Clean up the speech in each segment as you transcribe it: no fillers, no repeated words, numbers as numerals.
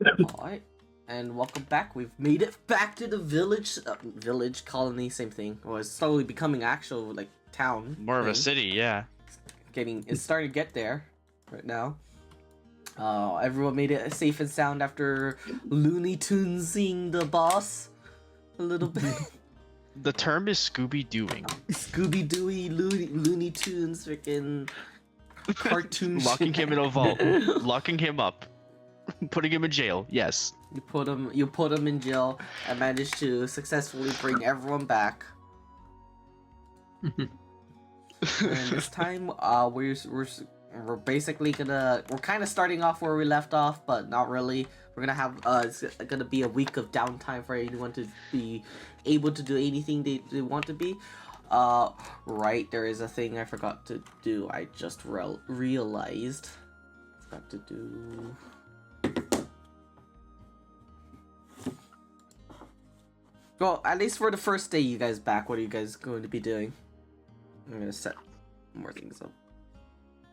Alright, and welcome back. We've made it back to the village colony, same thing. Well, it's slowly becoming actual like town. More of a thing. city, yeah. It's starting to get there right now. Everyone made it safe and sound after Looney Tunesing the boss a little bit. The term is Scooby-Dooing. Scooby Dooey Looney Tunes freaking cartoon Locking shit. him in a vault. Locking him up. Putting him in jail, yes. You put him in jail and managed to successfully bring everyone back. And this time, we're basically we're kind of starting off where we left off, but not really. We're gonna have it's gonna be a week of downtime for anyone to be able to do anything they want to be. Right, there is a thing I forgot to do. I just realized. Forgot to do. Well, at least for the first day you guys back, what are you guys going to be doing? I'm gonna set more things up.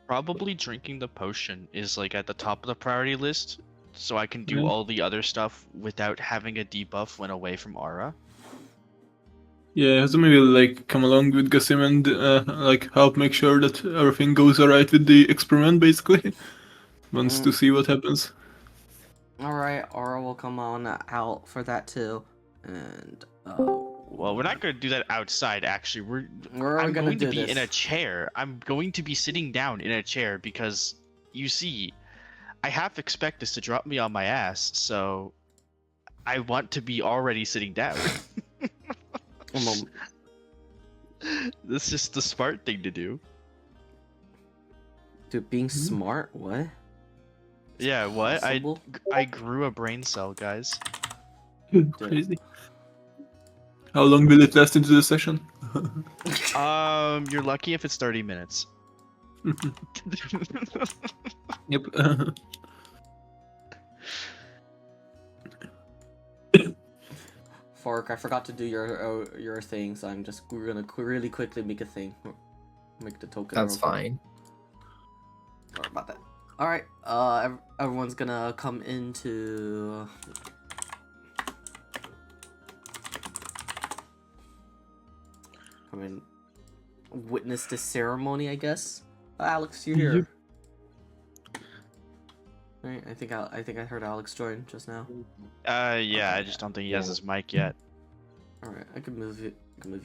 Probably drinking the potion is like at the top of the priority list, so I can do all the other stuff without having a debuff when away from Aura. Yeah, so maybe like come along with Gasim and like help make sure that everything goes alright with the experiment, basically. Wants to see what happens. Alright, Aura will come on out for that too. And well, we're not going to do that outside, actually. I'm going to be in a chair. I'm going to be sitting down in a chair because, you see, I half expect this to drop me on my ass, so I want to be already sitting down. This is just the smart thing to do. Dude, being smart? What? Yeah, what? I grew a brain cell, guys. Crazy. How long will it last into the session? You're lucky if it's 30 minutes. Yep. Fork, I forgot to do your thing, so we're gonna really quickly make a thing. Make the token. That's fine. Sorry about that. Alright, everyone's gonna come into... witness the ceremony, I guess. Alex, you're here. Right, I think I heard Alex join just now. Yeah, I just don't think he has his mic yet. All right, I can move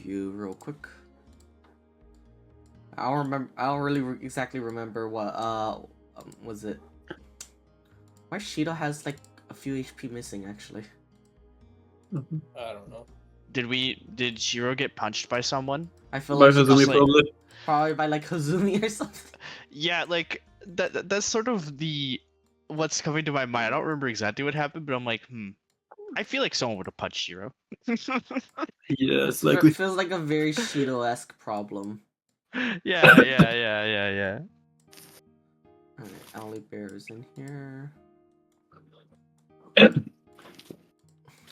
you real quick. I don't really exactly remember what was it? My Shido has like a few HP missing actually. I don't know. Did Shiro get punched by someone? I feel like Hazumi, probably by like Hazumi or something. Yeah, like that's sort of what's coming to my mind. I don't remember exactly what happened, but I'm like, I feel like someone would have punched Shiro. Yeah, it's likely. It feels like a very Shido-esque problem. Yeah. Alright, Owly Bear is in here.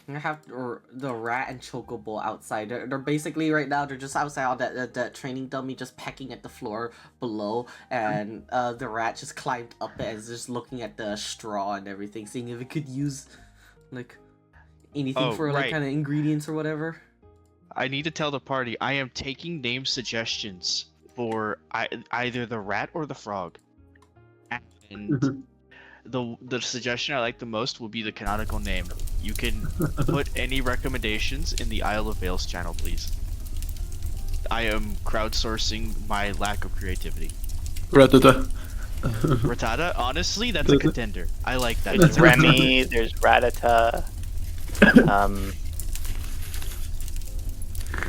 I have the rat and chocobo outside. They're basically right now. They're just outside on that training dummy, just pecking at the floor below, and the rat just climbed up it and is just looking at the straw and everything, seeing if it could use like anything for like kind of ingredients or whatever. I need to tell the party I am taking name suggestions for either the rat or the frog, and the suggestion I like the most will be the canonical name. You can put any recommendations in the Isle of Vales channel, please. I am crowdsourcing my lack of creativity. Ratata. Ratata? Honestly, that's a contender. I like that. There's Remy, there's Ratata.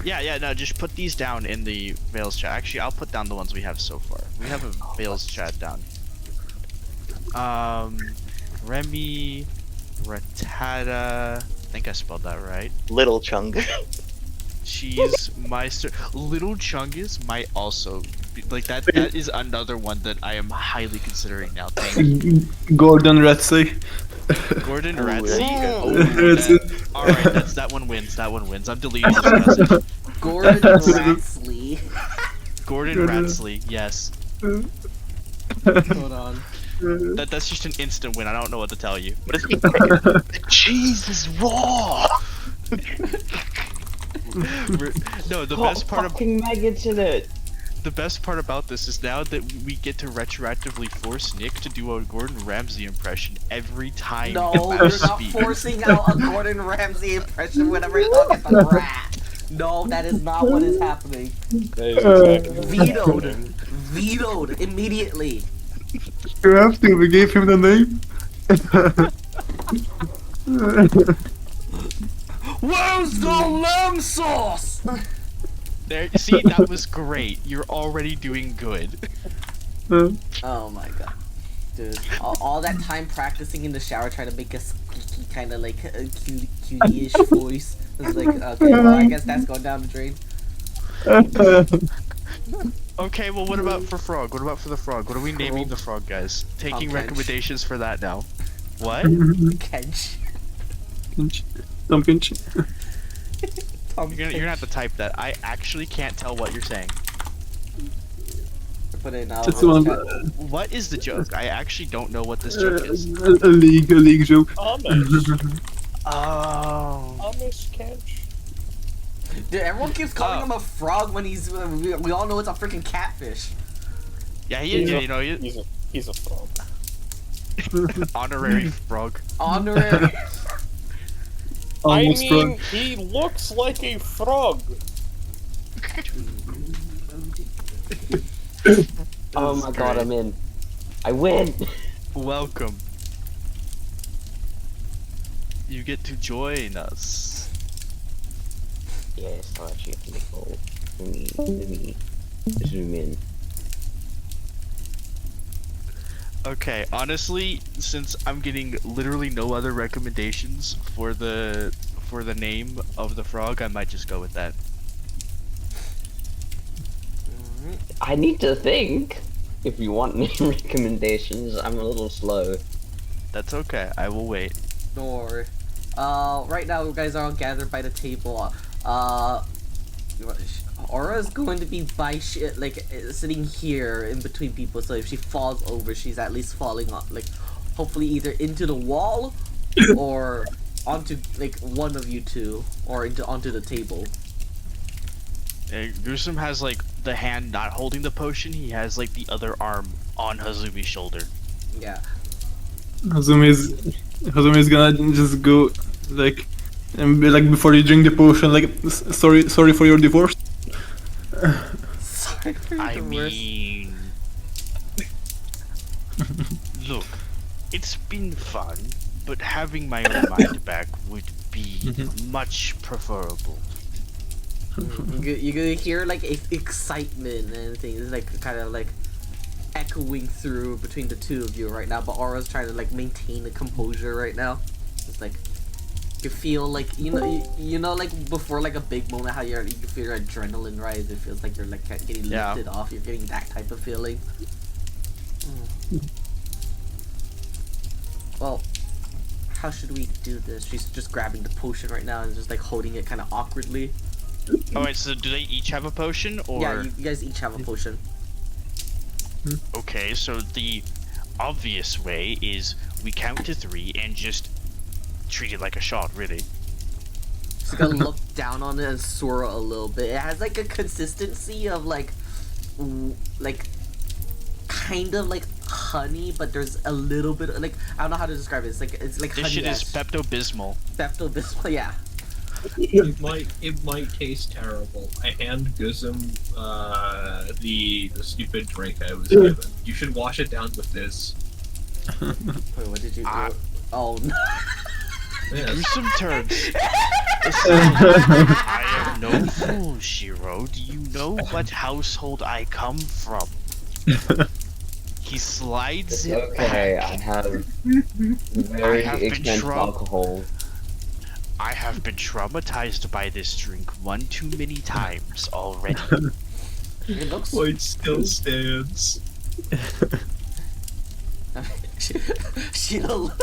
Yeah, no, just put these down in the Vales chat. Actually, I'll put down the ones we have so far. We have a Vales chat down. Remy, Ratata, I think I spelled that right. Little Chungus. Cheese Meister. Little Chungus might also be, like that is another one that I am highly considering now. Thank you. Gordon Ratsey. Gordon Ratsey. Alright, that one wins. That one wins. I'm deleting this message. Gordon Ratsley. Gordon Ratsley, yes. Hold on. That's just an instant win. I don't know what to tell you. What is he saying? The cheese is raw. No, the Put best part of fucking maggots in it. the best part about this is now that we get to retroactively force Nick to do a Gordon Ramsay impression every time. No, Matt you're not speaks. forcing out a Gordon Ramsay impression whenever you talk at the rat. No, that is not what is happening. That is exactly what's Vetoed. happening. Vetoed immediately. You have to. We gave him the name. Where's the lamb sauce? There, see, that was great. You're already doing good. Oh my god. Dude, all that time practicing in the shower trying to make a squeaky kind of like a cutie-ish voice. It's like, okay, well, I guess that's going down the drain. Okay, well, what about for Frog? What about for the Frog? What are we naming the Frog, guys? Taking Kench. recommendations for that now. What? Kench. Tom Pinch. You're gonna have to type that. I actually can't tell what you're saying. Put it in That's the one. What is the joke? I actually don't know what this joke is. A league joke. Amish. Oh. Amish catch. Dude, everyone keeps calling Oh. him a frog when he's. We all know it's a freaking catfish. Yeah, he is. You know, He's a frog. honorary Frog. Honorary. Almost I frog. mean, he looks like a frog. Oh my god, I'm in. I win. Welcome. You get to join us. Yes, I actually have to make all. Let me zoom in. Okay, honestly, since I'm getting literally no other recommendations for the name of the frog, I might just go with that. I need to think. If you want any recommendations, I'm a little slow. That's okay. I will wait. Or, right now you guys are all gathered by the table. Aura's going to be sitting here in between people, so if she falls over, she's at least falling on, like, hopefully either into the wall or onto, like, one of you two, or onto the table. Gruesome has like the hand not holding the potion. He has like the other arm on Hazumi's shoulder. Yeah. Hazumi's gonna just go like, and be like before you drink the potion, like, sorry for your divorce. Sorry for I the worst. mean, look, it's been fun, but having my own mind back would be much preferable. You could hear like excitement and things like kind of like echoing through between the two of you right now, but Aura's trying to like maintain the composure right now. It's like you feel like you know like before like a big moment how you can feel your adrenaline rise. It feels like you're like getting Yeah. lifted off. You're getting that type of feeling. Well, how should we do this? She's just grabbing the potion right now and just like holding it kind of awkwardly. Alright, so do they each have a potion, or? Yeah, you guys each have a potion. Okay, so the obvious way is we count to 3 and just treat it like a shot, really. Just gonna look down on it and swirl a little bit. It has like a consistency of like kind of like honey, but there's a little bit of, like, I don't know how to describe it. It's like This shit is honey-esque. Pepto-Bismol. Pepto-Bismol, yeah. It might taste terrible. I hand Guzum the stupid drink I was given. You should wash it down with this. Wait, what did you do? Oh no. Yes. Gruesome turns. I am no fool, Shiro. Do you know what household I come from? He slides it Okay, back. I have very have been expensive drunk. alcohol. I have been traumatized by this drink one too many times already. It looks. Point still stands. Sheila,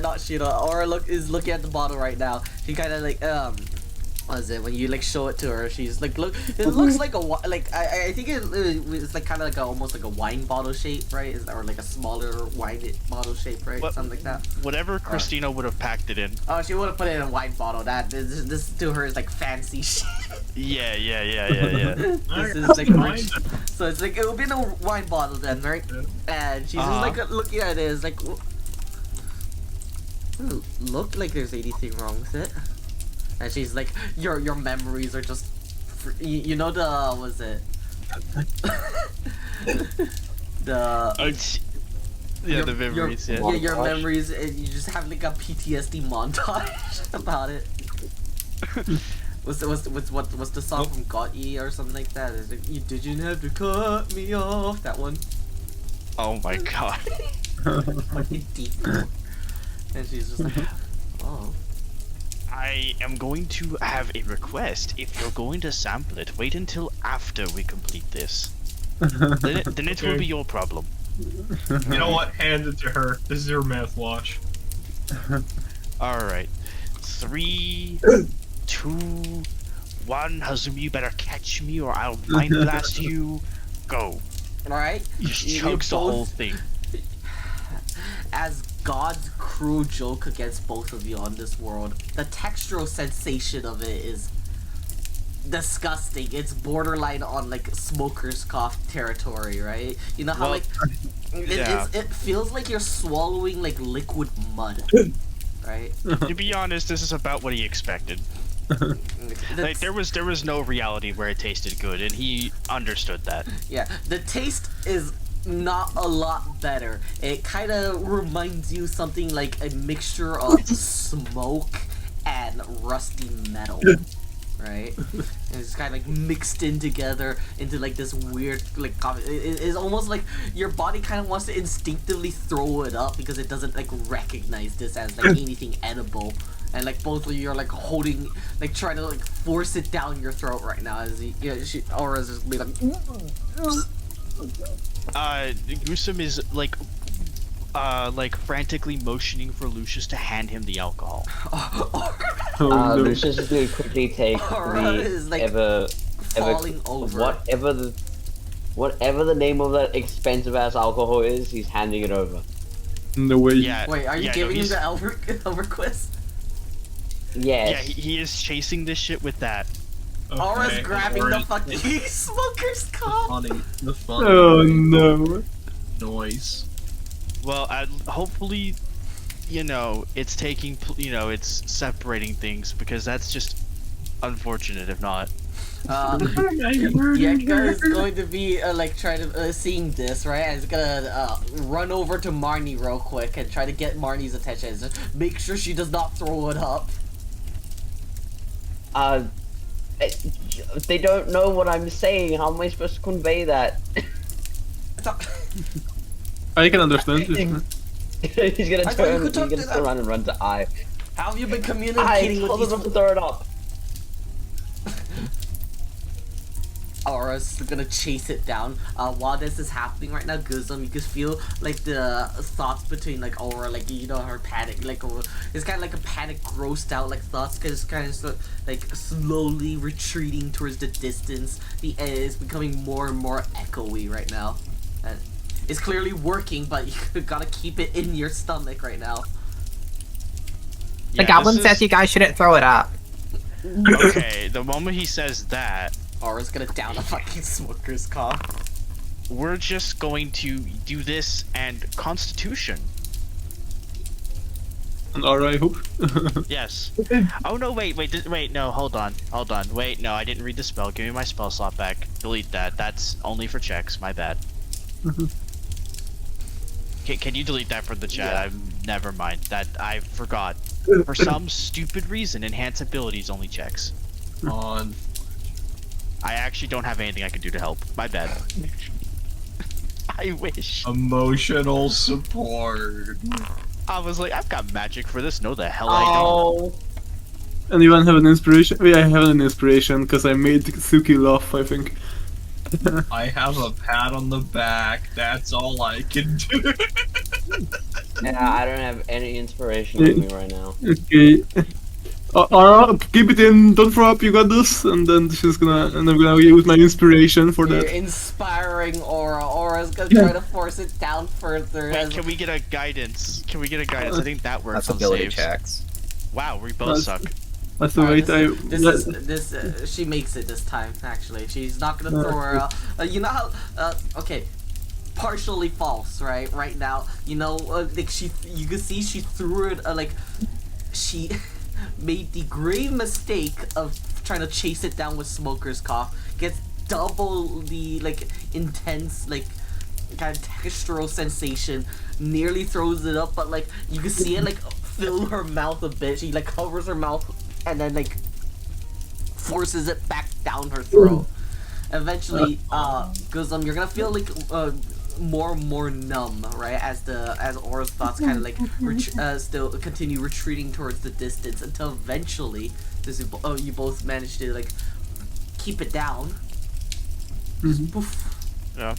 not Sheila. Aura is looking at the bottle right now. She kind of like what is it when you like show it to her? She's like, look, it looks like I think it's like kind of like almost like a wine bottle shape, right? Or like a smaller wine bottle shape, right? Something like that. Whatever Christina would have packed it in. Oh, she would have put it in a wine bottle. That this to her is like fancy shit. Yeah. This is like rich. So it's like it would be in a wine bottle then, right? And she's just like looking at it, it's like, doesn't look like there's anything wrong with it. And she's like, your memories are just, you know the what was it? The the memories. your memories. And you just have like a PTSD montage about it. What's the song from Got Ye or something like that? It's like, you didn't have to cut me off. That one. Oh my god. Fucking deep. And she's just like, oh. I am going to have a request. If you're going to sample it, wait until after we complete this. Then it will be your problem. You know what? Hand it to her. This is her mouthwash. Alright. 3, 2, 1. Hazumi, you better catch me or I'll mind blast you. Go. Alright? You just chugs the whole thing. As God's cruel joke against both of you on this world, the textural sensation of it is disgusting. It's borderline on like smoker's cough territory, right? You know how it feels like you're swallowing like liquid mud, right? To be honest, this is about what he expected. Like there was no reality where it tasted good, and he understood that. Yeah, the taste is not a lot better. It kind of reminds you something like a mixture of smoke and rusty metal, right? And it's kind of like mixed in together into like this weird like it's almost like your body kind of wants to instinctively throw it up because it doesn't like recognize this as like anything edible. And like both of you are like holding, like trying to like force it down your throat right now as Aura's just be like. Gusum is like frantically motioning for Lucius to hand him the alcohol. Lucius is gonna quickly take Aura is, like, falling over. Whatever the name of that expensive ass alcohol is, he's handing it over. No way. Yeah. Wait, are you giving him the Elverquist? Yes. Yeah, he is chasing this shit with that. Okay, Aura's grabbing the fucking smoker's cough. The funny Oh no. noise. Well, hopefully, it's taking, it's separating things because that's just unfortunate if not. Yenka is going to be like trying to seeing this, right? And it's gonna run over to Marnie real quick and try to get Marnie's attention. Just make sure she does not throw it up. They don't know what I'm saying. How am I supposed to convey that? I can understand. He's gonna turn. He's gonna turn around and run to I. How have you been I communicating told with him these? to throw it up. Aura's gonna chase it down. While this is happening right now, Guzum, you can feel like the thoughts between like Aura, like her panic, like it's kind of like a panic, grossed out like thoughts, because it's kind of like slowly retreating towards the distance. The air is becoming more and more echoey right now. And it's clearly working, but you gotta keep it in your stomach right now. The goblin says you guys shouldn't throw it up. Okay, the moment he says that, Aura's gonna down a fucking smoker's cough. we're just going to do this and Constitution. And Aura, I hope. Yes. Oh no, wait, no, hold on. Wait, no, I didn't read the spell. Give me my spell slot back. Delete that. That's only for checks. My bad. Can you delete that from the chat? Yeah. Never mind. That I forgot. For some stupid reason, enhance abilities only checks. On. I actually don't have anything I can do to help. My bad. I wish. Emotional support. I was like, I've got magic for this. No, the hell I don't. Anyone have an inspiration? Yeah, I have an inspiration because I made Suki laugh, I think. I have a pat on the back. That's all I can do. Yeah, I don't have any inspiration on me right now. Okay. Keep it in, don't throw up, you got this. And then and I'm gonna use my inspiration for You're that. inspiring Aura. Aura's gonna try to force it down further. Wait, can we get a guidance? Can we get a guidance? I think that works That's on ability saves. checks. Wow, we both That's- suck. That's the way She makes it this time. Actually, she's not gonna throw her out. You know how? Okay, partially false, right? Right now, you know, like you can see she threw it. Like, she made the grave mistake of trying to chase it down with Smoker's Cough. Gets double the like intense like kind of textural sensation. Nearly throws it up, but like you can see it like fill her mouth a bit. She like covers her mouth and then like forces it back down her throat. Eventually, Guzum, you're gonna feel like more and more numb, right? As Aura's thoughts kind of like still continue retreating towards the distance until eventually, you both manage to like keep it down. Just poof. Yeah.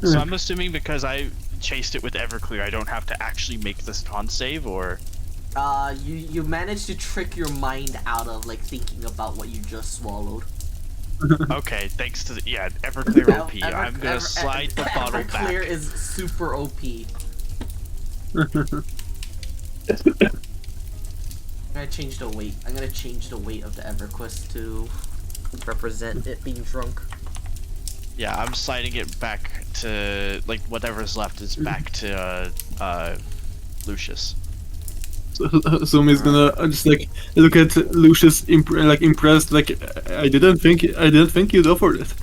So I'm assuming because I chased it with Everclear, I don't have to actually make this con save, or? You managed to trick your mind out of like thinking about what you just swallowed. Okay, thanks to Everclear OP. I'm gonna slide the bottle Everclear back. is super OP. I'm gonna change the weight. I'm gonna change the weight of the EverQuest to represent it being drunk. Yeah, I'm sliding it back to like whatever's left is back to Lucius. Zumi's gonna just like look at Lucius impressed, like I didn't think you'd offer it.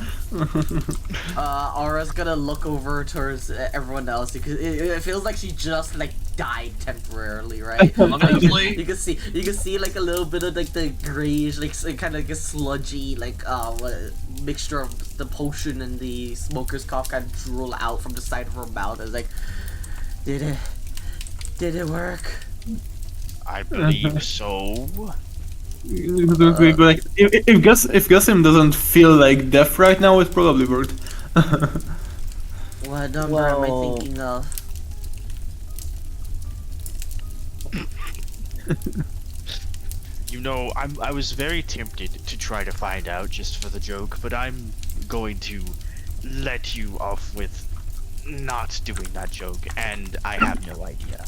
Aura's gonna look over towards everyone else because it feels like she just like died temporarily, right? Honestly, you can see like a little bit of like the grayish, like kind of like a sludgy like mixture of the potion and the Smoker's Cough kind of drool out from the side of her mouth. It's like, did it work? I believe so. Like, if Gussim doesn't feel like death right now, it probably worked. What number am I thinking of? You know, I was very tempted to try to find out just for the joke, but I'm going to let you off with not doing that joke, and I have no idea.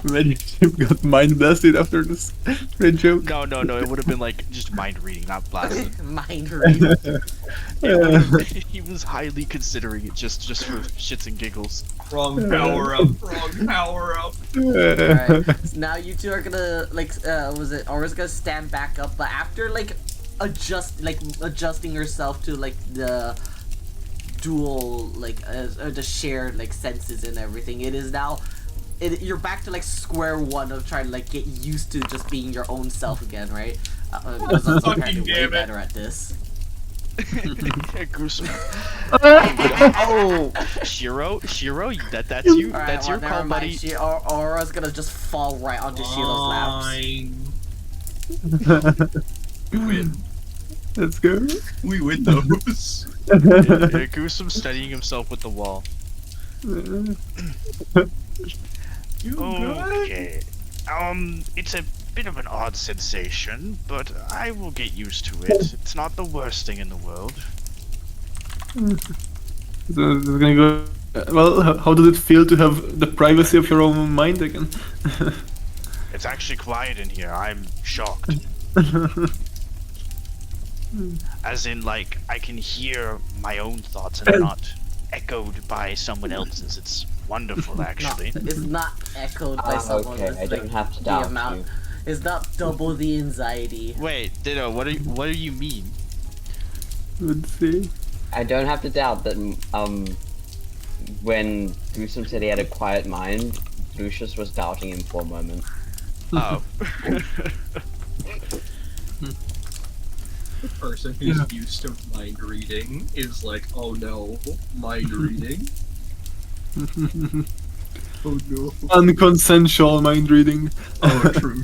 Imagine Jim got mind blasted after this red joke. No, it would have been like just mind reading, not blasted. Mind reading. He was highly considering it just for shits and giggles. wrong power up. Wrong power up. Alright, so now you two are gonna like Aura's gonna stand back up, but after like adjusting herself to like the dual like the shared like senses and everything, it is now you're back to like square one of trying to like get used to just being your own self again, right? Because I'm apparently way better at this. Gruesome. Oh, Shiro, that's you. Alright, That's your never call, mind. buddy. Aura's gonna just fall right onto Shilo's laps. Win. Let's go. We win those. Gruesome studying himself with the wall. Okay. It's a bit of an odd sensation, but I will get used to it. It's not the worst thing in the world. So it's gonna go. Well, how does it feel to have the privacy of your own mind again? It's actually quiet in here. I'm shocked. As in, like, I can hear my own thoughts and they're not echoed by someone else's. It's wonderful, actually. No, it's not echoed by someone. Okay, It's I don't like have to the doubt amount. you. It's not double the anxiety. Wait, Ditto, what do you mean? Let's see. I don't have to doubt that when Gruesome said he had a quiet mind, Lucius was doubting him for a moment. Oh. The person who's used to mind reading is like, oh no, mind reading. Oh no. Unconsensual mind reading. Oh, true.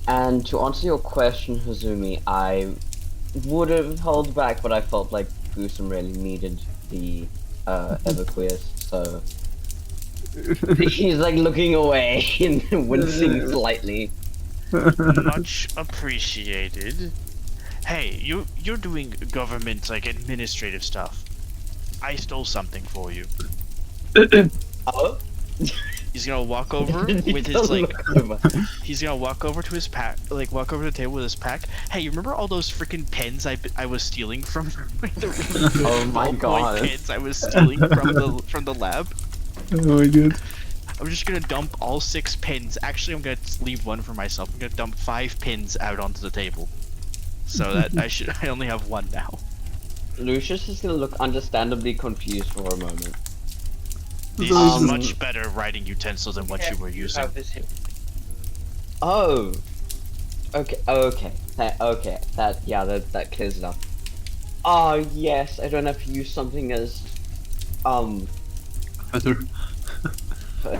And to answer your question, Hazumi, I would have held back, but I felt like Gruesome really needed the Everqueers, so He's like looking away and wincing slightly. Much appreciated. Hey, you're doing government like administrative stuff. I stole something for you. Oh? He's gonna walk over with his like. He's gonna walk over to his pack, like walk over to the table with his pack. Hey, you remember all those freaking pens I was stealing from the really good Oh my ballpoint God. pens I was stealing from the lab? Oh my god. I'm just gonna dump all 6 pins. Actually, I'm gonna leave one for myself. I'm gonna dump 5 pins out onto the table, so that I only have 1 now. Lucius is gonna look understandably confused for a moment. These are much better writing utensils than what you were using. Oh. Okay. Okay. Okay. That clears it up. Oh yes, I don't have to use something as Better.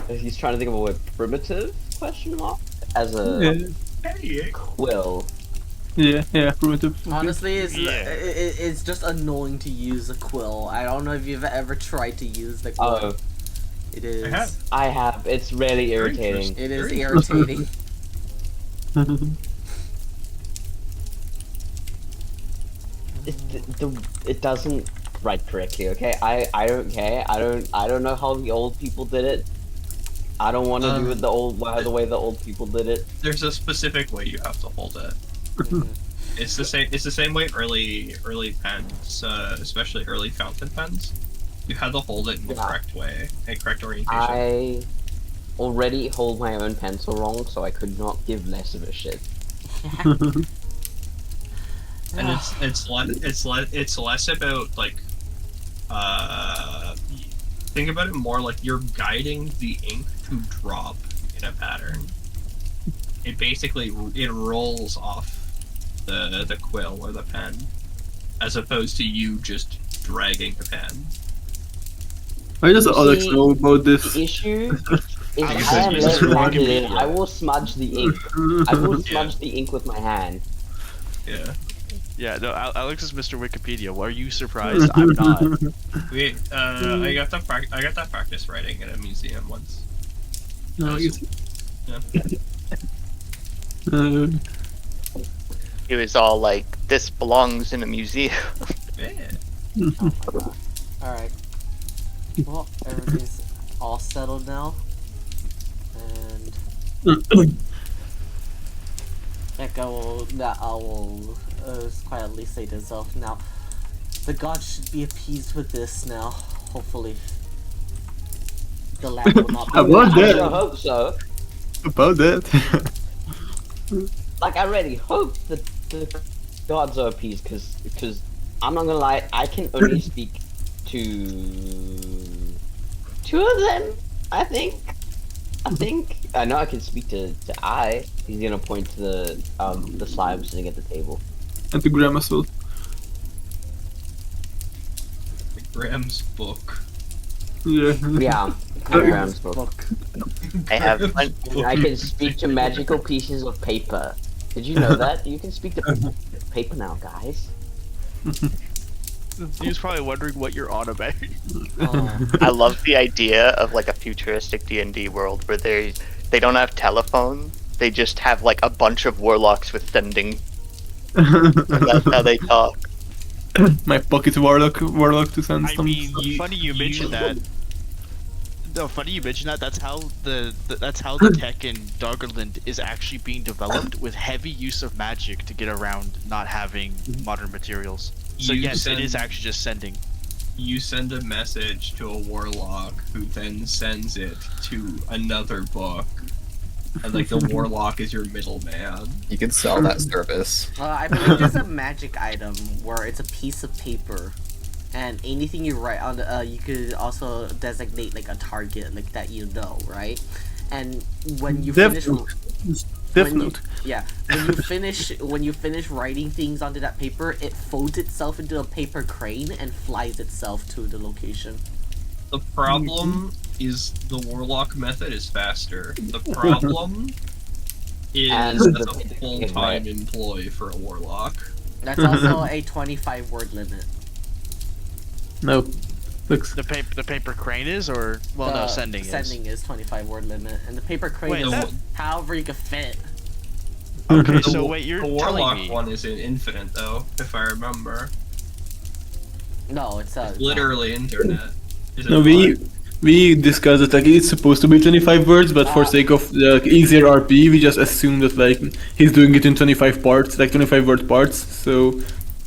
He's trying to think of a word. Primitive? Question mark? As a Yeah, quill. yeah, primitive. Honestly, Yeah. it's just annoying to use a quill. I don't know if you've ever tried to use the quill. Oh, It is. I have. It's really irritating. It is irritating. It doesn't write correctly. Okay, I don't care. I don't know how the old people did it. I don't want to do it the way the old people did it. There's a specific way you have to hold it. It's the same. It's the same way early pens, especially early fountain pens. You had to hold it in the correct way, a correct orientation. I already hold my own pencil wrong, so I could not give less of a shit. And it's less about like think about it more like you're guiding the ink to drop in a pattern. It basically rolls off the quill or the pen, as opposed to you just dragging the pen. Why does Alex See, know about this? The issue is I Alex am is less Mr. handed in. Wikipedia. I will smudge the ink. I will smudge the ink with my hand. Yeah. Yeah, no, Alex is Mr. Wikipedia. Are you surprised? I'm not. I got that practice writing at a museum once. No, I guess. Yeah. He was all like, "This belongs in a museum." Yeah. Oh my god. Alright. Well, everything's all settled now. And that I will quietly say to himself now. The gods should be appeased with this now, hopefully. The land will not be About I that. sure hope so. About that. Like, I really hope that the gods are appeased, because I'm not gonna lie, I can only speak to 2 of them, I think. I know I can speak to I. He's gonna point to the slime sitting at the table. And to Graham as well. Graham's book. Yeah. Yeah, Graham's book. book. I have one. I can speak to magical pieces of paper. Did you know that? You can speak to paper now, guys. He was probably wondering what you're on about. Oh. I love the idea of like a futuristic D&D world where they don't have telephone. They just have like a bunch of warlocks with sending. And that's how they talk. My pocket warlock to send I some mean, stuff. funny you mentioned that. No, funny you mentioned that. That's how that's how the tech in Doggerland is actually being developed with heavy use of magic to get around not having modern materials. So You yes, it is send- actually just sending. You send a message to a warlock who then sends it to another book. And like the warlock is your middleman. You can sell that service. I believe there's a magic item where it's a piece of paper, and anything you write on the, you could also designate like a target, like that you know, right? And when you Death finish, Note. Death when you- Note. yeah, when you finish writing things onto that paper, it folds itself into a paper crane and flies itself to the location. The problem is the warlock method is faster. The problem is And that's the- a full-time employee for a warlock. That's also a 25 word limit. No. Looks. The paper crane is, or well, no, sending is. Sending is 25 word limit, and the paper crane Wait, is that- however you can fit. Okay, The so wa- wait, you're the telling warlock me one is in infinite though, if I remember. No, it's It's literally internet. Is it No, we discussed that like it's supposed to be 25 words, but for sake of easier RP, we just assume that like he's doing it in 25 parts, like 25 word parts, so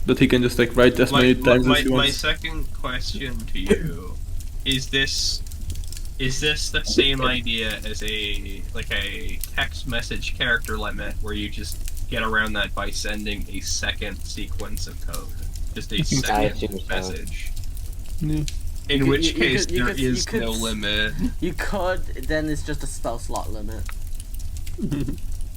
that he can just like write as many times as he my wants. second question to you is this the same idea as a text message character limit where you just get around that by sending a second sequence of code, just a I think so. I second assume so. message. Yeah. In You which could- case you there could- is you could no s- limit. You could, then it's just a spell slot limit.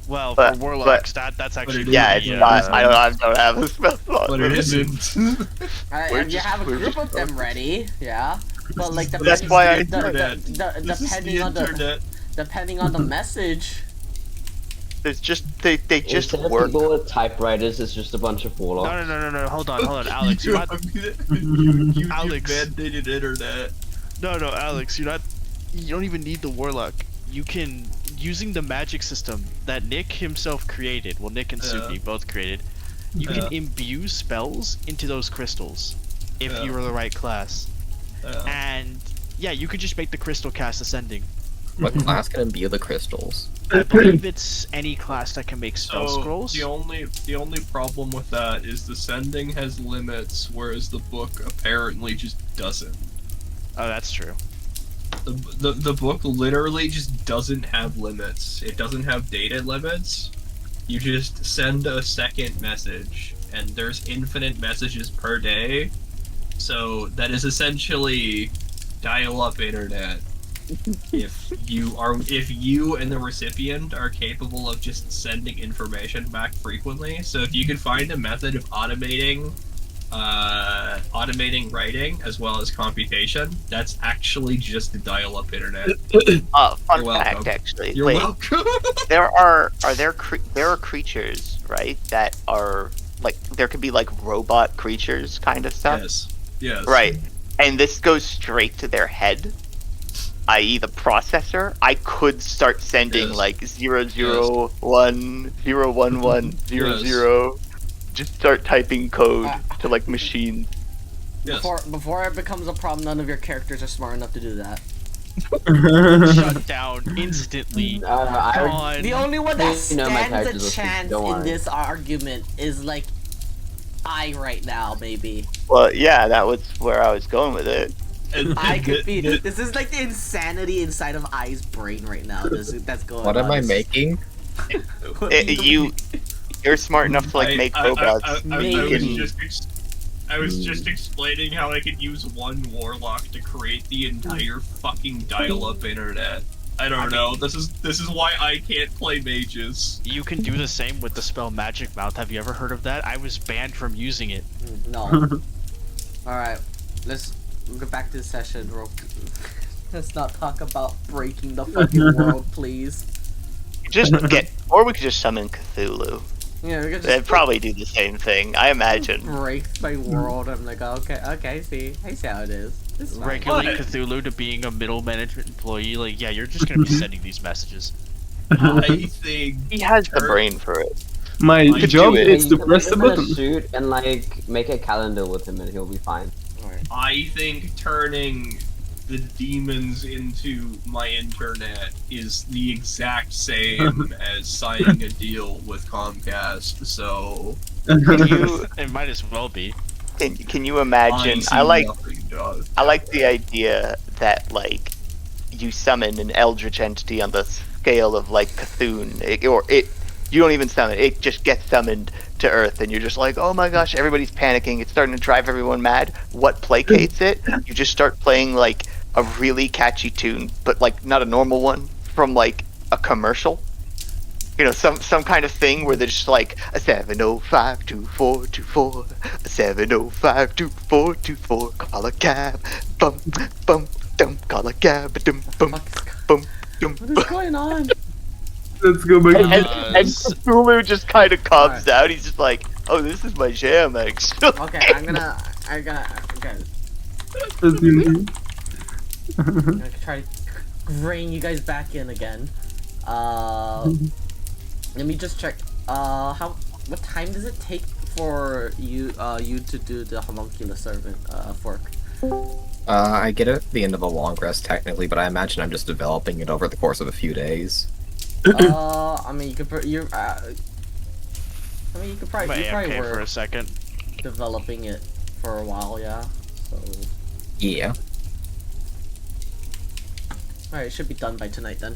well But- for warlocks that's actually it Yeah, is, it's pretty, not. I don't have a spell slot. But it isn't. We're And you just- have a we're group just of them ready, yeah. But like That's why I- This is depending the on the internet. depending on the message. It's just they just Instead of work. people with typewriters, it's just a bunch of warlocks. no, hold on, Alex, you're not. You Alex. mandated internet. No, Alex, you're not. You don't even need the warlock. You can, using the magic system that Nick himself created. Well, Nick and Suki both created. You can imbue spells into those crystals if you are the right class. And yeah, you could just make the crystal cast ascending. What class can imbue the crystals? I believe it's any class that can make spell So scrolls. the only problem with that is the sending has limits, whereas the book apparently just doesn't. Oh, that's true. The book literally just doesn't have limits. It doesn't have data limits. You just send a second message, and there's infinite messages per day. So that is essentially dial-up internet. If you and the recipient are capable of just sending information back frequently, so if you can find a method of automating writing as well as computation, that's actually just the dial-up internet. Fun You're fact, welcome. actually. You're Wait, welcome. there are creatures, right? That are like there could be like robot creatures kind of stuff. Yes. Right. And this goes straight to their head, i.e. the processor. I could start sending Yes. like 001, 011, just start typing code to like machines. Yes. Before it becomes a problem, none of your characters are smart enough to do that. Shut down instantly. I The only one that You know my stands character's a listening, chance don't in worry. this argument is like I right now, baby. Well, yeah, that was where I was going with it. I could be. This is like the insanity inside of I's brain right now. That's going. What on. am I making? You're smart enough to like make robots. I was just explaining how I could use one warlock to create the entire fucking dial-up internet. I don't know. This is why I can't play mages. You can do the same with the spell Magic Mouth. Have you ever heard of that? I was banned from using it. No. All right, let's get back to the session. Let's not talk about breaking the fucking world, please. Or we could just summon Cthulhu. Yeah, we could They'd just probably do the same thing, I imagine. break my world. I'm like, okay, I see how it is. It's fine. Regulate Cthulhu to being a middle management employee. Like, yeah, you're just gonna be sending these messages. I think He has the brain for it. My could job do it. is to You can press put the him in a button. suit and like make a calendar with him, and he'll be fine. I think turning the demons into my internet is the exact same as signing a deal with Comcast. So It might as well be. Can you imagine? see I like nothing, dog. the idea that like you summon an eldritch entity on the scale of like Cthulhu, you don't even summon it just gets summoned to Earth, and you're just like, oh my gosh, everybody's panicking, it's starting to drive everyone mad. What placates it? You just start playing like a really catchy tune, but like not a normal one from like a commercial. You know, some kind of thing where they're just like a 7052424, a 7052424, call a cab, bum bum dum, call a cab, dum bum bum dum. What is going on? Let's go back. And Cthulhu just kind of comes out. He's just like, "Oh, this is my jam, actually." Okay, I'm gonna. Assume. I'm gonna try to rein you guys back in again. Let me just check. What time does it take for you to do the homunculus servant fork? I get it at the end of a long rest technically, but I imagine I'm just developing it over the course of a few days. I mean, you could you could I'm probably AFK for were a second. developing it for a while, yeah. So, Yeah. alright, it should be done by tonight then.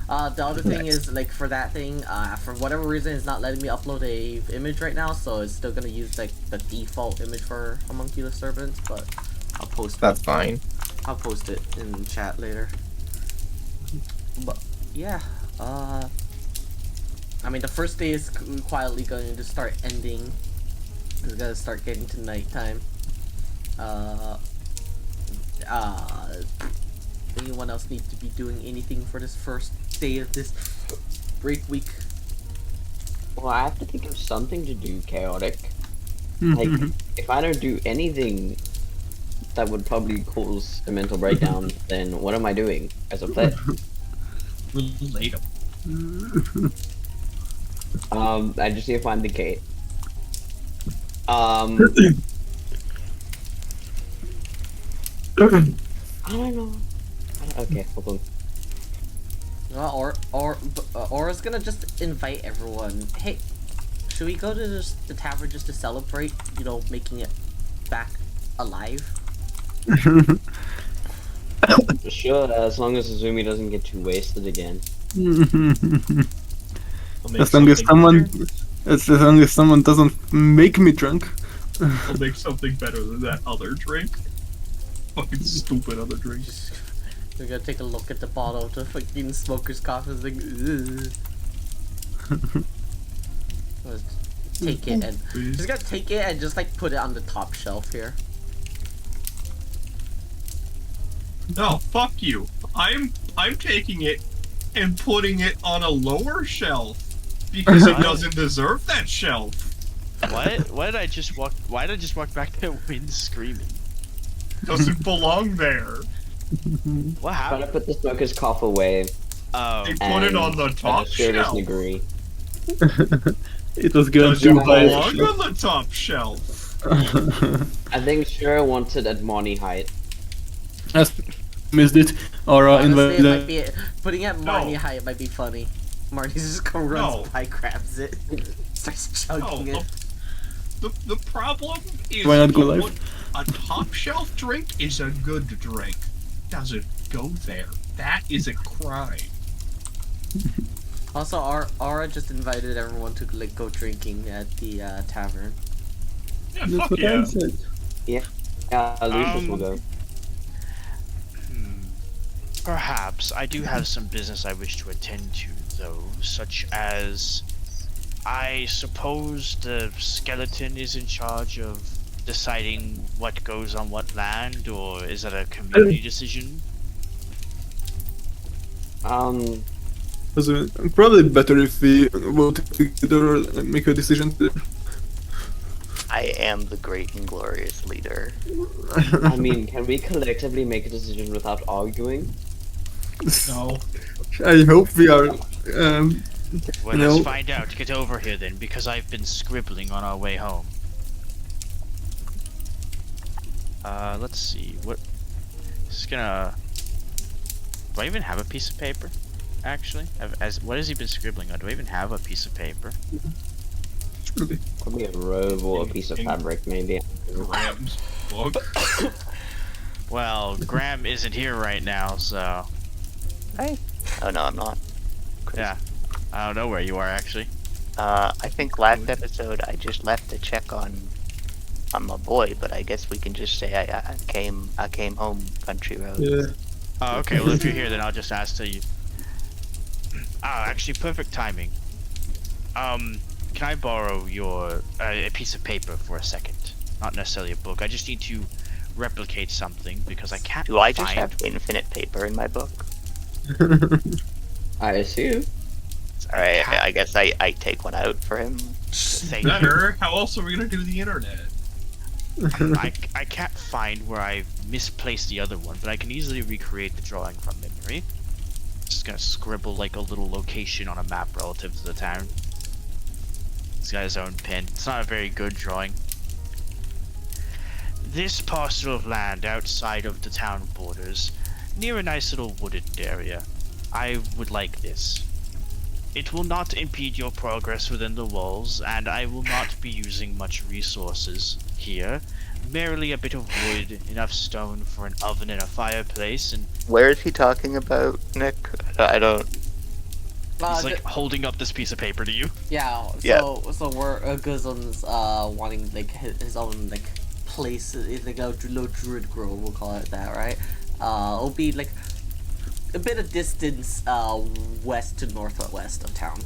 The other thing is, like, for that thing, for whatever reason, it's not letting me upload a image right now, so it's still gonna use, like, the default image for homunculus servants, but I'll post That's fine. I'll post it in chat later. But, yeah, I mean, the first day is quietly going to start ending. It's gonna start getting to nighttime. Anyone else need to be doing anything for this first day of this break week? Well, I have to think of something to do, chaotic. Like, if I don't do anything that would probably cause a mental breakdown, then what am I doing as a player? Relatable. I just need to find the gate. I don't know. Okay, hold on. Well, Aura's gonna just invite everyone. Hey, should we go to the tavern just to celebrate, you know, making it back alive? Sure, as long as Azumi doesn't get too wasted again. As long as someone doesn't make me drunk. I'll make something better than that other drink. Fucking stupid other drink. We're gonna take a look at the bottle of the fucking smoker's coffee and think, ugh. Let's take it and just gotta take it and just like put it on the top shelf here. No, fuck you. I'm taking it and putting it on a lower shelf because it doesn't deserve that shelf. Why did I just walk back to Wind screaming? Doesn't belong there. What Try to happened? put the smoker's cough away. Oh, They put it on the top Sure shelf. doesn't agree. It was going Doesn't too high. belong on the top shelf. I think Sure wants it at Monty height. I missed it. Or Honestly, it might invite. be putting it at Marnie No. high. It might be funny. Marnie just comes runs No. by, grabs it, starts chugging No, it. the problem is Why not go live? a top shelf drink is a good drink. Doesn't go there. That is a crime. Also, Aura just invited everyone to like go drinking at the tavern. Yeah, That's fuck what yeah. I said. Lucius will go. Perhaps. I do have some business I wish to attend to, though, such as I suppose the skeleton is in charge of deciding what goes on what land, or is that a community decision? So, probably better if we vote together or like, make a decision together. I am the great and glorious leader. I mean, can we collectively make a decision without arguing? No. I hope we are. Well, No. let's find out. Get over here then, because I've been scribbling on our way home. Let's see. What? Just gonna. Do I even have a piece of paper? Actually, what has he been scribbling on? Do I even have a piece of paper? Probably a robe or a piece of fabric, maybe. Graham's book. Well, Graham isn't here right now, so Hey. Oh no, I'm not. yeah, I don't know where you are actually. I think last episode I just left to check on my boy, but I guess we can just say I came home country road. Yeah. Oh, okay. Well, if you're here, then I'll just ask to you. Ah, actually, perfect timing. Can I borrow your a piece of paper for a second? Not necessarily a book. I just need to replicate something because I can't. Do I just find... have infinite paper in my book? I assume. Alright, I guess I take one out for him. Thank you. Better. How else are we gonna do the internet? I can't find where I misplaced the other one, but I can easily recreate the drawing from memory. Just gonna scribble like a little location on a map relative to the town. He's got his own pin. It's not a very good drawing. This parcel of land outside of the town borders, near a nice little wooded area. I would like this. It will not impede your progress within the walls, and I will not be using much resources here. Merely a bit of wood, enough stone for an oven and a fireplace, and Where is he talking about, Nick? I don't. he's like holding up this piece of paper to you. Yeah. Yeah. So we're Guzum's wanting like his own like place, like a low druid grove, we'll call it that, right? It'll be like a bit of distance west to northwest of town.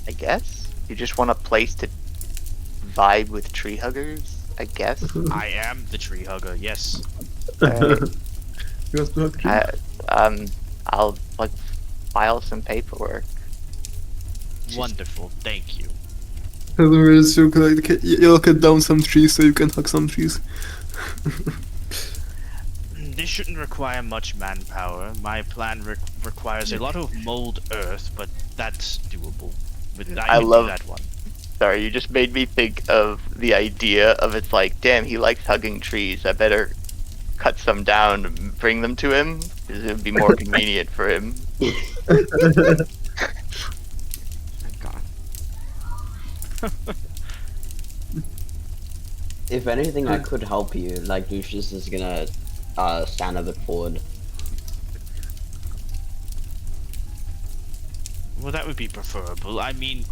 I guess you just want a place to vibe with tree huggers. I guess. I am the tree hugger, yes. You have to hug trees. I'll like file some paperwork. Wonderful, thank you. Otherwise, you'll cut down some trees so you can hug some trees. This shouldn't require much manpower. My plan requires a lot of mold earth, but that's doable. I can love- do that one. Sorry, you just made me think of the idea of it's like, damn, he likes hugging trees. I better cut some down and bring them to him because it would be more convenient for him. If anything, I could help you. Like, Lucius is gonna stand a bit forward. Well, that would be preferable. I mean,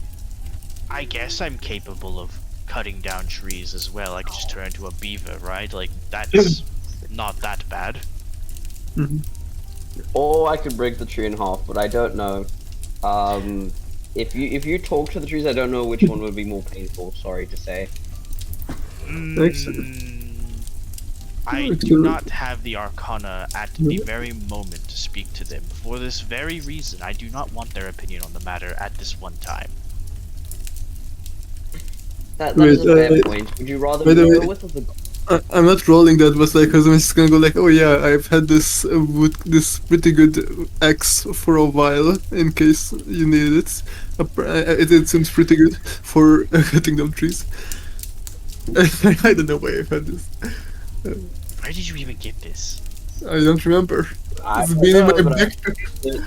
I guess I'm capable of cutting down trees as well. I could just turn into a beaver, right? Like, that's not that bad. Or I could break the tree in half, but I don't know. If you talk to the trees, I don't know which one would be more painful. Sorry to say. I do not have the Arcana at the very moment to speak to them. For this very reason, I do not want their opinion on the matter at this one time. That Wait, is a fair point. Would you rather by the go way- with the I'm not rolling that, but like, cause I'm just gonna go like, oh yeah, I've had this this pretty good axe for a while, in case you need it. It seems pretty good for cutting down trees. I don't know why I've had this. Where did you even get this? I don't remember. I It's been in my don't know, but I- backpack.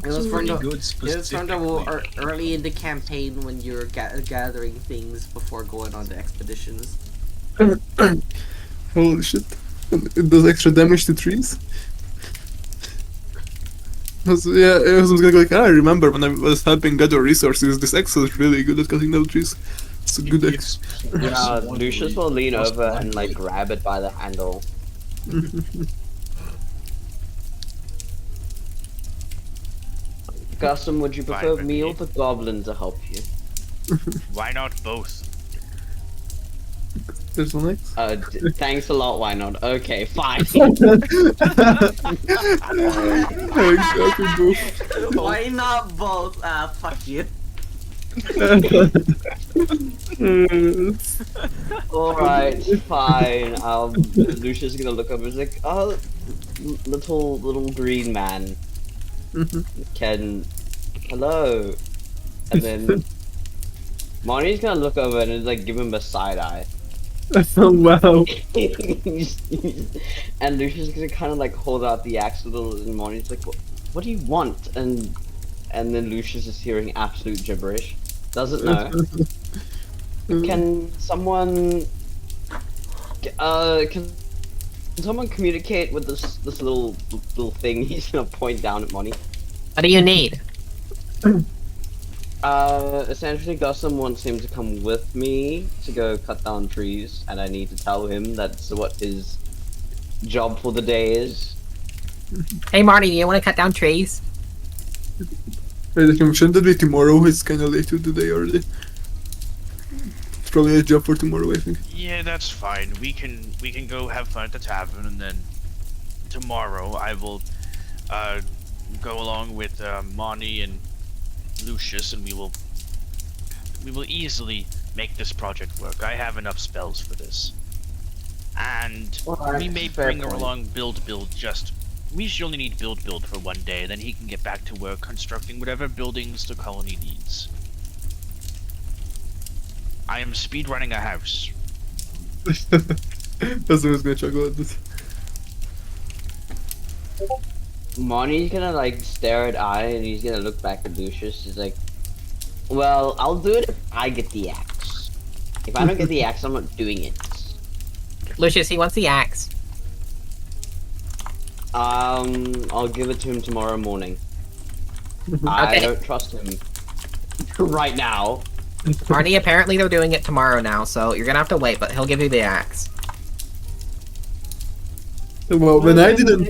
It was from Pretty the, good it was from the specifically. early in the campaign when you were gathering things before going on the expeditions. Holy shit. It does extra damage to trees. Yeah, I was gonna go like, I remember when I was helping gather resources, this axe was really good at cutting down trees. It's a good axe. Yeah, Lucius will lean over and like grab it by the handle. Custom, would you Fine prefer with me or me. the goblin to help you? Why not both? There's one axe. Thanks a lot, why not? Okay, fine. Exactly, both. Why not both? Fuck you. Alright, fine. Lucius is gonna look over and is like, oh, little green man. Hello. And then Marnie's gonna look over and like give him a side eye. Oh wow. And Lucius is gonna kind of like hold out the axe a little, and Marnie's like, what do you want? And then Lucius is hearing absolute gibberish. Doesn't know. Can someone communicate with this little thing? He's gonna point down at Money. What do you need? Essentially Gossam wants him to come with me to go cut down trees, and I need to tell him that's what his job for the day is. Hey Marty, do you want to cut down trees? Shouldn't that be tomorrow? It's kinda late today already. It's probably a job for tomorrow, I think. Yeah, that's fine. We can go have fun at the tavern, and then tomorrow I will go along with Monty and Lucius, and we will We will easily make this project work. I have enough spells for this. And Alright, we may fair bring point. along build just... We should only need build for one day, then he can get back to work constructing whatever buildings the colony needs. I am speedrunning a house. That's always gonna chuckle at this. Monty's gonna like stare at I and he's gonna look back at Lucius. He's like, well, I'll do it if I get the axe. If I don't get the axe, I'm not doing it. Lucius, he wants the axe. I'll give it to him tomorrow morning. I Okay. don't trust him right now. Marnie, apparently they're doing it tomorrow now, so you're gonna have to wait, but he'll give you the axe. Well, when I didn't,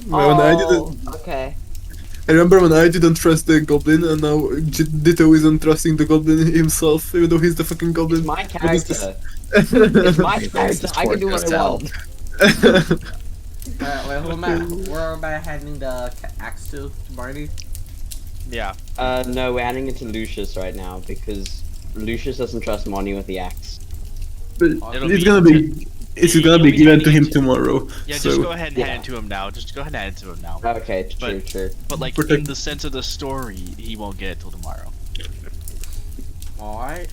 when I Oh, didn't, okay. I remember when I didn't trust the goblin, and now Ditto isn't trusting the goblin himself, even though he's the fucking goblin. It's my What is this? character. It's my He goes character. to I can do Sport's what I town. want. Wait, where am I handing the axe to Barney? Yeah. No, we're handing it to Lucius right now because Lucius doesn't trust Monty with the axe. But It'll it's be- gonna be, it's gonna You'll be be given handing to it him to- tomorrow. Yeah, so just go ahead and Yeah. hand it to him now. Just go ahead and hand it to him now. Okay, true, But- true. But like Protect- in the sense of the story, he won't get it till tomorrow. Alright.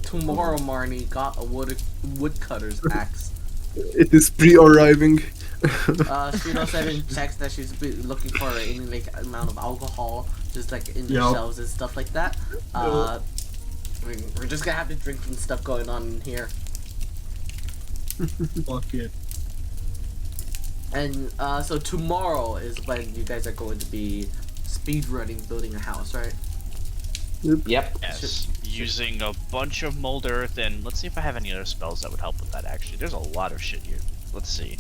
Tomorrow Marnie got a woodcutter's axe. it is pre-arriving. She also even checks that she's looking for any like amount of alcohol, just like in the Yep. shelves and stuff like that. We're just gonna have the drinking stuff going on in here. Fuck it. And so tomorrow is when you guys are going to be speedrunning building a house, right? Yep. Yes. Using a bunch of mold earth, and let's see if I have any other spells that would help with that. Actually, there's a lot of shit here. Let's see.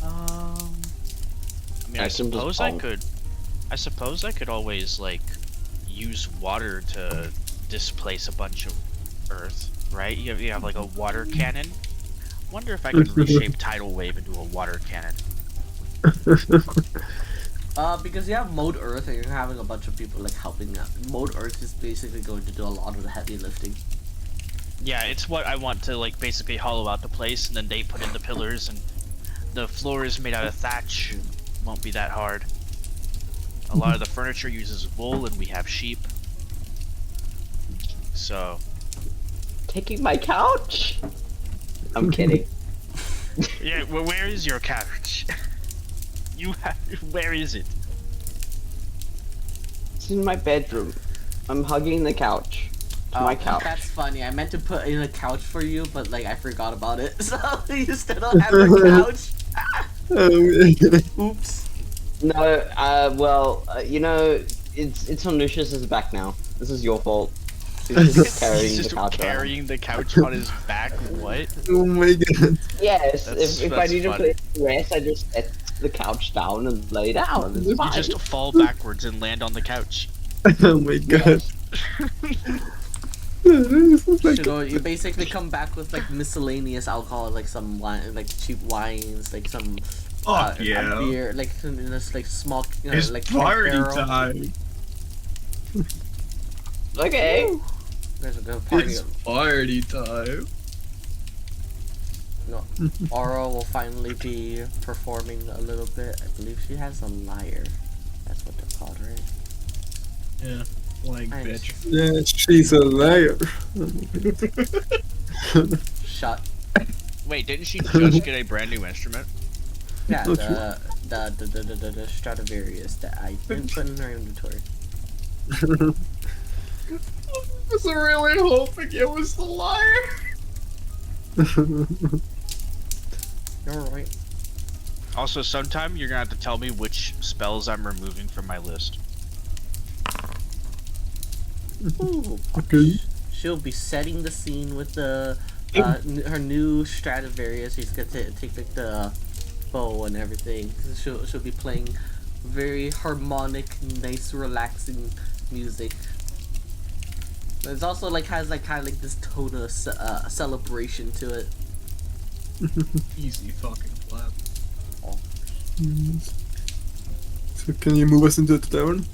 I mean, I I can just suppose I bomb. could. I suppose I could always like use water to displace a bunch of earth, right? You have like a water cannon. Wonder if I could reshape tidal wave into a water cannon. Because you have mode earth and you're having a bunch of people like helping out. Mode earth is basically going to do a lot of the heavy lifting. Yeah, it's what I want to like basically hollow out the place, and then they put in the pillars, and the floor is made out of thatch. Won't be that hard. A lot of the furniture uses wool, and we have sheep. So Taking my couch? I'm kidding. yeah, where is your couch? You have. Where is it? It's in my bedroom. I'm hugging the couch. My couch. That's funny. I meant to put in a couch for you, but like I forgot about it. So you still don't have a couch. Oops. No, well, you know, it's on Lucius's back now. This is your fault. He's just carrying He's the just couch around. carrying the couch on his back. What? Oh my god. Yes, if I That's need to funny. play rest, I just set the couch down and lay down. It's You fine. just fall backwards and land on the couch. Oh my god. Yes. This is like- You basically come back with like miscellaneous alcohol, like some wine, like cheap wines, like some Fuck a yeah. beer, like in this like small, It's like party barrel. time. Okay. There's a good party. It's party time. No, Aura will finally be performing a little bit. I believe she has a lyre. That's what they're called, right? Yeah. Like Nice. bitch. Yeah, she's a liar. Shut. Wait, didn't she just get a brand new instrument? Yeah, Oh, the Stradivarius that I didn't put in her inventory. I was really hoping it was the liar. You're right. Also, sometime you're gonna have to tell me which spells I'm removing from my list. Ooh, Okay. she'll be setting the scene with the her new Stradivarius. She's gonna take like the bow and everything. She'll be playing very harmonic, nice, relaxing music. But it's also like has like kind of like this tone of celebration to it. Easy fucking clap. So can you move us into the tavern?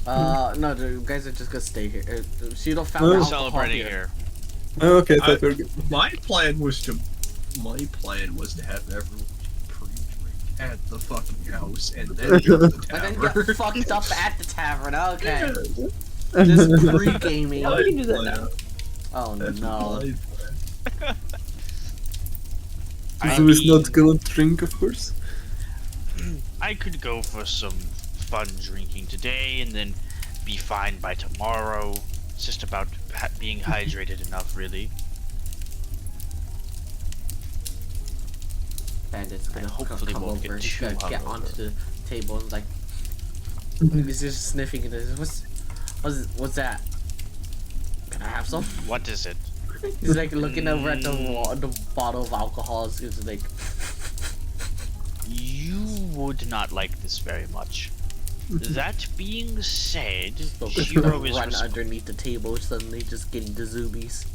No, the guys are just gonna stay here. Shido found Oh. We're alcohol celebrating here. here. Oh, okay, I thought we were good. My plan was to have everyone pre-drink at the fucking house and then go to the And then tavern. get fucked up at the tavern. Okay. Yeah, Just pre-gaming. Yeah, we can do that plan. now. Oh That's no. my plan. I So he's not mean, gonna drink, of course. I could go for some fun drinking today and then be fine by tomorrow. It's just about being hydrated enough, really. Bandit's gonna hopefully come won't over. get He's too gonna get hungover. onto the table and like he's just sniffing it. What's that? Can I have some? What is it? He's like looking over at the bottle of alcohol. It's like You would not like this very much. That being said, so Shiro is run underneath the table, suddenly just getting the zoomies.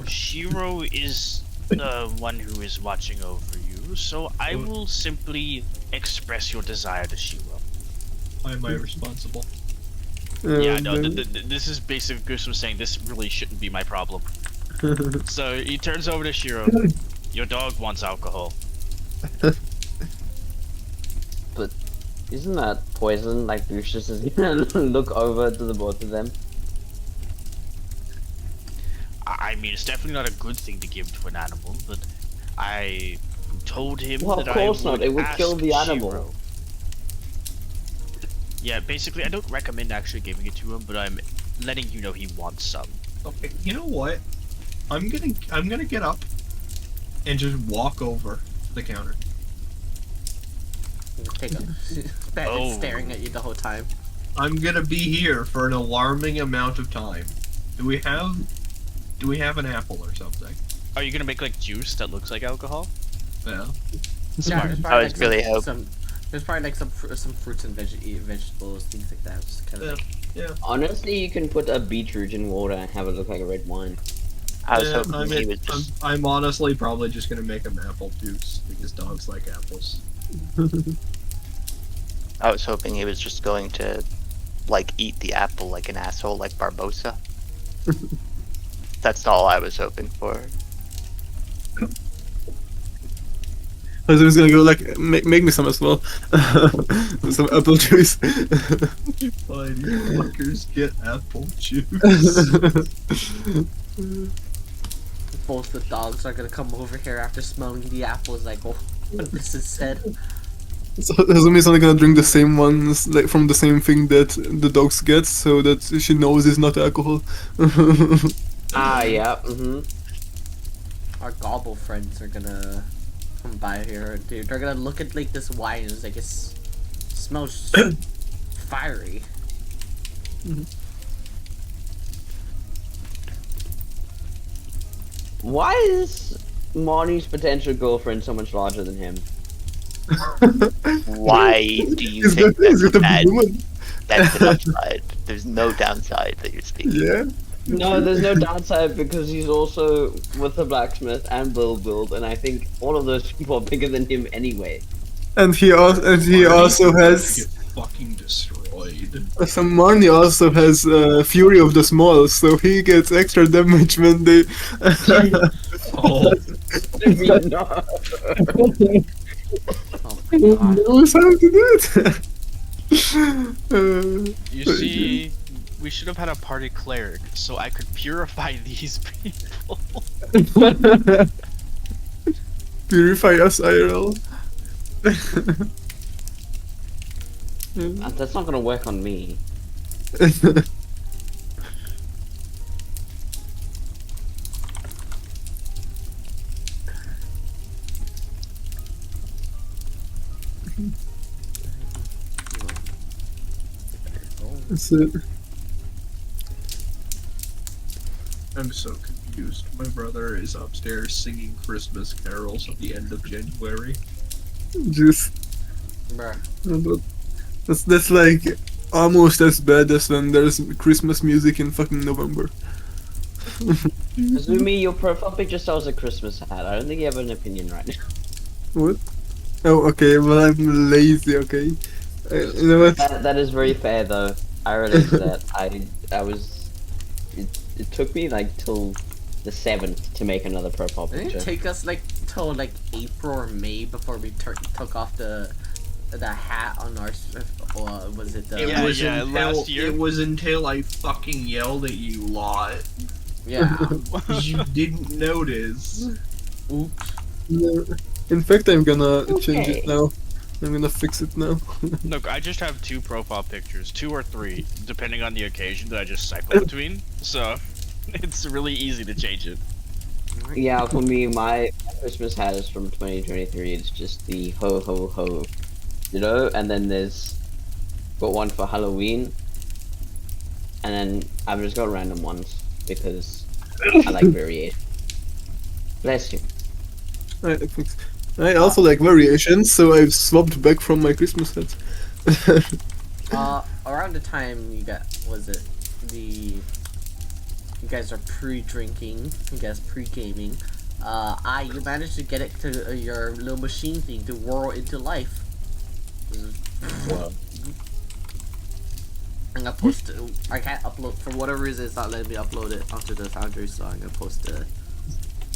Shiro is the one who is watching over you, so I will simply express your desire to Shiro. Why am I responsible? Yeah, no, this is basically Grissom saying this really shouldn't be my problem. So he turns over to Shiro. Your dog wants alcohol. But isn't that poison? Like Lucius is gonna look over to the both of them. I mean, it's definitely not a good thing to give to an animal, but I told him Well, that of course I would not. It would kill ask the animal. Shiro. Yeah, basically, I don't recommend actually giving it to him, but I'm letting you know he wants some. Okay, you know what? I'm gonna get up and just walk over to the counter. Take a Bandit's staring at you the whole time. I'm gonna be here for an alarming amount of time. Do we have an apple or something? Are you gonna make like juice that looks like alcohol? Yeah. Yeah, there's I probably, was like, really some, hope- some there's probably like some fruits and vegetables, things like that. Just kind of Yeah. Honestly, you can put a beetroot in water and have it look like a red wine. I was Yeah, hoping he was just. I'm honestly probably just gonna make him apple juice because dogs like apples. I was hoping he was just going to, like, eat the apple like an asshole, like Barbosa. That's all I was hoping for. I was just gonna go like, make me some as well. Some apple juice. Fine, you fuckers get apple juice. both the dogs are gonna come over here after smelling the apples. Like, oh, what this is said. So Hazumi's only gonna drink the same ones, like from the same thing that the dogs get, so that she knows it's not alcohol. Yeah. Mm-hmm. Our gobble friends are gonna come by here. Dude, they're gonna look at like this wine and it's like it smells fiery. Why is Marnie's potential girlfriend so much larger than him? Why do you He's think got, he's that's got a bad? big woman. That's an upside. There's no downside that you're speaking. Yeah. No, there's no downside because he's also with the blacksmith and build, and I think all of those people are bigger than him anyway. And he also has Get fucking destroyed. some Marnie also has Fury of the Small, so he gets extra damage when they. Oh, No. Oh He my god. knows how to do it. You see, we should have had a party cleric so I could purify these people. Purify us, IRL. That's not gonna work on me. That's it. I'm so confused. My brother is upstairs singing Christmas carols at the end of January. Just Bruh. that's like almost as bad as when there's Christmas music in fucking November. Azumi, your profile picture sells a Christmas hat. I don't think you have an opinion right now. What? Oh, okay. Well, I'm lazy. Okay. You know what? That is very fair though. I relate to that. I was. It took me like till the 7th to make another profile Didn't picture. it take us like till like April or May before we took off the hat on our was it the It Yeah, was yeah, until last year. it was until I fucking yelled at you lot. yeah. 'Cause you didn't notice. Oops. No. In fact, I'm gonna change Okay. it now. I'm gonna fix it now. Look, I just have 2 profile pictures, 2 or 3, depending on the occasion that I just cycle between. So it's really easy to change it. Yeah, for me, my Christmas hat is from 2023. It's just the ho ho ho, you know. And then there's got one for Halloween, and then I've just got random ones because I like variation. Bless you. I also like variations, so I've swapped back from my Christmas hat. Around the time you guys are pre-drinking, you guys pre-gaming. You managed to get it to your little machine thing to whirl into life. Wow. I'm gonna post it. I can't upload for whatever reason. It's not letting me upload it onto the Foundry, so I'm gonna post the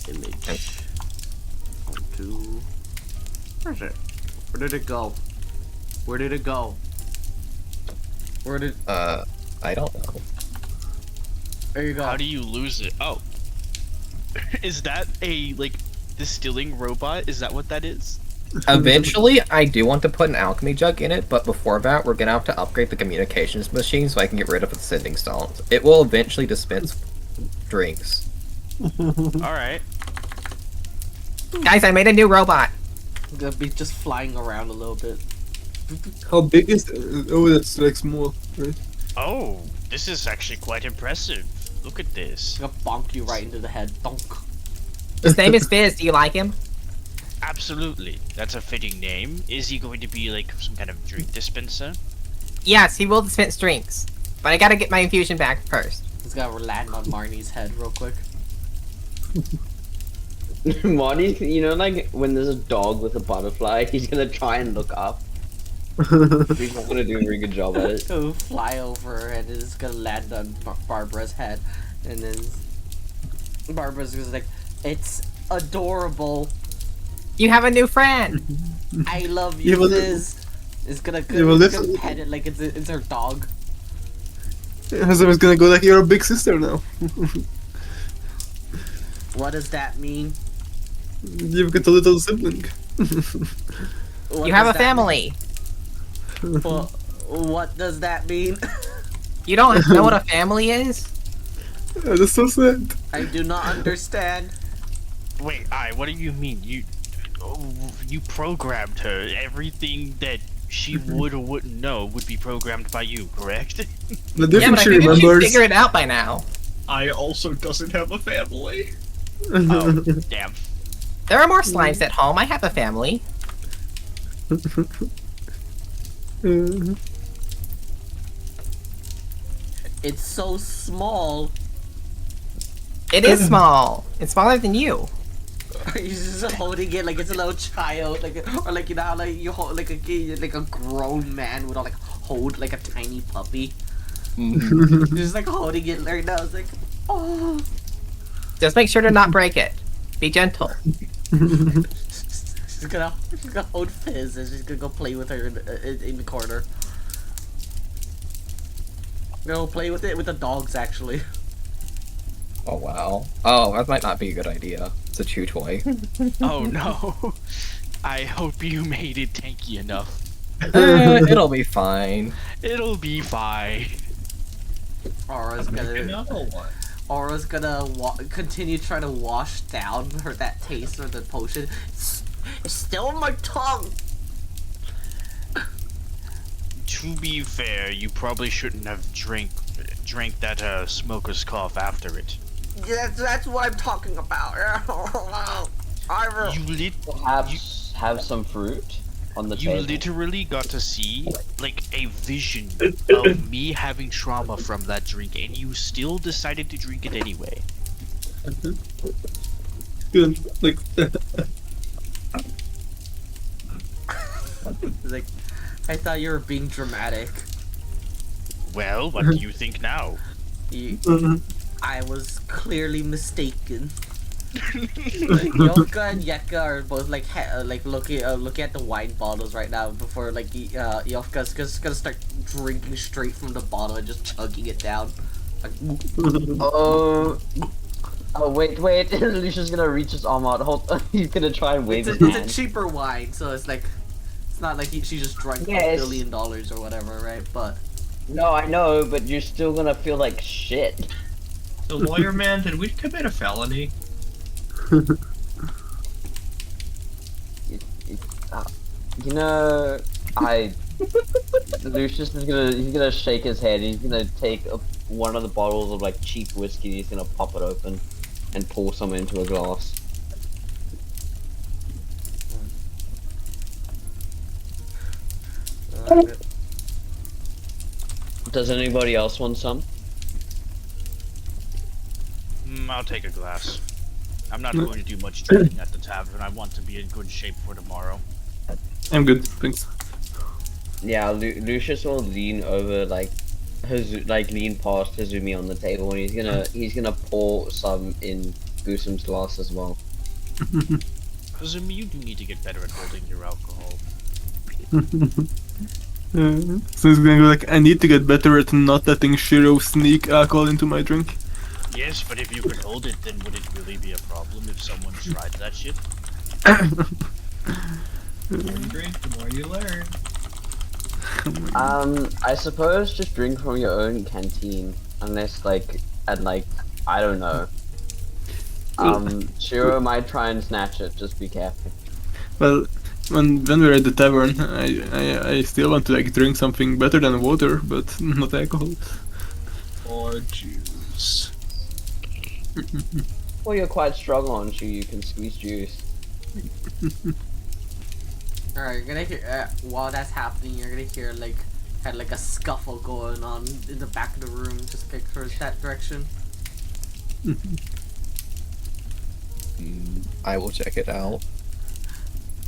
image onto. Where's it? Where did it go? Where did it go? Where did? I don't know. There you go. How do you lose it? Oh. Is that a, like, distilling robot? Is that what that is? Eventually, I do want to put an alchemy jug in it, but before that, we're gonna have to upgrade the communications machine so I can get rid of the sending stones. It will eventually dispense drinks. Alright. Guys, I made a new robot. It's gonna be just flying around a little bit. How big is it? Oh, that's like small, right? Oh, this is actually quite impressive. Look at this. It's gonna bonk you right into the head. Donk. His name is Fizz. Do you like him? Absolutely. That's a fitting name. Is he going to be like some kind of drink dispenser? Yes, he will dispense drinks. But I gotta get my infusion back first. He's gonna land on Marnie's head real quick. Marty, you know, like when there's a dog with a butterfly, he's gonna try and look up. He's not gonna do a very good job at it. He'll fly over and it's gonna land on Barbara's head, and then Barbara's just like, "It's adorable. You have a new friend. I love Yeah, you, but- Liz." It's gonna, Yeah, well, it's gonna listen- pet it like it's her dog. So it's gonna go like, you're a big sister now. What does that mean? You've got a little sibling. What You have does a that family. mean? Well, what does that mean? You don't know what a family is? That's so sad. I do not understand. Wait, what do you mean? You programmed her. Everything that she would or wouldn't know would be programmed by you, correct? The Yeah, difference but I she figured she'd remembers. figure it out by now. I also doesn't have a family. Oh, damn. There are more slimes at home. I have a family. It's so small. It is small. It's smaller than you. He's just holding it like it's a little child, or like you know how like you hold like a kid, like a grown man would like hold like a tiny puppy. Just like holding it right now. It's like, oh. Just make sure to not break it. Be gentle. She's gonna hold Fizz and she's gonna go play with her in the corner. Go play with it with the dogs actually. Oh wow. Oh, that might not be a good idea. It's a chew toy. Oh no. I hope you made it tanky enough. It'll be fine. It'll be fine. Aura's gonna Another one. Aura's gonna continue trying to wash down that taste of the potion. It's still on my tongue. To be fair, you probably shouldn't have drank that smoker's cough after it. Yeah, that's what I'm talking about. You Perhaps have some fruit on the You table. literally got to see, like, a vision of me having trauma from that drink, and you still decided to drink it anyway. Good. Like, Like, I thought you were being dramatic. Well, what do you think now? I was clearly mistaken. Yovka and Yeka are both like looking at the wine bottles right now before like Yovka's just gonna start drinking straight from the bottle and just chugging it down. Like, Oh, wait. Lucia's gonna reach his arm out. He's gonna try and wave his it's a hand. cheaper wine, so it's not like she just drank Yes. $1 billion or whatever, right? But No, I know, but you're still gonna feel like shit. The lawyer man, did we commit a felony? You know, Lucius is he's gonna shake his head. He's gonna take one of the bottles of like cheap whiskey. He's gonna pop it open and pour some into a glass. Does anybody else want some? I'll take a glass. I'm not going to do much drinking at the tavern. I want to be in good shape for tomorrow. I'm good, thanks. Yeah, Lucius will lean over lean past Hazumi on the table, and he's gonna pour some in Goosum's glass as well. Kazumi, you do need to get better at holding your alcohol. So he's gonna go like, I need to get better at not letting Shiro sneak alcohol into my drink. Yes, but if you could hold it, then would it really be a problem if someone tried that shit? The more you drink, the more you learn. I suppose just drink from your own canteen, unless I don't know. Shiro might try and snatch it. Just be careful. Well, when we're at the tavern, I still want to like drink something better than water, but not alcohol. Or juice. Well, you're quite strong on you can squeeze juice. alright, you're gonna hear while that's happening, you're gonna hear kind of like a scuffle going on in the back of the room, just like towards that direction. I will check it out.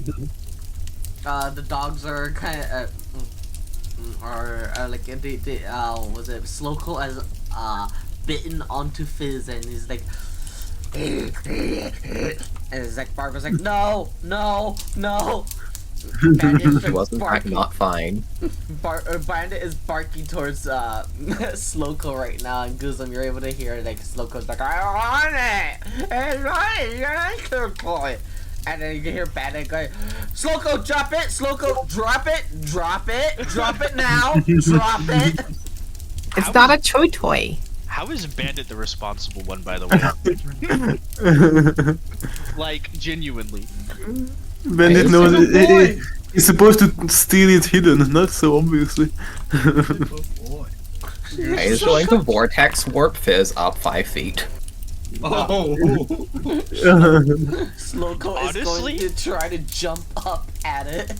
The dogs are kind of like was it Sloko has bitten onto Fizz, and he's like and it's like Barbara's like no Bandit It wasn't not fine. Bandit is barking towards Sloko right now, and Goozum, you're able to hear like Sloko's like, I want it! It's right, you're not your boy. And then you can hear Bandit going, Sloko, drop it! Sloko, drop it! Drop it! Drop it now! Drop it! It's not a toy. How is Bandit the responsible one, by the way? Like, genuinely. Bandit Hey, knows it's like a boy. he's supposed to steal it hidden, not so obviously. Good boy. I is going to vortex warp Fizz up 5 feet. Oh! Sloko Honestly? is going to try to jump up at it.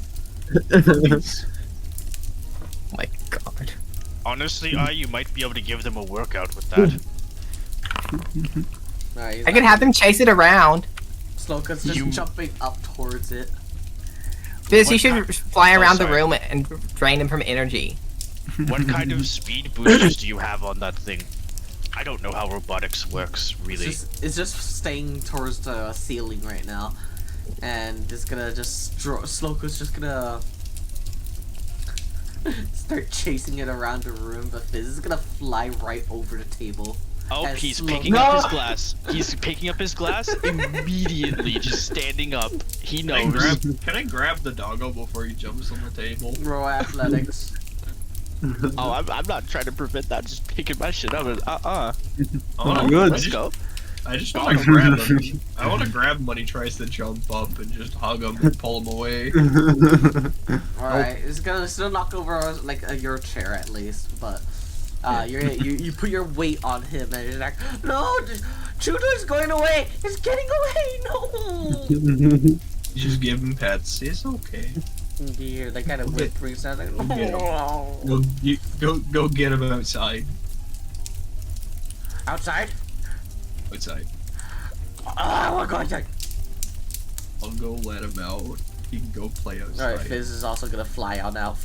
My god. Honestly, you might be able to give them a workout with that. Alright, I could have them chase it around. Sloko's just You- jumping up towards it. Fizz, you What should kind- fly Oh, around the sorry. room and drain him from energy. What kind of speed boosters do you have on that thing? I don't know how robotics works, really. It's just staying towards the ceiling right now, and it's gonna just Sloko's just gonna start chasing it around the room, but Fizz is gonna fly right over the table. Oh, as he's slow- picking up his glass. He's picking up his glass immediately, just standing up. He Can I knows. grab the doggo before he jumps on the table? Roll athletics. Oh, I'm not trying to prevent that. Just picking my shit up. Oh, good. Let's go. I just want to grab him. I want to grab him when he tries to jump up and just hug him and pull him away. Alright, it's gonna still knock over like your chair at least, but you put your weight on him and you're like, no, Chudo's going away. It's getting away. No. Just give him pets. It's okay. You hear that kind of whimpering sound like, Okay. no. Go get him outside. Outside. Outside. Oh my god. I'll go let him out. He can go play outside. Alright, Fizz is also gonna fly on out.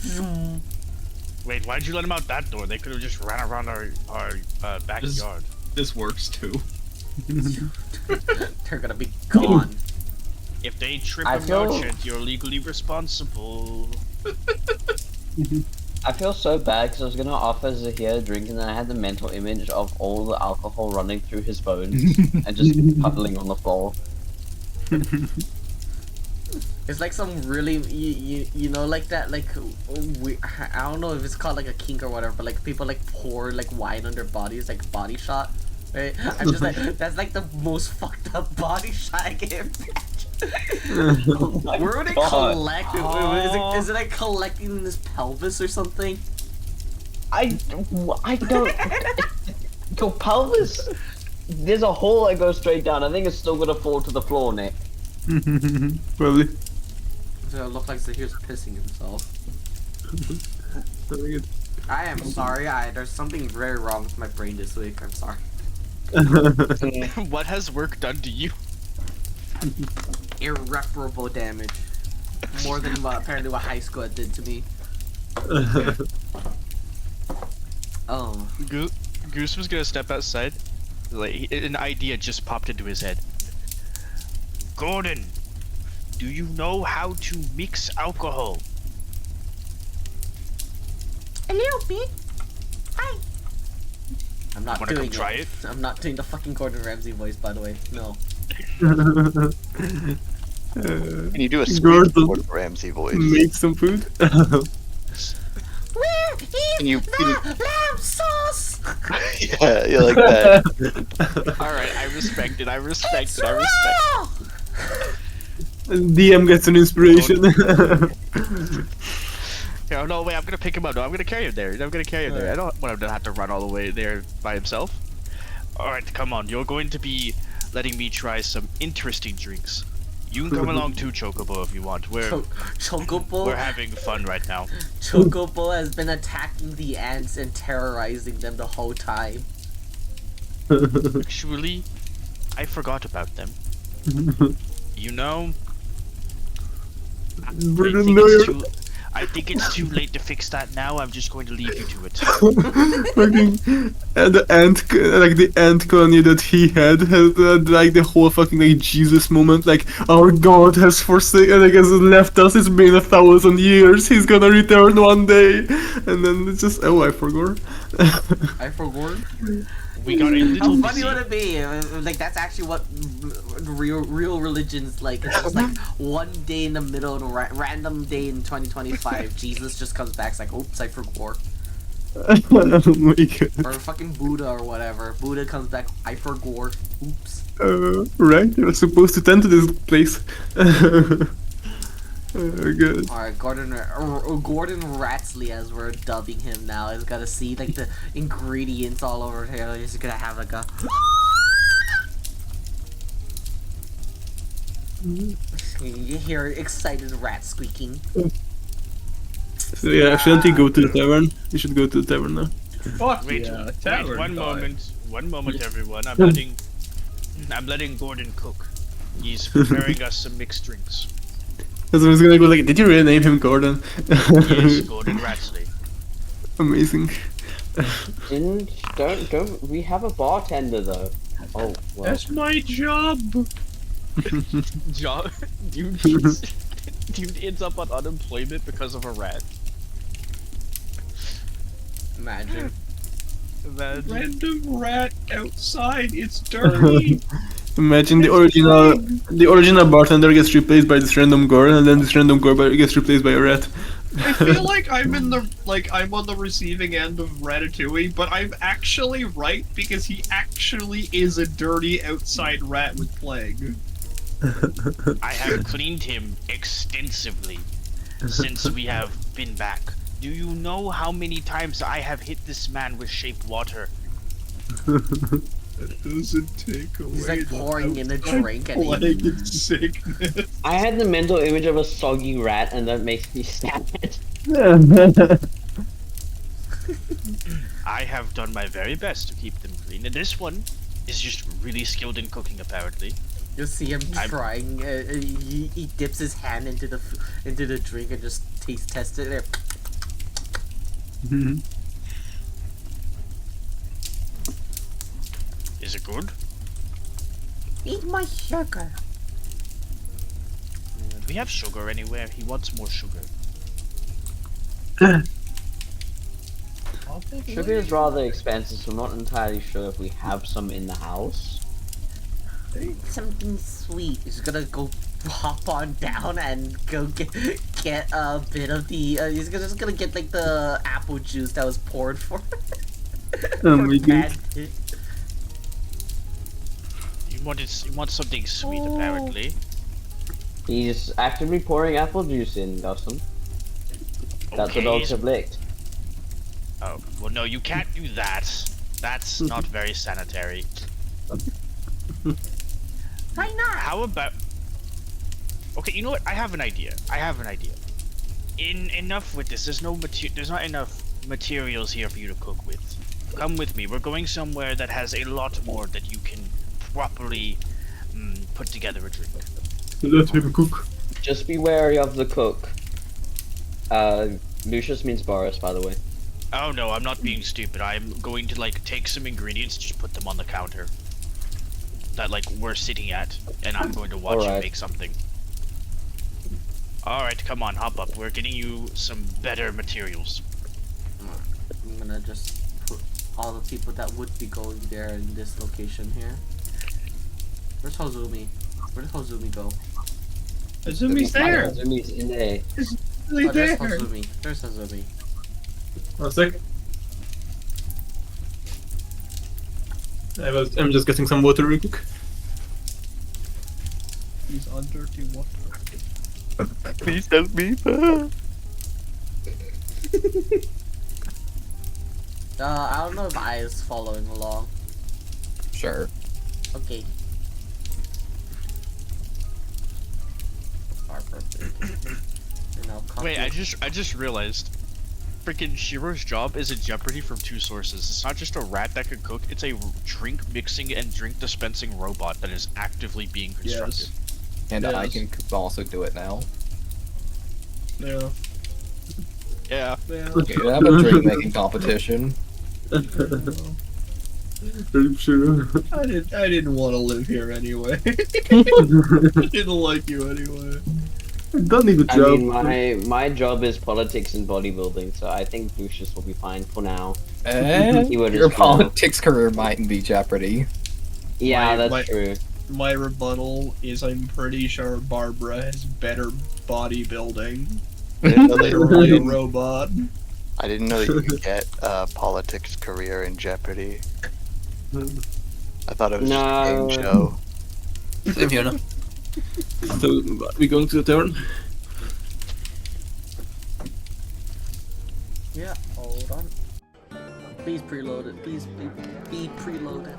Wait, why'd you let them out that door? They could have just ran around our backyard. This works too. They're gonna be gone. If they trip I a feel- merchant, you're legally responsible. I feel so bad because I was gonna offer Zahir a drink and then I had the mental image of all the alcohol running through his bones and just puddling on the floor. It's like some really you know like that like I don't know if it's called like a kink or whatever, but like people like pour like wine on their bodies like body shot, right? I'm just like that's like the most fucked up body shot I can imagine. Where would it collect? Is it like collecting this pelvis or something? I don't. Your pelvis. There's a hole that goes straight down. I think it's still gonna fall to the floor, Nick. Probably. So it look like Zahir's pissing himself. Very good. I am sorry. There's something very wrong with my brain this week. I'm sorry. What has work done to you? Irreparable damage. More than apparently what high school did to me. Oh. Goose was gonna step outside. Like an idea just popped into his head. Gordon, do you know how to mix alcohol? A little bit. Hi. I'm not Wanna doing come try it? I'm not doing the fucking Gordon Ramsay voice, by the way. No. Can you do a Gordon. squeak Gordon Ramsay voice? Make some food. Where is Can you- lamb sauce? Yeah, you like that. Alright, I respect it, I respect It's it, I respect it. DM gets an inspiration. Yeah, no, wait, I'm gonna pick him up. No, I'm gonna carry him there. I'm gonna carry him there. I don't want him to have to run all the way there by himself. Alright, come on. You're going to be letting me try some interesting drinks. You can come along too, Chocobo, if you want. Chocobo? We're having fun right now. Chocobo has been attacking the ants and terrorizing them the whole time. Actually, I forgot about them. You know, I think it's too late to fix that now. I'm just going to leave you to it. Fucking the ant colony that he had like the whole fucking like Jesus moment, like our God has forsaken, like has left us. It's been 1,000 years. He's gonna return one day, and then it's just I forgot. I forgot. We got a How little funny busy. would it be? Like that's actually what real religion's like. It's just like one day in the middle, of a random day in 2025. Jesus just comes back. It's like, oops, I forgot. Oh my God. Or fucking Buddha or whatever. Buddha comes back. I forgot. Oops. Right? You're supposed to tend to this place. Good. Alright, Gordon Ratsley, as we're dubbing him now, is gonna see like the ingredients all over here. He's gonna have like a. You hear excited rat squeaking. So yeah, shouldn't he go to the tavern? You should go to the tavern now. Fuck Wait, yeah, wait, tavern one time. moment, everyone. I'm letting Gordon cook. He's preparing us some mixed drinks. Because I was gonna go like, did you really name him Gordon? Yes, Gordon Ratsley. Amazing. Don't we have a bartender though? Oh well. That's my job. John, dude ends up on unemployment because of a rat. Imagine. Imagine. Random rat outside. It's dirty. Imagine the original bartender gets replaced by this random girl, and then this random girl gets replaced by a rat. I feel like I'm on the receiving end of Ratatouille, but I'm actually right because he actually is a dirty outside rat with plague. I have cleaned him extensively since we have been back. Do you know how many times I have hit this man with shape water? That doesn't take away. He's like pouring in a drink and plague and sickness. I had the mental image of a soggy rat, and that makes me sad. I have done my very best to keep them clean, and this one is just really skilled in cooking, apparently. you'll see him trying. He dips his hand into the drink and just tests it. There. Mhm. Is it good? Eat my sugar. Do we have sugar anywhere? He wants more sugar. Sugar is rather expensive, so I'm not entirely sure if we have some in the house. Something sweet. He's gonna go hop on down and go get a bit of the. He's just gonna get like the apple juice that was poured for. Oh for my god. Bandit. You want something sweet, apparently. He's actively pouring apple juice in, Dustin. That's what dogs have licked. Oh, well, no, you can't do that. That's not very sanitary. Why not? How about... Okay, you know what? I have an idea. Enough with this. There's not enough materials here for you to cook with. Come with me. We're going somewhere that has a lot more that you can properly put together a drink. Let him cook. Just be wary of the cook. Lucius means Boris, by the way. Oh no, I'm not being stupid. I'm going to like take some ingredients, just put them on the counter that like we're sitting at, and I'm going to watch you make something. Alright, come on, hop up. We're getting you some better materials. I'm gonna just put all the people that would be going there in this location here. Where's Hozumi? Where did Hozumi go? Azumi's there. Azumi's in there. Really Oh, there's there. Hozumi. There's Hozumi. 1 sec. I'm just getting some water real quick. He's under to water. Please help me. I don't know if I is following along. Sure. Okay. Wait, I just realized. Freaking Shiro's job is in jeopardy from 2 sources. It's not just a rat that can cook, it's a drink mixing and drink dispensing robot that is actively being constructed. And I Yes. can also do it now. Yeah. Yeah. Yeah. Okay, we have a drink making competition. Sure. I didn't want to live here anyway. I didn't like you anyway. Don't need a I job. mean, my job is politics and bodybuilding, so I think Lucius will be fine for now. And He would your just go. politics career might be jeopardy. Yeah, My- that's true. My rebuttal is I'm pretty sure Barbara has better bodybuilding. I didn't know Literally a that, robot. I didn't know that you could get a politics career in Jeopardy. I thought it was just a game No. show. Same here now. So, we going to the tavern? Yeah, hold on. Please preload it. Please be preloaded.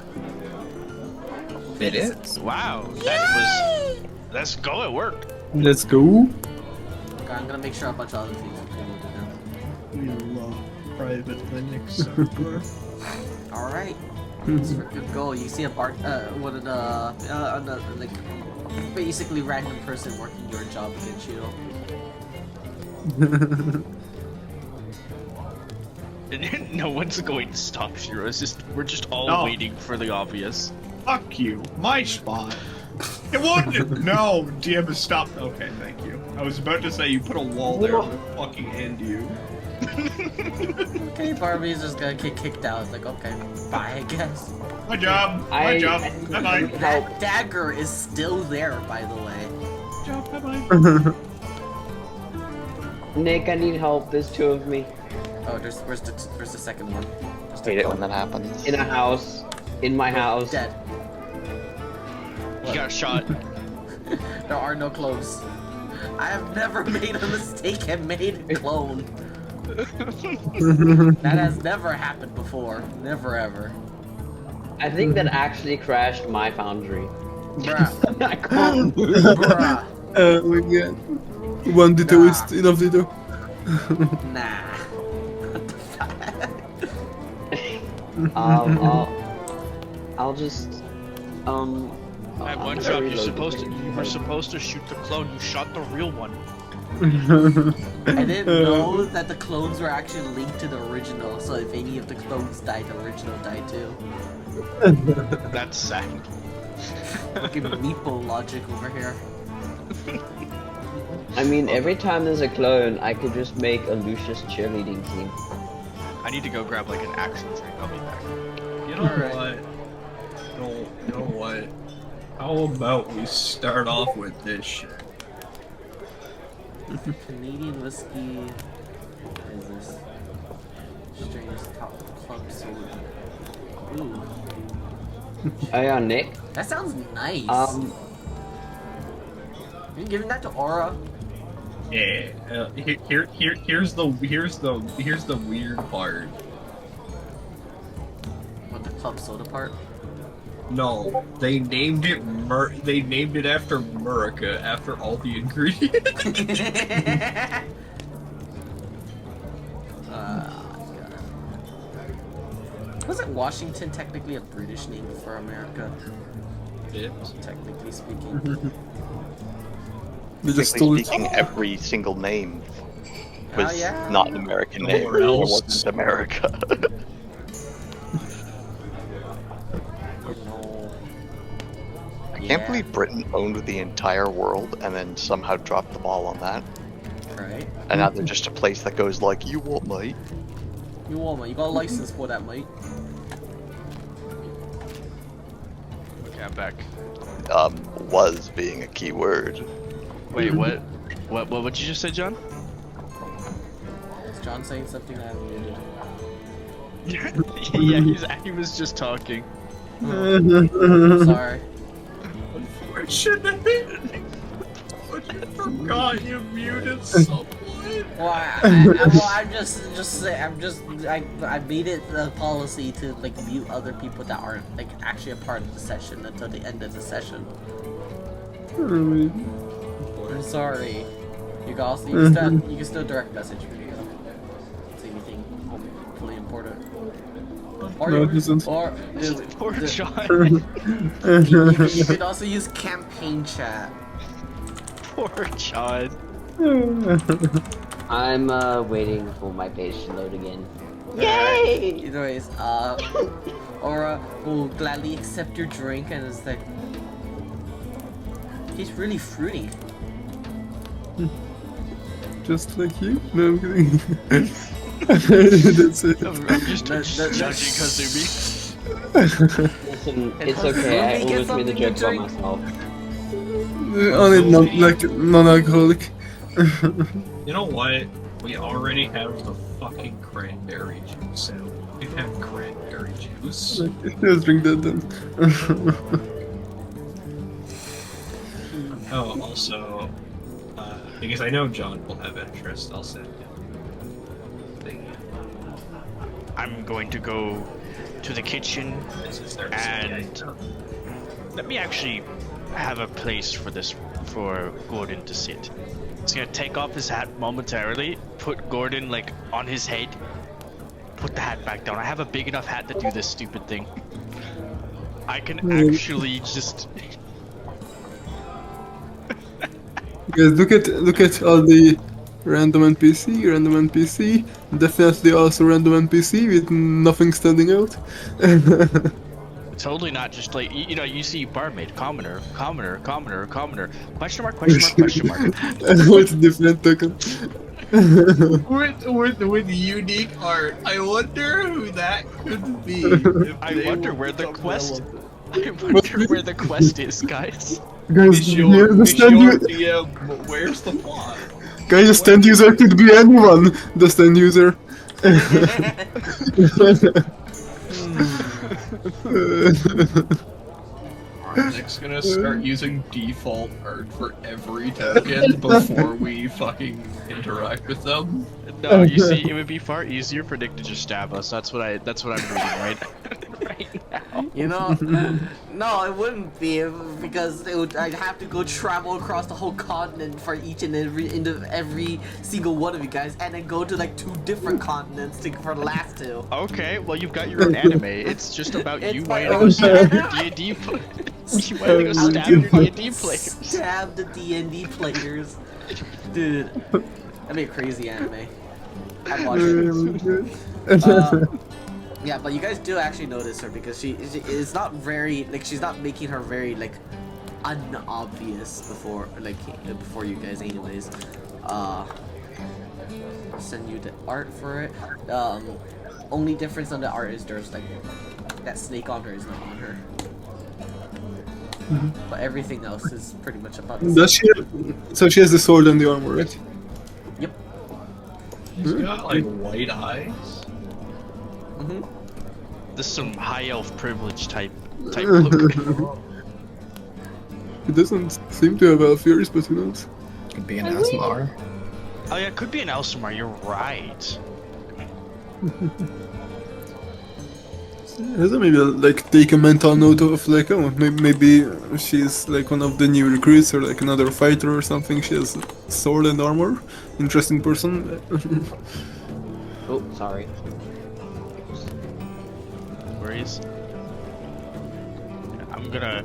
It is. Wow, that was... Let's go, it worked. Let's go. Okay, I'm gonna make sure a bunch of other things are preloaded We love private Linux server. now. Alright. It's for good goal. You see a like basically random person working your job against you. No one's going to stop Shiro. It's just we're just all No. waiting for the obvious. Fuck you. My spot. It wouldn't. No, DM, stop. Okay, thank you. I was about to say you put a wall there to fucking end you. Okay, Barbie's just gonna get kicked out. It's like, okay, bye, I guess. My job. My I job. need Bye bye. That dagger is still there, by the way. Job. Bye bye. Nick, I need help. There's 2 of me. Oh, where's the second one? Just Hate it when that happens. In a house. In my house. Dead. He got shot. There are no clones. I have never made a mistake and made a clone. That has never happened before. Never ever. I think that actually crashed my foundry. Bruh. I can't move. Bruh. Oh my god. 1 ditto Nah. is enough ditto. Nah. What the fuck? I'll just I had one I'll job. reload the You were supposed to shoot the clone. You shot the real one. I didn't know that the clones were actually linked to the original, so if any of the clones died, the original died too. That's sad. Fucking meeple logic over here. I mean, every time there's a clone, I could just make a Lucius cheerleading team. I need to go grab like an action drink. I'll be back. You know what? You know what? How about we start off with this shit? Canadian whiskey. What is this? Strangest top club soda. Ooh. Oh yeah, Nick. That sounds nice. Are you giving that to Aura? Yeah. Here's the weird part. What, the club soda part? No, they named it after Murica, after all the ingredients. Wasn't Washington technically a British name for America? Technically speaking. They just stole it. Speaking, every single name was yeah. not an American name. Nowhere It else. wasn't America. I can't Yeah. believe Britain owned the entire world and then somehow dropped the ball on that. Right? And now they're just a place that goes like, you what, mate? You want mate? You got a license for that, mate? Okay, I'm back. Was being a key word. Wait, what? What you just say, John? Is John saying something that I'm muted? Yeah, he was just talking. I'm sorry. Unfortunately, I forgot you muted someone. Well, I'm just saying, I made it a policy to like mute other people that aren't like actually a part of the session until the end of the session. I'm sorry. You can also you can still direct message me. Say anything hopefully important. Or No, it isn't. Poor John. you can also use campaign chat. Poor John. I'm waiting for my page to load again. Yay! Anyways, Aura will gladly accept your drink and is like, he's really fruity. Just like you? No, I'm kidding. That's it. I'm just judging Kazumi. Listen, it's okay. I always made the joke about myself. Only non-alcoholic. You know what? We already have the fucking cranberry juice, so we have cranberry juice. Let's drink that then. Oh, also, because I know John will have interest, I'll send him. I'm going to go to the kitchen and let me actually have a place for Gordon to sit. He's gonna take off his hat momentarily, put Gordon like on his head, put the hat back down. I have a big enough hat to do this stupid thing. I can actually just Guys, look at all the random NPC, definitely also random NPC with nothing standing out. totally not just like you know you see barmaid, commoner, question mark. With different token. with unique art. I wonder who that could be. I wonder where the quest is, guys. Guys, Where's the plot? guys, the stand user could be anyone. The stand user. Nick's gonna start using default art for every token before we fucking interact with them. No, you see, it would be far easier for Nick to just stab us. That's what I'm reading right now. You know, no, it wouldn't be because I'd have to go travel across the whole continent for each and every single one of you guys, and then go to like 2 different continents for the last 2. Okay, well you've got your own anime. It's just about It's you my wanting to own go see your D&D. Why did they go How stab do you your D&D players? Stab the D&D players. Dude, that'd be a crazy anime. I'd watch it. Yeah, but you guys do actually notice her because she is not very like she's not making her very like unobvious before you guys anyways. I'll send you the art for it. Only difference on the art is there's like that snake on her is not on her. But everything else is pretty much about the same. Does she? So she has the sword and the armor, right? Yep. He's got like white eyes. This is some high elf privilege type look. It doesn't seem to have elf ears, but who knows? Could be an Asmar. Oh yeah, it could be an Elsamar, you're right. Has maybe like take a mental note of like, oh, maybe she's like one of the new recruits or like another fighter or something. She has sword and armor. Interesting person. Oh, sorry. Worries. I'm gonna...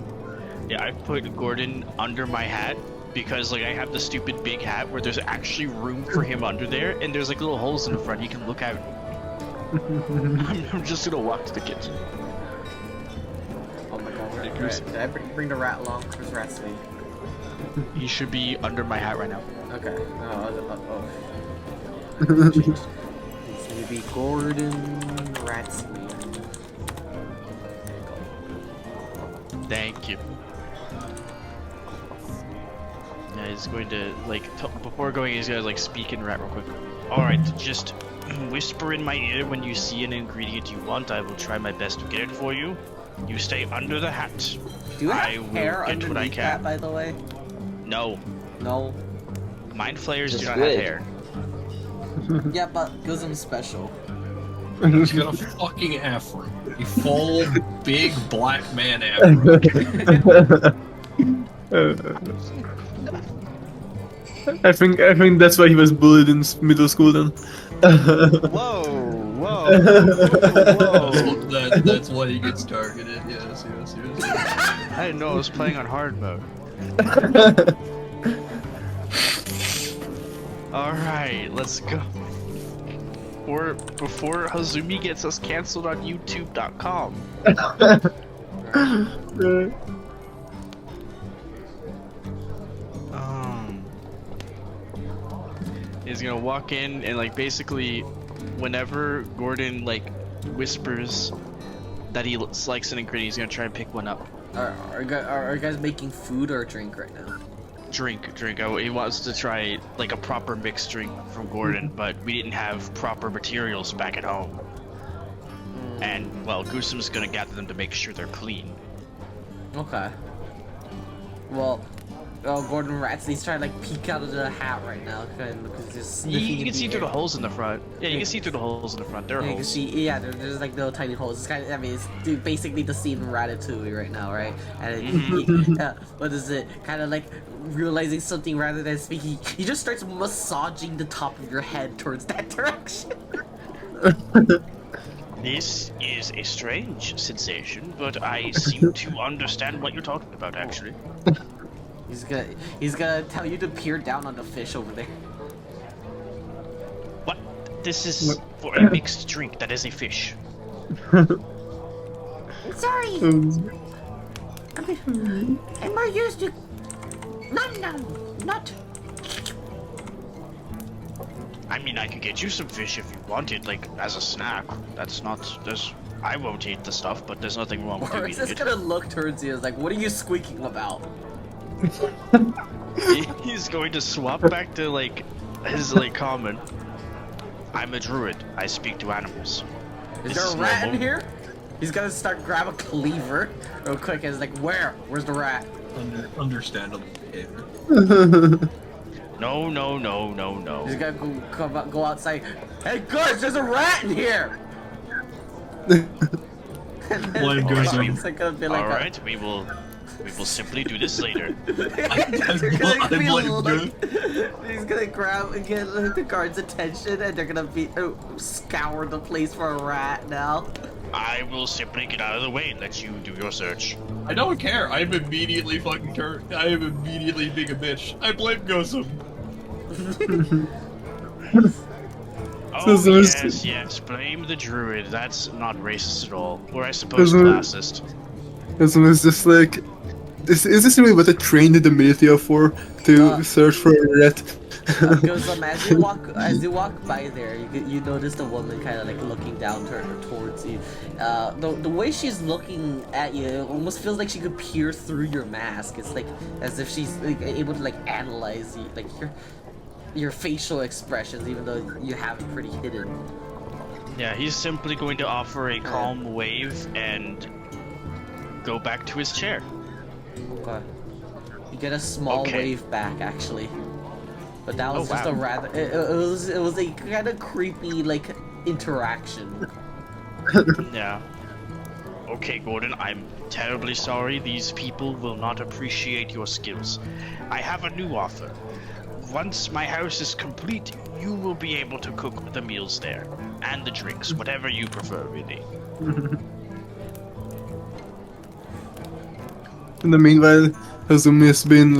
Yeah, I put Gordon under my hat because like I have the stupid big hat where there's actually room for him under there and there's like little holes in the front he can look out. I'm just gonna walk to the kitchen. Oh my god, did I bring the rat along? Where's Rat Sweet? He should be under my hat right now. Okay. No, I was about. Oh. It's gonna be Gordon Rat Sweet. Thank you. Yeah, he's going to like before going. He's gonna like speak in rat real quick. All right, just whisper in my ear when you see an ingredient you want. I will try my best to get it for you. You stay under the hat. Do you I have will hair get what I underneath can. that, by the way? No, No. mind flayers Just do not have squid. hair. Yeah, but Guzum's special. He's got a fucking afro. A full, big black man afro. I think that's why he was bullied in middle school then. Whoa, whoa, whoa! That's why he gets targeted. Yes. I didn't know I was playing on hard mode. All right, let's go. Before Hazumi gets us canceled on YouTube.com. He's gonna walk in and like basically, whenever Gordon like whispers that he likes an ingredient, he's gonna try and pick one up. Are you guys making food or drink right now? Drink. He wants to try like a proper mixed drink from Gordon, but we didn't have proper materials back at home. And well, Goosum's gonna gather them to make sure they're clean. Okay. Well, Gordon Ratsley's trying to like peek out of the hat right now because just You can see through the holes in the front. Yeah, you can see through the holes in the front. There are You can holes. see, yeah, there's like little tiny holes. It's kind of, I mean, it's basically the scene in Ratatouille right now, right? And what is it? Kind of like realizing something rather than speaking. He just starts massaging the top of your head towards that direction. This is a strange sensation, but I seem to understand what you're talking about, actually. He's gonna tell you to peer down on the fish over there. What? This is for a mixed drink. That is a fish. Sorry. I'm more used to. Not. I mean, I could get you some fish if you wanted, like, as a snack. I won't eat the stuff, but there's nothing wrong with Or doing is just it. gonna look towards you as like, what are you squeaking about? He's going to swap back to, like, his, like, common. I'm a druid. I speak to animals. Is This there a is rat in normal. here? He's gonna start grab a cleaver real quick and it's like, where's the rat? Understandable behavior. No. He's gonna go outside. Hey guys, there's a rat in here. Blame Guzum. It's like gonna be like All right, we will simply do this later. They're gonna be blame look- He's gonna grab and get the guard's attention, and they're gonna be scour the place for a rat now. I will simply get out of the way and let you do your search. I don't care. I'm immediately fucking I am immediately being a bitch. I blame Gosum. Oh, So yes, blame the druid. That's not racist at all. Or I suppose classist. It's just like, is this really what I trained in the military for? To search for a rat? Because as you walk by there, you notice the woman kind of like looking down towards you. The way she's looking at you, it almost feels like she could peer through your mask. It's like as if she's like, able to like analyze you, like your facial expressions, even though you have it pretty hidden. Yeah, he's simply going to offer a calm wave and go back to his chair. Okay. You get a small wave back, actually. But that was just a rather... It was a kind of creepy, like, interaction. Yeah. Okay, Gordon, I'm terribly sorry. These people will not appreciate your skills. I have a new offer. Once my house is complete, you will be able to cook the meals there. And the drinks, whatever you prefer, really. In the meanwhile, Hazumi has been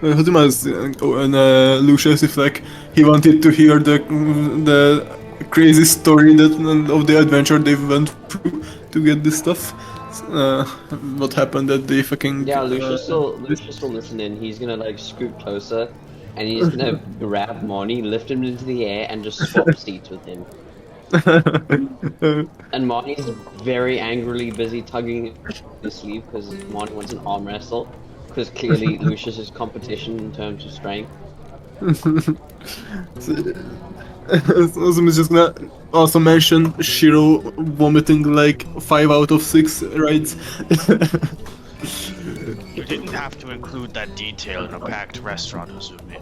Hazuma's and Lucius, if like he wanted to hear the crazy story of the adventure they went through to get this stuff. What happened that they fucking Lucius will listen in. He's gonna like scoot closer, and he's gonna grab Marnie, lift him into the air, and just swap seats with him. And Marnie's very angrily busy tugging his sleeve because Marnie wants an arm wrestle. Because clearly Lucius is competition in terms of strength. Azum is just gonna also mention Shiro vomiting like 5 out of 6 rides. You didn't have to include that detail in a packed restaurant, Azumi.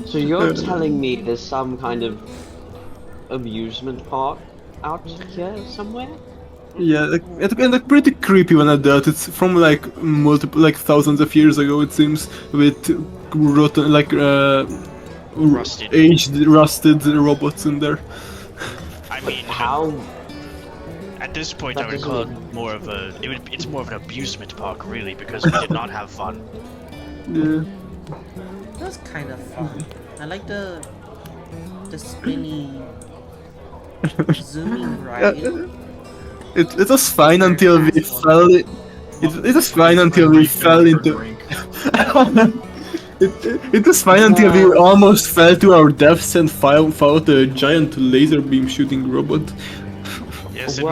So you're telling me there's some kind of amusement park out here somewhere? Yeah, it's pretty creepy when I do it. It's from like thousands of years ago, it seems, with rotten, rusted robots in there. I mean, how? At this point, I would call it more of a. It's more of an amusement park, really, because we did not have fun. Yeah. That was kind of fun. I like the spinny zooming ride. It was fine until we fell. It was fine until we fell into. It was fine until we almost fell to our deaths and fought a giant laser beam shooting robot. Yes, it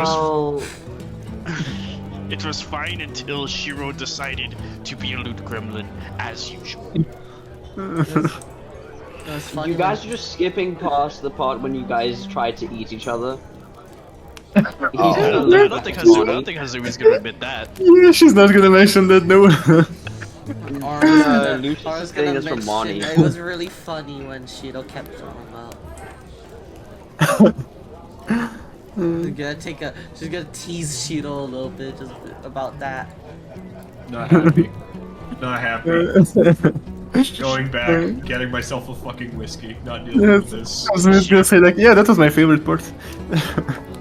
was fine until Shiro decided to be a loot gremlin as usual. You guys are just skipping past the part when you guys tried to eat each other. I don't think Hazumi's gonna admit that. Yeah, she's not gonna mention that, no. Lucius is getting this from Monty. It was really funny when Shiro kept throwing up. She's gonna tease Shiro a little bit just about that. Not happy. Not happy. Going back, getting myself a fucking whiskey, not dealing with this. I was just gonna say like, yeah, that was my favorite part.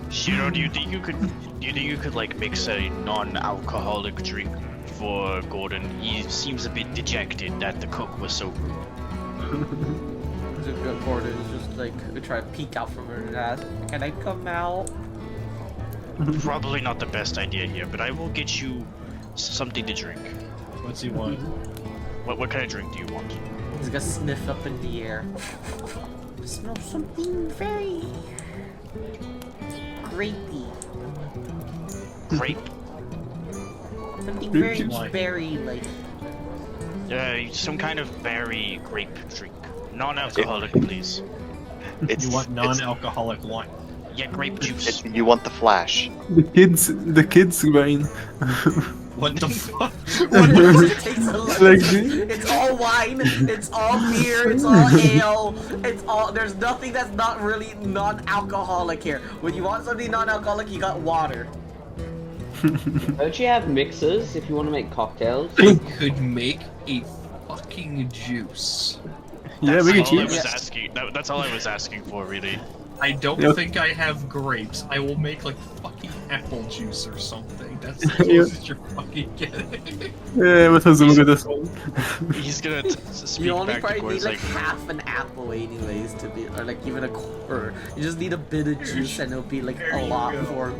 Shiro, do you think you could like mix a non-alcoholic drink for Gordon? He seems a bit dejected that the cook was so rude. Gordon's just like try to peek out from her and ask, "Can I come out?" Probably not the best idea here, but I will get you something to drink. What's he want? What kind of drink do you want? He's gonna sniff up in the air. I smell something very grapey. Grape? Something very berry like. Some kind of berry grape drink. Non-alcoholic, please. You want non-alcoholic wine? Yeah, grape juice. You want the flash. The kids wine. What the fuck? It's all wine, it's all beer, it's all ale, there's nothing that's not really non-alcoholic here. When you want something non-alcoholic, you got water. Don't you have mixers if you want to make cocktails? I could make a fucking juice. Yeah, we can choose. That's all I was asking for, really. I don't Yep. think I have grapes. I will make like fucking apple juice or something. That's the closest you're fucking getting. Yeah, but has look at this one. He's gonna speak You only back to probably Gordon need like like, half an apple anyways to be, or like even a quarter. You just need a bit of juice and it'll be like There a you lot go. for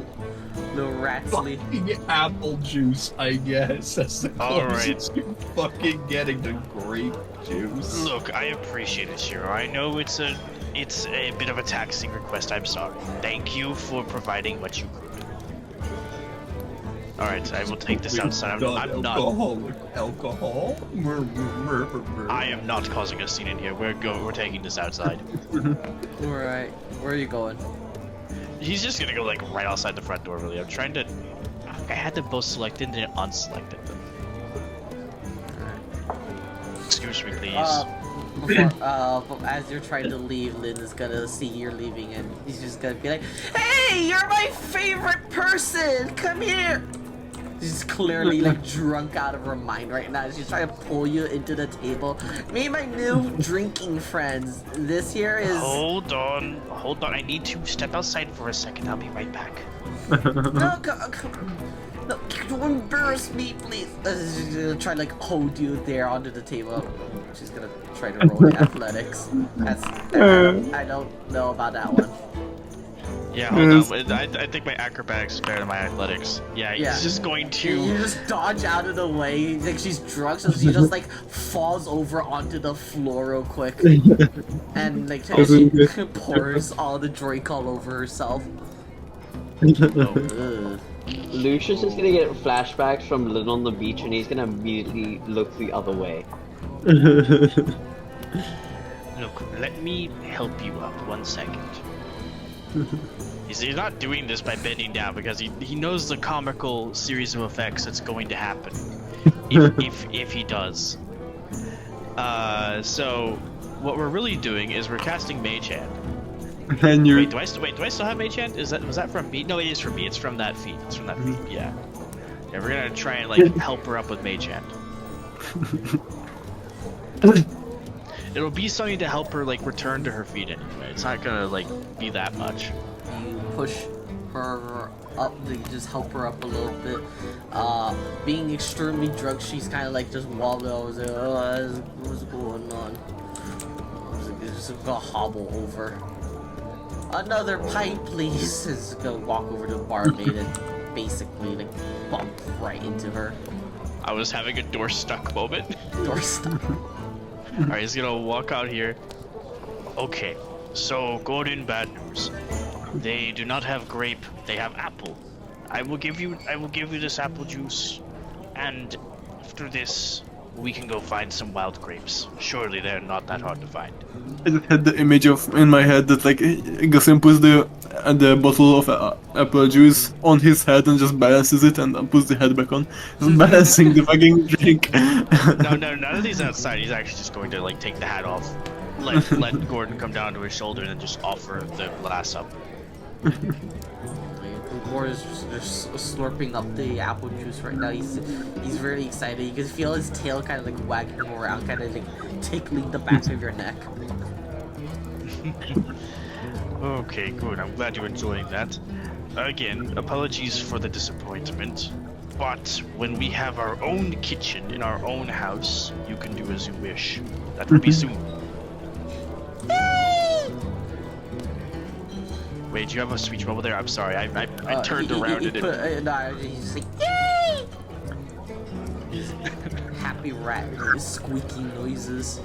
little Ratsley. Fucking apple juice, I guess. That's the All right. closest you're fucking getting to grape juice. look, I appreciate it, Shiro. I know it's a bit of a taxing request. I'm sorry. Thank you for providing what you could. All right, I will take this outside. I'm not. Alcohol? I am not causing a scene in here. We're taking this outside. Alright, where are you going? He's just gonna go like right outside the front door. Really, I'm trying to. I had them both selected and then unselected them. Excuse me, please. But as you're trying to leave, Lynn is gonna see you're leaving and he's just gonna be like, "Hey, you're my favorite person! Come here!" She's clearly like drunk out of her mind right now. She's trying to pull you into the table. Me and my new drinking friends. This here is... Hold on. I need to step outside for a second. I'll be right back. No, no, don't embarrass me, please. She's gonna try to like hold you there onto the table. She's gonna try to roll the athletics. I don't know about that one. Yeah, hold on. I think my acrobatics is better than my athletics. Yeah, Yeah. he's just going You to. just dodge out of the way. Like she's drunk, so she just like falls over onto the floor real quick, and like she pours all the drink all over herself. Ugh. Lucius is gonna get flashbacks from Lynn on the beach, and he's gonna immediately look the other way. Look, let me help you out 1 second. He's not doing this by bending down because he knows the comical series of effects that's going to happen if he does. So what we're really doing is we're casting Mage Hand. And you're. Wait, do I still have Mage Hand? Was that from me? No, it is from me. It's from that feat. It's from that feat. Yeah. Yeah, we're gonna try and like help her up with Mage Hand. It'll be something to help her like return to her feet anyway. It's not gonna like be that much. You push her up, you just help her up a little bit. Being extremely drunk, she's kind of like just wobbling. I was like, oh, what's going on? I was like, just gonna hobble over. Another pint, please. Is gonna walk over to the barmaid and basically like bump right into her. I was having a door stuck moment. Doorstop. Alright, he's gonna walk out here. Okay, so good and bad news. They do not have grape, they have apple. I will give you this apple juice, and after this we can go find some wild grapes. Surely they're not that hard to find. I just had the image in my head that like Gaussian puts the bottle of apple juice on his head and just balances it and puts the head back on. Just balancing the fucking drink. No, none of these outside. He's actually just going to like take the hat off, let Gordon come down to his shoulder, and then just offer the glass up. Gordon's just slurping up the apple juice right now. He's very excited. You can feel his tail kind of like wagging around, kind of like tickling the back of your neck. Okay, good. I'm glad you're enjoying that. Again, apologies for the disappointment, but when we have our own kitchen in our own house, you can do as you wish. That will be soon. Wait, do you have a speech bubble there? I'm sorry, I turned around and it... No, he's like, yay! Happy rat noise, squeaky noises.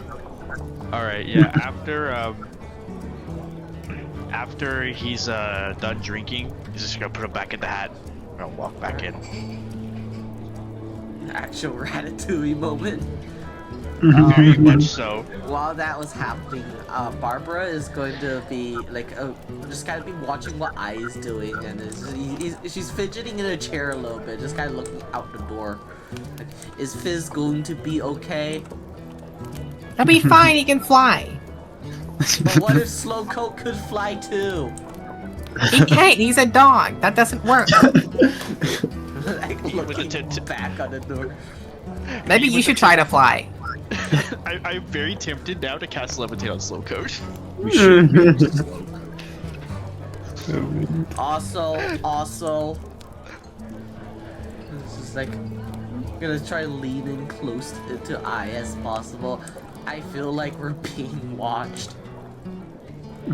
Alright, yeah, after he's done drinking, he's just gonna put him back in the hat. We're gonna walk back in. Actual Ratatouille moment. Very much so. While that was happening, Barbara is going to be like, just kind of be watching what I is doing, and she's fidgeting in a chair a little bit, just kind of looking out the door. Like, is Fizz going to be okay? He'll be fine, he can fly. But what if Slowcoat could fly too? He can't, he's a dog. That doesn't work. Like, looking back on the door. Maybe you should try to fly. I'm very tempted now to cast Levitate on Slowcoat. We should be able to slow. Also, it's just like I'm gonna try leaning close to I as possible. I feel like we're being watched.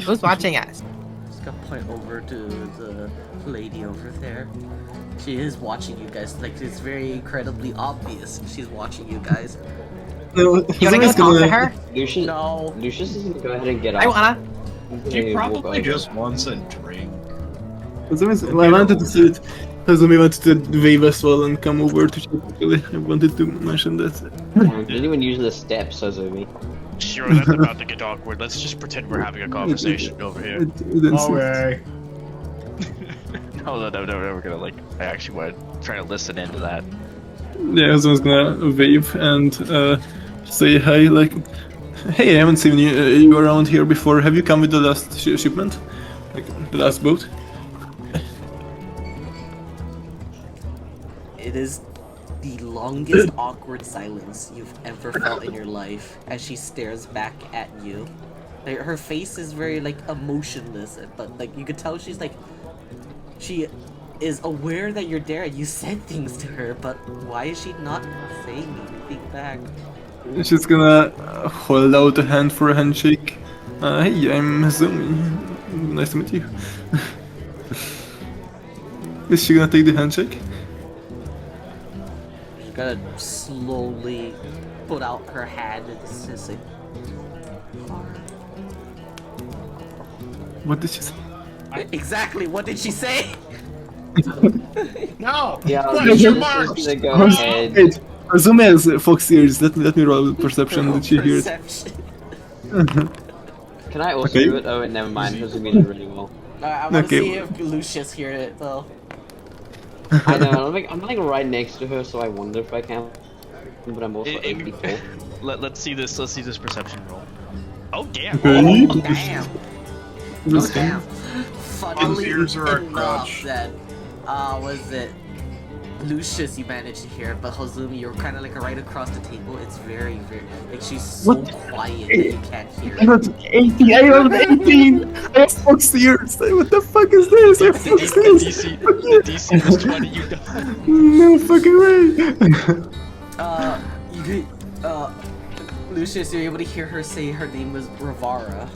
Who's watching us? Just gonna point over to the lady over there. She is watching you guys. Like it's very incredibly obvious. She's watching you guys. No, You wanna go talk to her? Lucius, No. Lucius is gonna go ahead and get up. I wanna. He's She gonna walk probably over. just wants a drink. I wanted to say it. Hazumi wanted to wave as well and come over to chat. Actually, I wanted to mention that. Didn't even use the steps, Hazumi. Sure, that's about to get awkward. Let's just pretend we're having a conversation over here. Okay. No, we're gonna like. I actually want to try to listen into that. Yeah, Hazumi's gonna wave and say hi. Like, hey, I haven't seen you around here before. Have you come with the last shipment? Like the last boat? It is the longest awkward silence you've ever felt in your life as she stares back at you. Like, her face is very like emotionless, but like you could tell she's like she is aware that you're there and you said things to her, but why is she not saying anything back? She's gonna hold out a hand for a handshake. Hey, I'm Hazumi. Nice to meet you. Is she gonna take the handshake? She's gonna slowly put out her hand and just like, What did she say? exactly, what did she say? No! Yeah, What Lucius is your is mark? gonna go ahead. Wait, Hazumi has fox ears. Let me roll perception. Did she hear it? Perception. Can I also Okay. do it? Oh, wait, never mind. Hazumi did really well. I want to Okay. see if Lucius heard it though. I know, I'm like right next to her, so I wonder if I can. But I'm also It- 84. Let's see this. Let's see this perception roll. Oh damn! Okay. Oh, damn. Oh, damn. Funnily ears are a enough, crutch. then, was it Lucius you managed to hear, but Hozumi, you're kind of like right across the table. It's very, like she's so quiet that you can't hear I it. got 18. I got 18. I have fox ears. What the fuck is this? I have fox The ears. DC, the DC was 20. You died. No fucking way. You could, Lucius, you're able to hear her say her name was Ravara.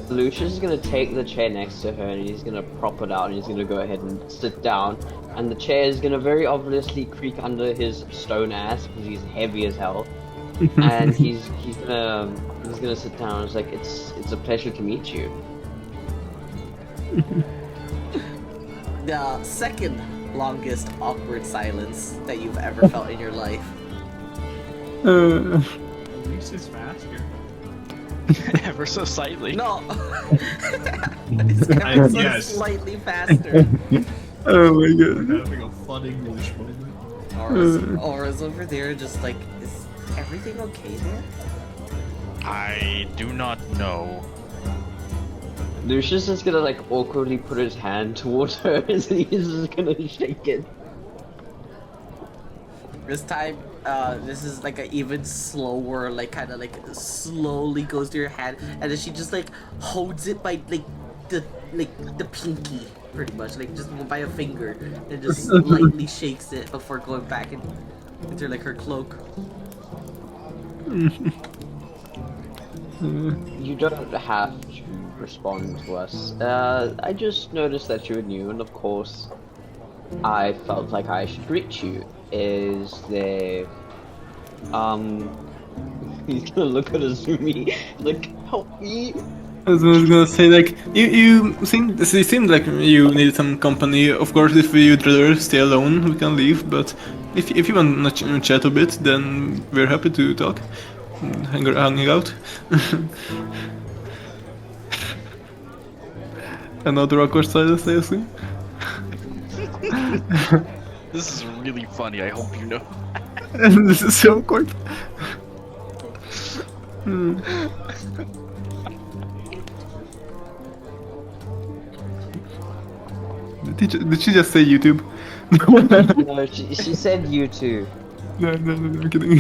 Lucius is gonna take the chair next to her and he's gonna prop it out and he's gonna go ahead and sit down. And the chair is gonna very obviously creak under his stone ass because he's heavy as hell. And he's gonna sit down and it's like it's a pleasure to meet you. The second longest awkward silence that you've ever felt in your life. At least it's faster. Ever so slightly. No! It's ever so Yes. slightly faster. Oh my god. Having a fun English moment. Aura's over there just like, is everything okay there? I do not know. Lucius is gonna like awkwardly put his hand towards her and he's just gonna shake it. This time, this is like an even slower, like kind of like slowly goes to your hand, and then she just like holds it by like the pinky, pretty much, like just by a finger, and just lightly shakes it before going back into like her cloak. You don't have to respond to us. I just noticed that you were new, and of course, I felt like I should greet you. Is there... He's gonna look at Azumi, like, help me! I was gonna say, like, you seemed like you needed some company. Of course, if you'd rather stay alone, we can leave, but if you want to chat a bit, then we're happy to talk. Hanging out. Another awkward silence, I assume. This is really funny. I hope you know. And this is so awkward. Did she just say YouTube? No, she said you too. No, I'm kidding.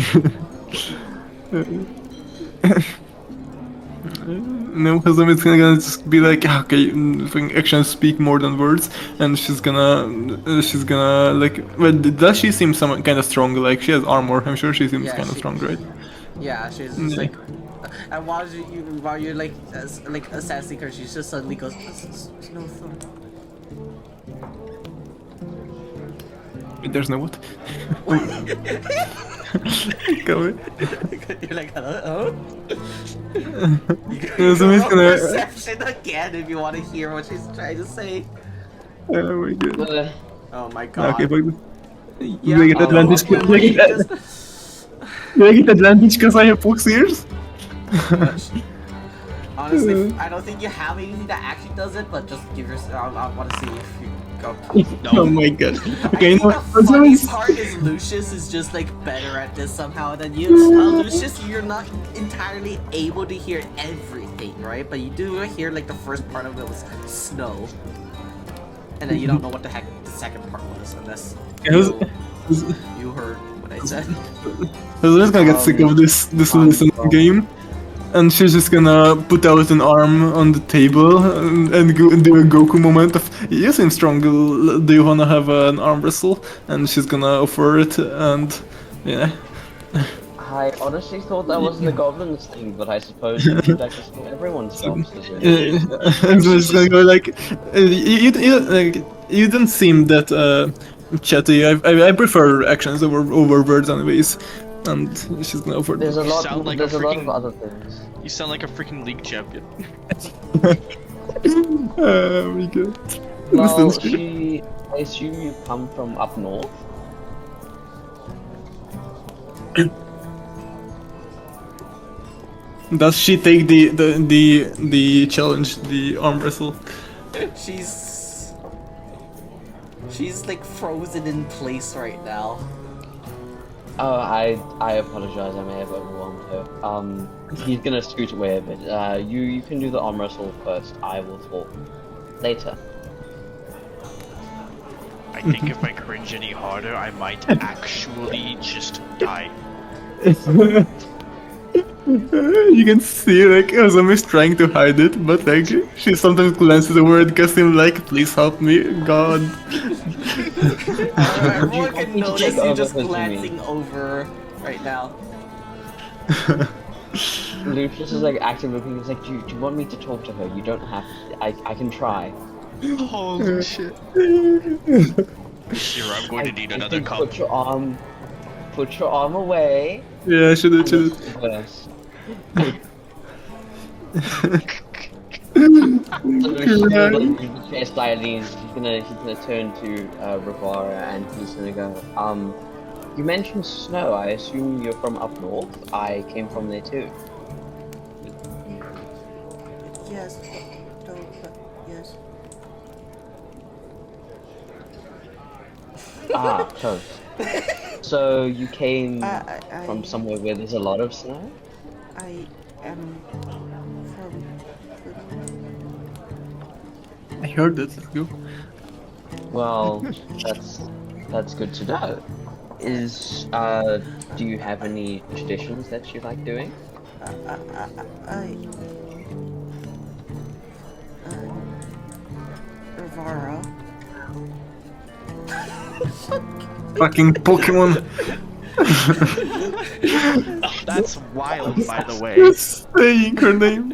No, Hazam is gonna just be like, "Ah, okay, fucking actions speak more than words, and she's gonna like. Well, does she seem some kind of strong? Like she has armor. I'm sure she seems Yeah, kind of strong, right? Yeah, she's just Yeah. like, and while you're like assessing her, she just suddenly goes, "Snow thumb." There's no what. Go away. You're like, huh? You Yeah, so can he's roll gonna- perception again if you want to hear what she's trying to say. Oh my god. Oh my god. Okay, fuck this. Yeah, Do I get advantage? okay, Do I get, do I get advantage because I have fox ears? Honestly, I don't think you have anything that actually does it, but just give yourself. I want to see if you go. Oh my god. I Okay, think no, the funny part is Lucius is just like better at this somehow than you. Lucius, you're not entirely able to hear everything, right? But you do hear like the first part of it was snow, and then you don't know what the heck the second part was unless you heard what I said. I'm just gonna get sick of this listen game. And she's just gonna put out an arm on the table and do a Goku moment of, you seem strong, do you wanna have an arm wrestle? And she's gonna offer it, and yeah. I honestly thought that wasn't a goblin's thing, but I suppose that just everyone's jobs is it? And so she's gonna go like, you don't seem that chatty. I prefer actions over words anyways. And she's gonna offer. There's a lot. Sound like There's a a lot of freaking- other things. You sound like a freaking league champion. Oh my god. Well, This is good. I assume you come from up north. Does she take the challenge, the arm wrestle? She's like frozen in place right now. Oh, I apologize. I may have overwhelmed her. He's gonna scoot away a bit. You can do the arm wrestle first. I will talk later. I think if I cringe any harder, I might actually just die. You can see like Azam is trying to hide it, but like she sometimes glances over at Kasim like, please help me, God. Everyone can you notice take you over just for me? glancing over right now. Lucius is like active looking. He's like, do you want me to talk to her? You don't have to. I can try. Holy shit. Sure, I'm going to need I another think cup. Put your arm away. Yeah, should and it. listen first. Slightly, and he's gonna turn to Rivara and he's gonna go. You mentioned snow. I assume you're from up north. I came from there too. Yes, yes. Ah, close. So you came I from somewhere where there's a lot of snow? I am from. I heard that. Let's go. Well, that's good to know. Do you have any traditions that you like doing? Rivara. Fucking Pokemon. That's wild, by the way. Saying her name.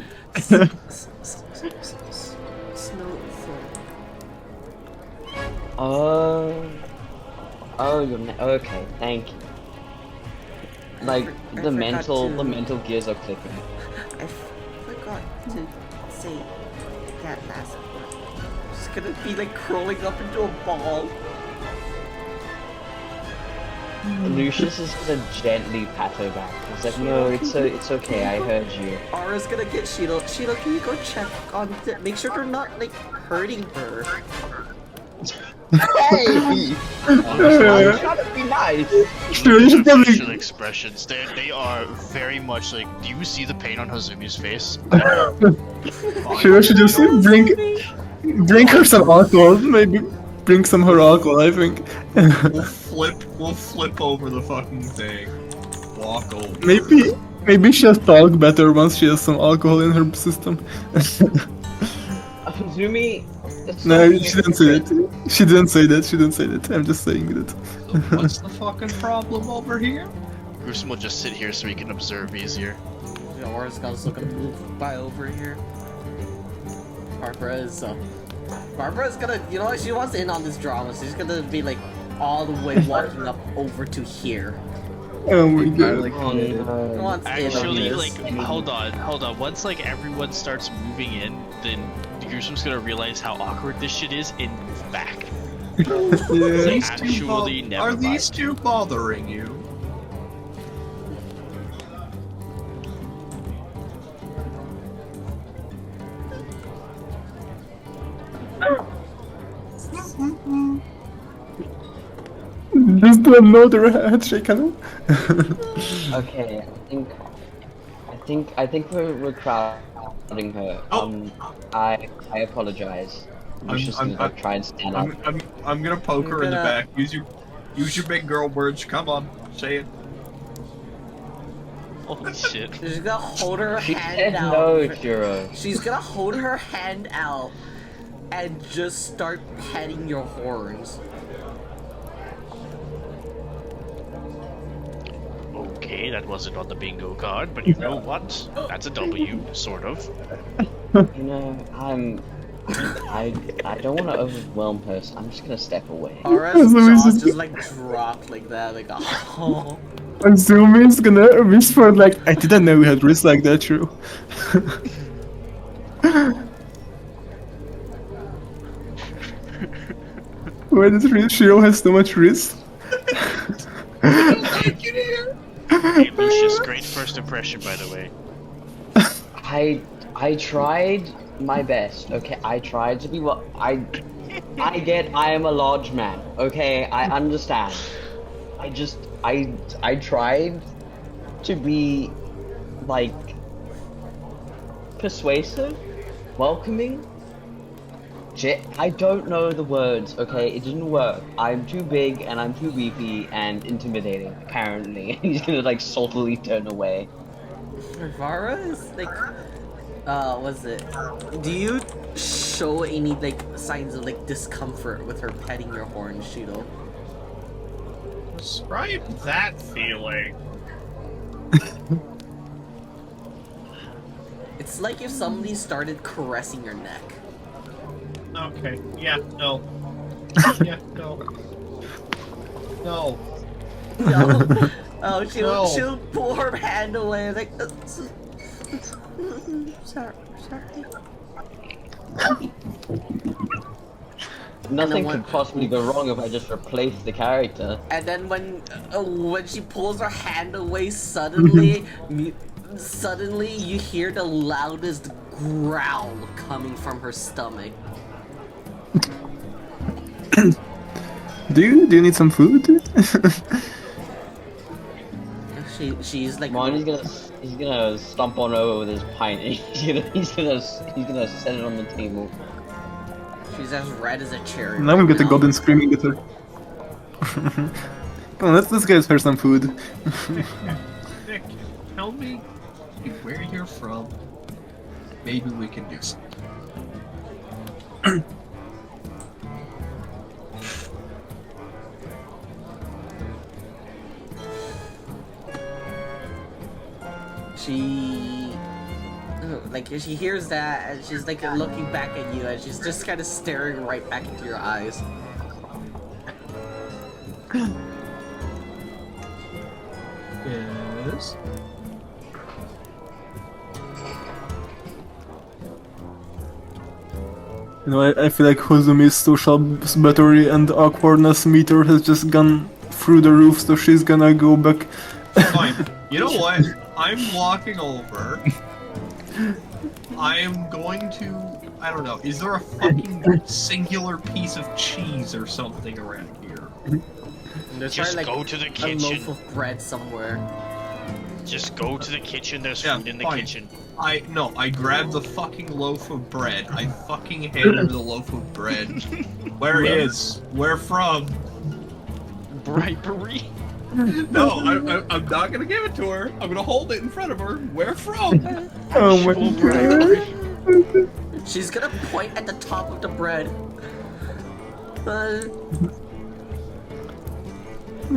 Okay, thank you. Like I the forgot mental gears are clicking. I forgot to say that last word. It's gonna be like curling up into a ball. Lucius is gonna gently pat her back. He's like, no, it's okay. I heard you. Aura's gonna get Shido. Shido, can you go check on make sure they're not like hurting her? Hey! I'm trying to be nice. Sure, you should probably. Facial expressions, they are very much like, do you see the pain on Hazumi's face? Sure, should just bring her some alcohol. Maybe bring some her alcohol. I think. We'll flip over the fucking thing. Walk over. Maybe Maybe she'll talk better once she has some alcohol in her system. Zumi. No, she didn't say that. She didn't say that. She didn't say that. I'm just saying that. So what's the fucking problem over here? Gruesome will just sit here so he can observe easier. You know, Aura's gonna look and move by over here. Barbara's gonna, you know what, she wants in on this drama, so she's gonna be like all the way walking up over to here. Oh my god. Who wants in on Actually, this? like, hold on. Once like everyone starts moving in, then Gruesome's gonna realize how awkward this shit is and move back. Yeah. Like, actually, never Are mind. these two bothering you? Just do another handshake, hello? Okay, I think we're crowding her. Oh. I apologize. I'm just gonna like, try and stand up. I'm gonna poke her in the gonna- back. Use your big girl words. Come on, say it. Holy shit. She's gonna hold her She hand said out. no, Shiro. She's gonna hold her hand out and just start petting your horns. Okay, that wasn't on the bingo card, but you know what? That's a W, sort of. You know, I don't want to overwhelm her, so I'm just gonna step away. Aura's jaw just like dropped like that, like oh. Zumi's gonna whisper like, I didn't know we had wrists like that, true. Why does Shiro has so much wrist? Hey, Lucius, great first impression, by the way. I tried my best. Okay, I tried to be what I am a large man. Okay, I understand. I tried to be like persuasive, welcoming. I don't know the words, okay? It didn't work. I'm too big and I'm too beefy and intimidating, apparently. He's gonna like saltily turn away. Vara is like, was it? Do you show any like signs of like discomfort with her petting your horn, Shido? Describe that feeling. It's like if somebody started caressing your neck. Okay. Yeah. No. Yeah. No. No. No. Oh, No. she'll pull her hand away like. Sorry. Nothing when- could possibly go wrong if I just replace the character. And then when she pulls her hand away, suddenly you hear the loudest growl coming from her stomach. Do you need some food? She's like. Come on, he's gonna stomp on over with his pint. He's gonna set it on the table. She's as red as a cherry. Now we right get the now. goblin screaming at her. Come on, let's get her some food. Nick, tell me where you're from. Maybe we can do something. She hears that and she's like looking back at you and she's just kind of staring right back into your eyes. Yes. You know, I feel like Hozumi's social battery and awkwardness meter has just gone through the roof, so she's gonna go back. Fine. You know what? I'm walking over. I am going to. I don't know. Is there a fucking singular piece of cheese or something around here? There's Just probably, go to the a kitchen. loaf of bread somewhere. Just go to the kitchen, there's Yeah, food in the fine. kitchen. I grabbed the fucking loaf of bread. I fucking hand her the loaf of bread. Where from? Bribery. No, I'm not gonna give it to her. I'm gonna hold it in front of her. Where from? Oh my Actual god. bread. She's gonna point at the top of the bread.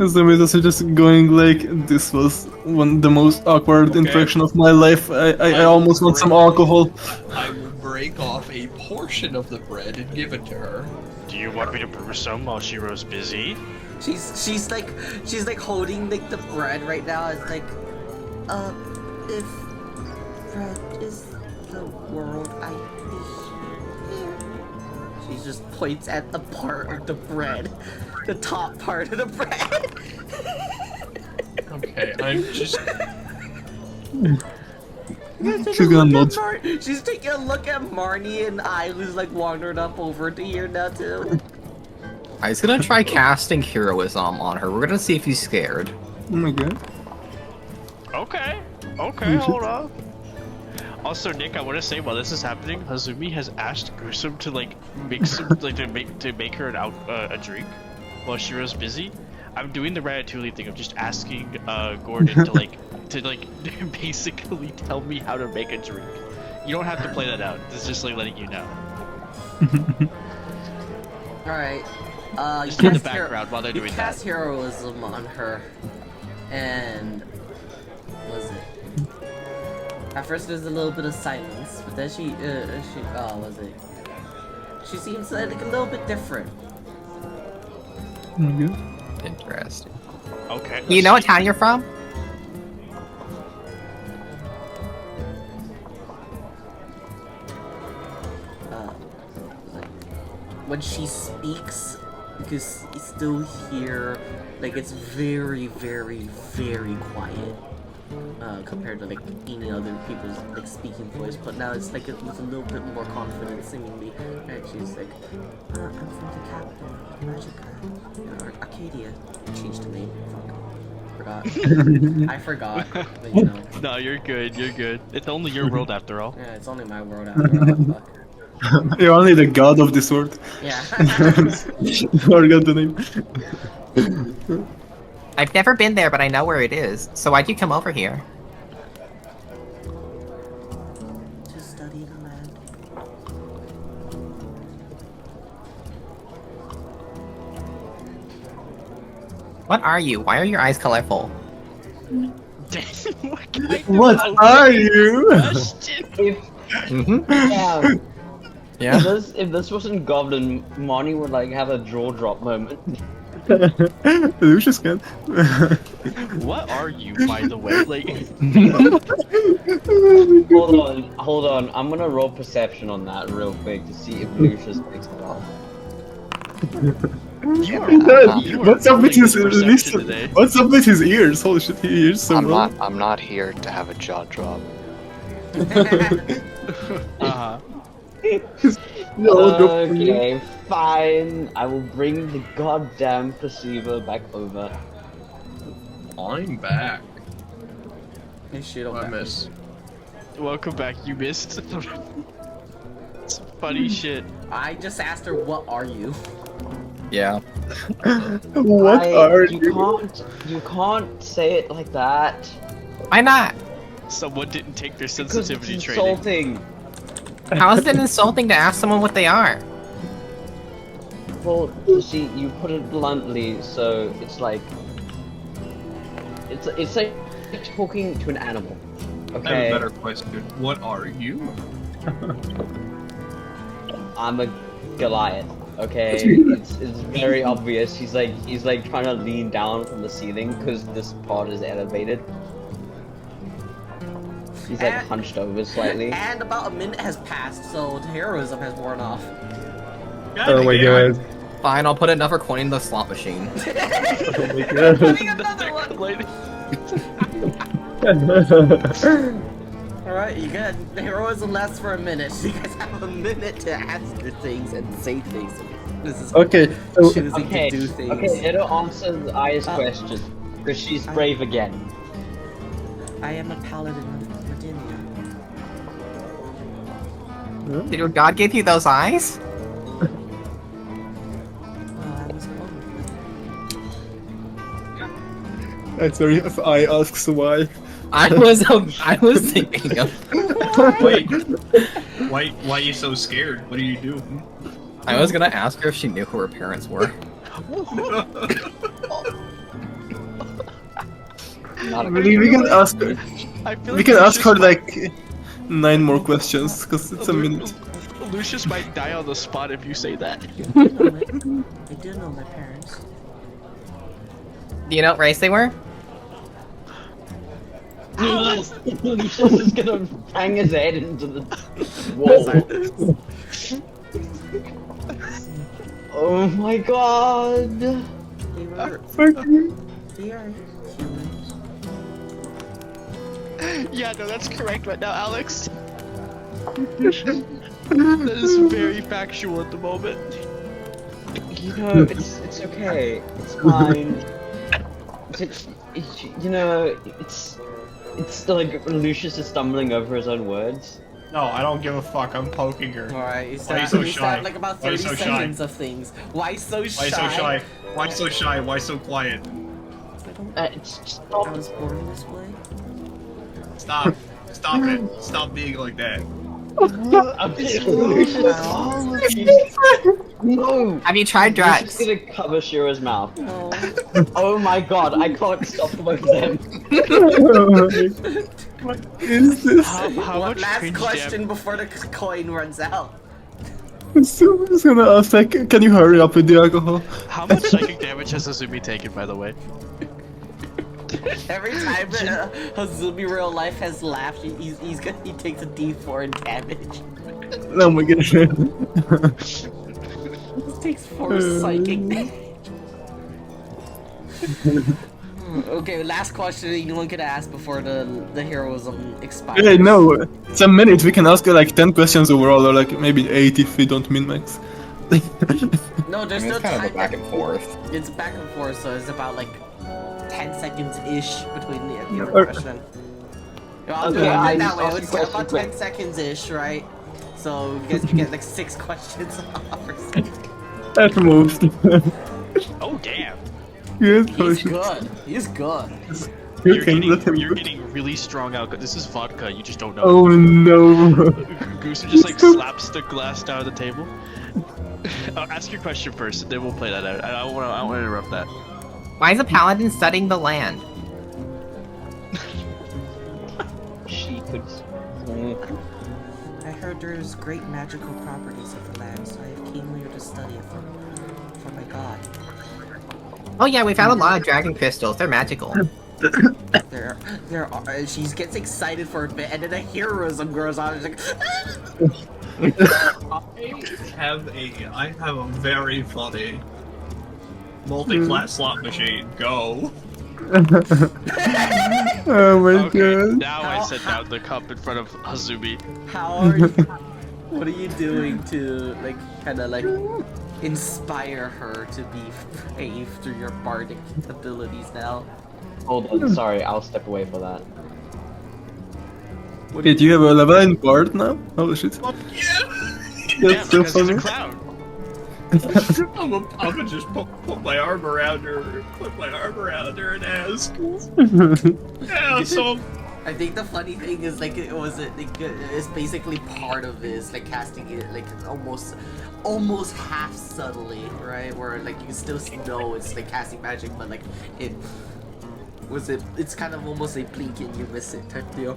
Zombies are just going like, this was the most awkward Okay. interaction of my life. I almost want some alcohol. I will break off a portion of the bread and give it to her. Do you want me to brew some while Shiro's busy? She's like holding like the bread right now. It's like, if bread is the world, I be here. She just points at the part of the bread, the top part of the bread. Okay, I'm just. She's gonna nod. She's taking a look at Marnie and I, who's like wandered up over to here now too. I was gonna try casting heroism on her. We're gonna see if he's scared. Oh my god. Okay. Okay, hold on. Also, Nick, I want to say while this is happening, Hazumi has asked Gruesome to like make some like to make her a drink while Shiro's busy. I'm doing the Ratatouille thing of just asking Gordon to basically tell me how to make a drink. You don't have to play that out. It's just like letting you know. All right. Just in the background while they're doing you that. cast heroism on her, and what was it? At first, there's a little bit of silence, but then she was it? She seems like a little bit different. Oh my god. Interesting. Okay. You know what town you're from? When she speaks, because you still hear, like, it's very, very, very quiet. Compared to like any other people's like speaking voice, but now it's like with a little bit more confidence seemingly. And she's like, I'm from the capital, Magica, or Arcadia. Changed the name. Fuck. Forgot. I forgot. But you know. No, you're good. You're good. It's only your world after all. Yeah, it's only my world after all. Fuck. You're only the god of this world. Yeah. Forgot the name. I've never been there, but I know where it is. So why'd you come over here? To study the land. What are you? Why are your eyes colorful? What are you? Yeah. Yeah. If this wasn't Goblin, Marnie would like have a jaw drop moment. Lucius can. What are you, by the way? Like, Hold on. I'm gonna roll perception on that real quick to see if Lucius picks it up. you are, you are What's up with his rolling perception today. What's up with his ears? Holy shit, he hears so well. I'm not here to have a jaw drop. Uh-huh. No, Okay, fine. I will bring the goddamn perceiver back over. I'm back. Hey, shit, I miss. Welcome back. You missed. Some funny shit. I just asked her, what are you? Yeah. What are you? You can't say it like that. Why not? Someone didn't take their Because sensitivity it's training. insulting. How is it insulting to ask someone what they are? Well, you see, you put it bluntly, so it's like talking to an animal. I have Okay, a better question. What are you? I'm a Goliath. Okay, it's very obvious. He's like trying to lean down from the ceiling because this part is elevated. He's like And- hunched over slightly. And about a minute has passed, so the heroism has worn off. Oh my god. Fine, I'll put another coin in the slot machine. Oh my god. Putting another one. Alright, you got the heroism lasts for a minute. You guys have a minute to answer things and say things. This is Okay, so choosing Okay, to do things. okay, it'll answer Aya's question because she's brave again. I am a paladin of Virginia. Did your god give you those eyes? Well, I was born I'm sorry if I ask why. I was thinking of. Wait. Why are you so scared? What are you doing? I was gonna ask her if she knew who her parents were. Not a We can ask her. I feel We like can ask her Lucius like 9 more questions because it's a minute. Lucius might die on the spot if you say that. I do know my parents. Do you know what race they were? Lucius is gonna bang his head into the wall. Oh my god! They were. Fuck you. They are humans. Yeah, no, that's correct right now, Alex. That is very factual at the moment. You know, it's okay. It's fine. You know, it's like Lucius is stumbling over his own words. No, I don't give a fuck. I'm poking her. Alright, you Why are you said, so you shy? said like about Why are you 30 so shy? seconds of things. Why so shy? Why so shy? Why so shy? Why so quiet? Stop. I was born this way. Stop. Stop it. Stop being like that. No! Have you tried You're drugs? just gonna cover Shira's mouth. No. Oh my god, I can't stop both of them. What is this? How One much last cringe question before the coin runs out. So I'm just gonna ask like, can you hurry up with the alcohol? How much psychic damage has Azumi taken, by the way? Every time Hazumi real life has laughed, he takes a D4 in damage. Oh my god. He takes 4 psychic damage. Okay, last question anyone could ask before the heroism expires. Hey, no, it's a minute. We can ask her like 10 questions overall, or like maybe 8 if we don't min max. No, there's I mean, no it's kind of time. a back and forth. It's back and forth, so it's about like 10 seconds-ish between the other Or- question. I'll do Okay, it I that just way. asked It's the question about quick. 10 seconds-ish, right? So you guys can get like 6 questions off or something. At most. Oh damn! Good He's question. good. He's good. You can let him You're go. getting really strong alcohol. This is vodka. You just don't know. Oh no. Goose just like slaps the glass down on the table. Ask your question first, and then we'll play that out. I don't want to interrupt that. Why is a paladin studying the land? She could. I heard there's great magical properties of the land, so I came here to study it for my god. Oh yeah, we found a lot of dragon crystals. They're magical. There are. She gets excited for a bit, and then a heroism grows on. She's like, I have a very funny multi-class slot machine. Go. Oh my Okay, god. now I set down the cup in front of Hazumi. how are you? What are you doing to like kind of like inspire her to be brave through your bardic abilities now? Hold on, sorry, I'll step away for that. Okay, do you have a level in bard now? Holy shit. Yeah. That's so because he's a funny. clown. I'm gonna just put my arm around her, and ask. Yeah, so I think the funny thing is like it's basically part of this like casting it like almost half subtly, right? Where like you still know it's like casting magic, but like it's kind of almost a blink and you miss it type deal.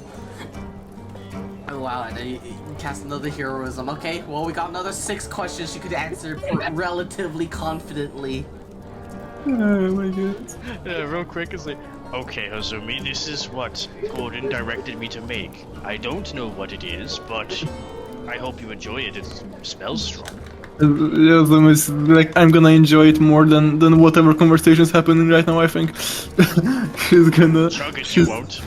Oh wow, and then you cast another heroism. Okay, well we got another 6 questions she could answer relatively confidently. Oh my god. Yeah, real quick, it's like, okay, Hazumi, this is what Gordon directed me to make. I don't know what it is, but I hope you enjoy it. It smells strong. Yeah, so it's like I'm gonna enjoy it more than whatever conversation's happening right now. I think she's gonna. Chug it, she's- you won't.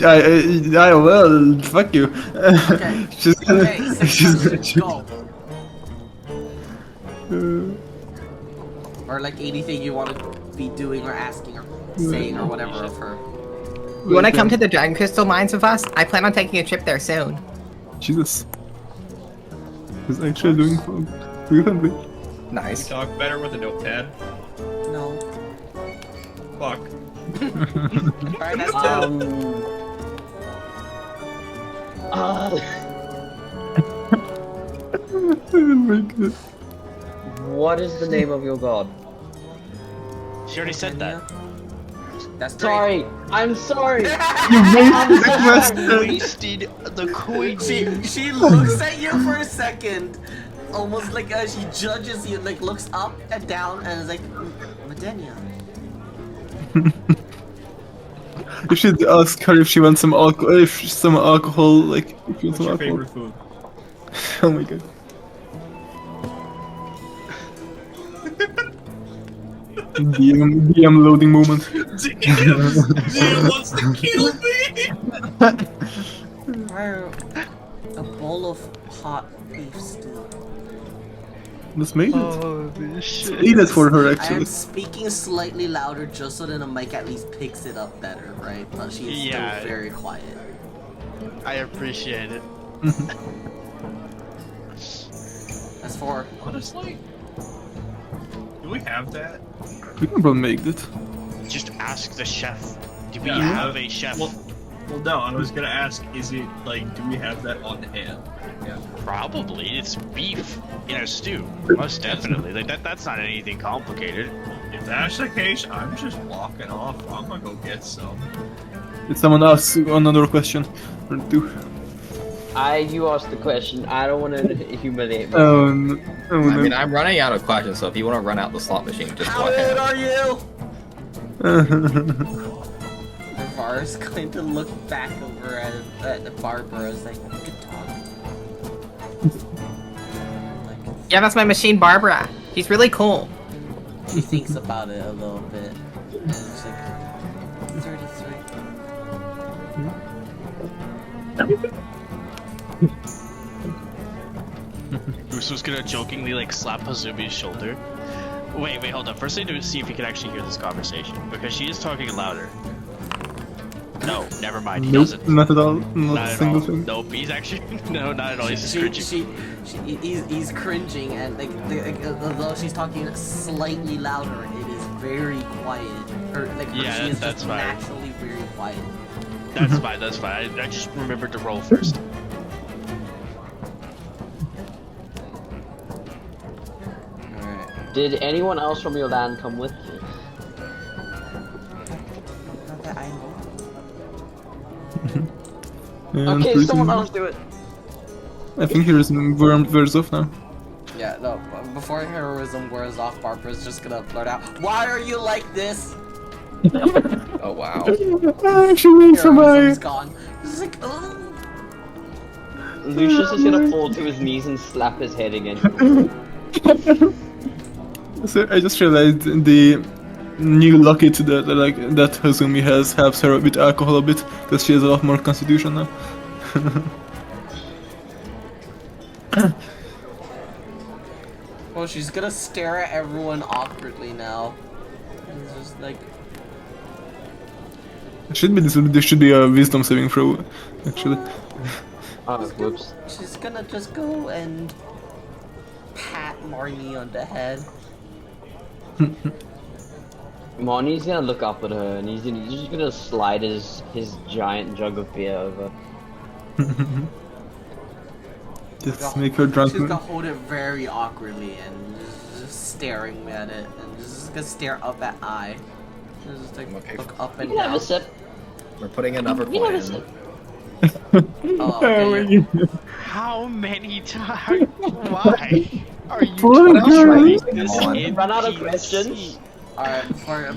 I will. Fuck you. Okay. she's gonna. Okay, 6 she's questions, go. Uh, Or like anything you want to be doing or asking or saying or whatever of her. You want to come to the dragon crystal mines with us? I plan on taking a trip there soon. Jesus. He's actually doing brilliantly. we Nice. talk better with a notepad. No. Fuck. Alright, that's two. Oh my god. What is the name of your god? She already said that. That's three. Sorry, I'm sorry. You wasted the question. Wasted the coin. She looks at you for a second, almost like she judges you, like looks up and down and is like, Medenya. You should ask her if she wants some alcohol. If some alcohol, like if you want What's some your alcohol. favorite food? Oh my god. DM loading moment. DM wants to kill me! A bowl of hot beef stew. Let's make it. Holy shit. Eat it for her I actually. am speaking slightly louder just so that the mic at least picks it up better, right? But she is Yeah. still very quiet. I appreciate it. As for Honestly? Do we have that? We can probably make it. Just ask the chef. Do we Yeah. have a chef? Well, no, I was gonna ask, is it, like, do we have that on hand? Yeah. Probably. It's beef in a stew. Most definitely. Like that's not anything complicated. If that's the case, I'm just walking off. I'm gonna go get some. Did someone ask another question? Or two? You asked the question. I don't want to humiliate myself. Oh no. Oh, I no. mean, I'm running out of questions, so if you want to run out the slot machine, just how go ahead. old are you? Var's going to look back over at the Barbara. It's like, good talk. Like, Yeah, that's my machine, Barbara. She's really cool. she thinks about it a little bit. And it's like, 33. Uso's gonna jokingly like slap Hazumi's shoulder. Wait, hold on. First I need to see if he can actually hear this conversation because she is talking louder. No, never mind. He Nope, doesn't. not at all. Not Not a at single all. thing. Nope, he's actually no, not at all. He's just cringing. He's cringing, and like, although she's talking slightly louder, it is very quiet. Or like, Yeah, she is that's just fine. naturally very quiet. That's fine. That's fine. I just remembered to roll first. Alright. Did anyone else from your land come with you? Not that I know. Yeah, Okay, I'm someone freezing. else do it. I think heroism wears off now. Yeah, no, before heroism wears off, Barbara's just gonna blurt out, "Why are you like this?" Oh wow. Actually, Heroism's gone. It's like, oh. Lucius is gonna fall to his knees and slap his head again. So I just realized the new locket that Hazumi has helps her with alcohol a bit because she has a lot more constitution now. Well, she's gonna stare at everyone awkwardly now. It's just like, This should be a wisdom saving throw, actually. Oh, whoops. she's gonna just go and pat Marnie on the head. Monty's gonna look up at her and he's just gonna slide his giant jug of beer over. Just make her drunk. She's gonna hold it very awkwardly and just staring at it and just gonna stare up at I. Just like Okay. look up You and can have down. a sip. We're putting another You can have a coin sip. Oh, okay, you're- How many times? Why are you Poor torturing girl. this Come on. Run out of NPC? questions. Alright,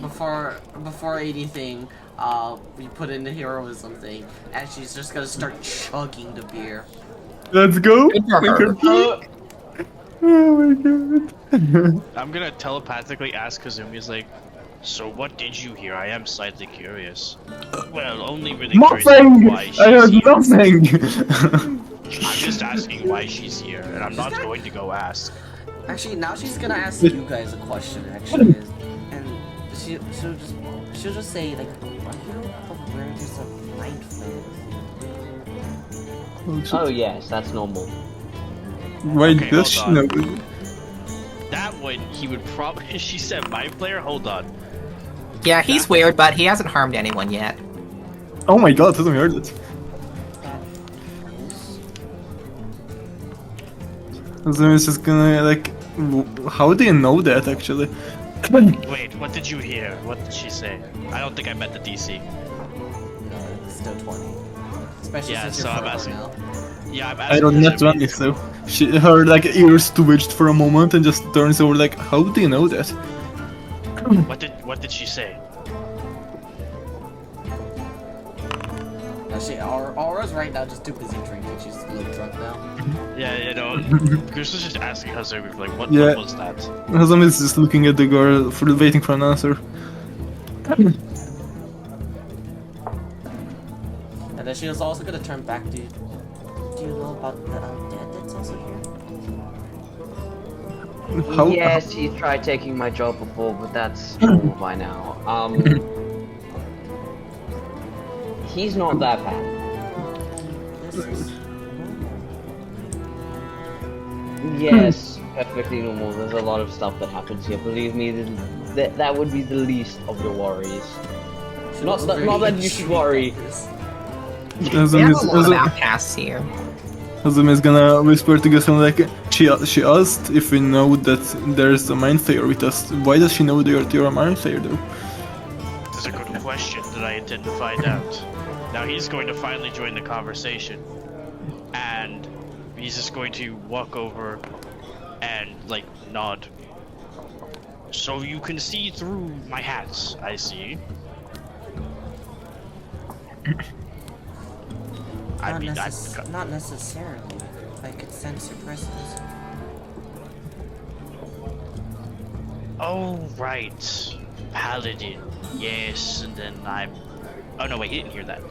before anything, we put in the heroism thing, and she's just gonna start chugging the beer. Let's go! Good for Make her. her- Oh my god. I'm gonna telepathically ask Kazumi's like, so what did you hear? I am slightly curious. Well, only really curious Nothing! why she's I heard here. nothing! I'm just asking why she's here, and I'm not going to go ask. Actually, now she's gonna ask you guys a question. Actually, and she'll just say like, "Are you aware there's a night flare?" Oh yes, that's normal. Why Okay, does she hold know? on. That one, he would probably. She said, "My player." Hold on. Yeah, he's weird, but he hasn't harmed anyone yet. Oh my god, hasn't heard it. So it's just gonna like, how do you know that actually? Wait, what did you hear? What did she say? I don't think I met the DC. No, it's still 20. Especially Yeah, since so you're I'm further asking- now. Yeah, I'm I asking. don't her net to 20, be- so her like ears twitched for a moment and just turns over like, how do you know that? What did she say? No, Aura's right now just too busy drinking. She's a little drunk now. Yeah, you know, Chris was just asking Hazumi, like, what Yeah. was that? Hazami is just looking at the girl, waiting for an answer. And then she was also gonna turn back to you. Do you know about the undead that's also here? How? Yes, he tried taking my job before, but that's over by now. He's not that bad. This is Yes, perfectly normal. There's a lot of stuff that happens here. Believe me, that would be the least of your worries. Not that you should worry. We have a lot of Hazami outcasts here. is gonna whisper to Gaston like, she asked if we know that there's a mind flayer with us. Why does she know that you're a mind flayer though? That's a good question that I intend to find out. Now he's going to finally join the conversation, and he's just going to walk over and like nod. So you can see through my hats, I see. Not necessarily. I could sense your presence. Oh right, paladin. Yes, and then I'm. Oh no, wait, he didn't hear that.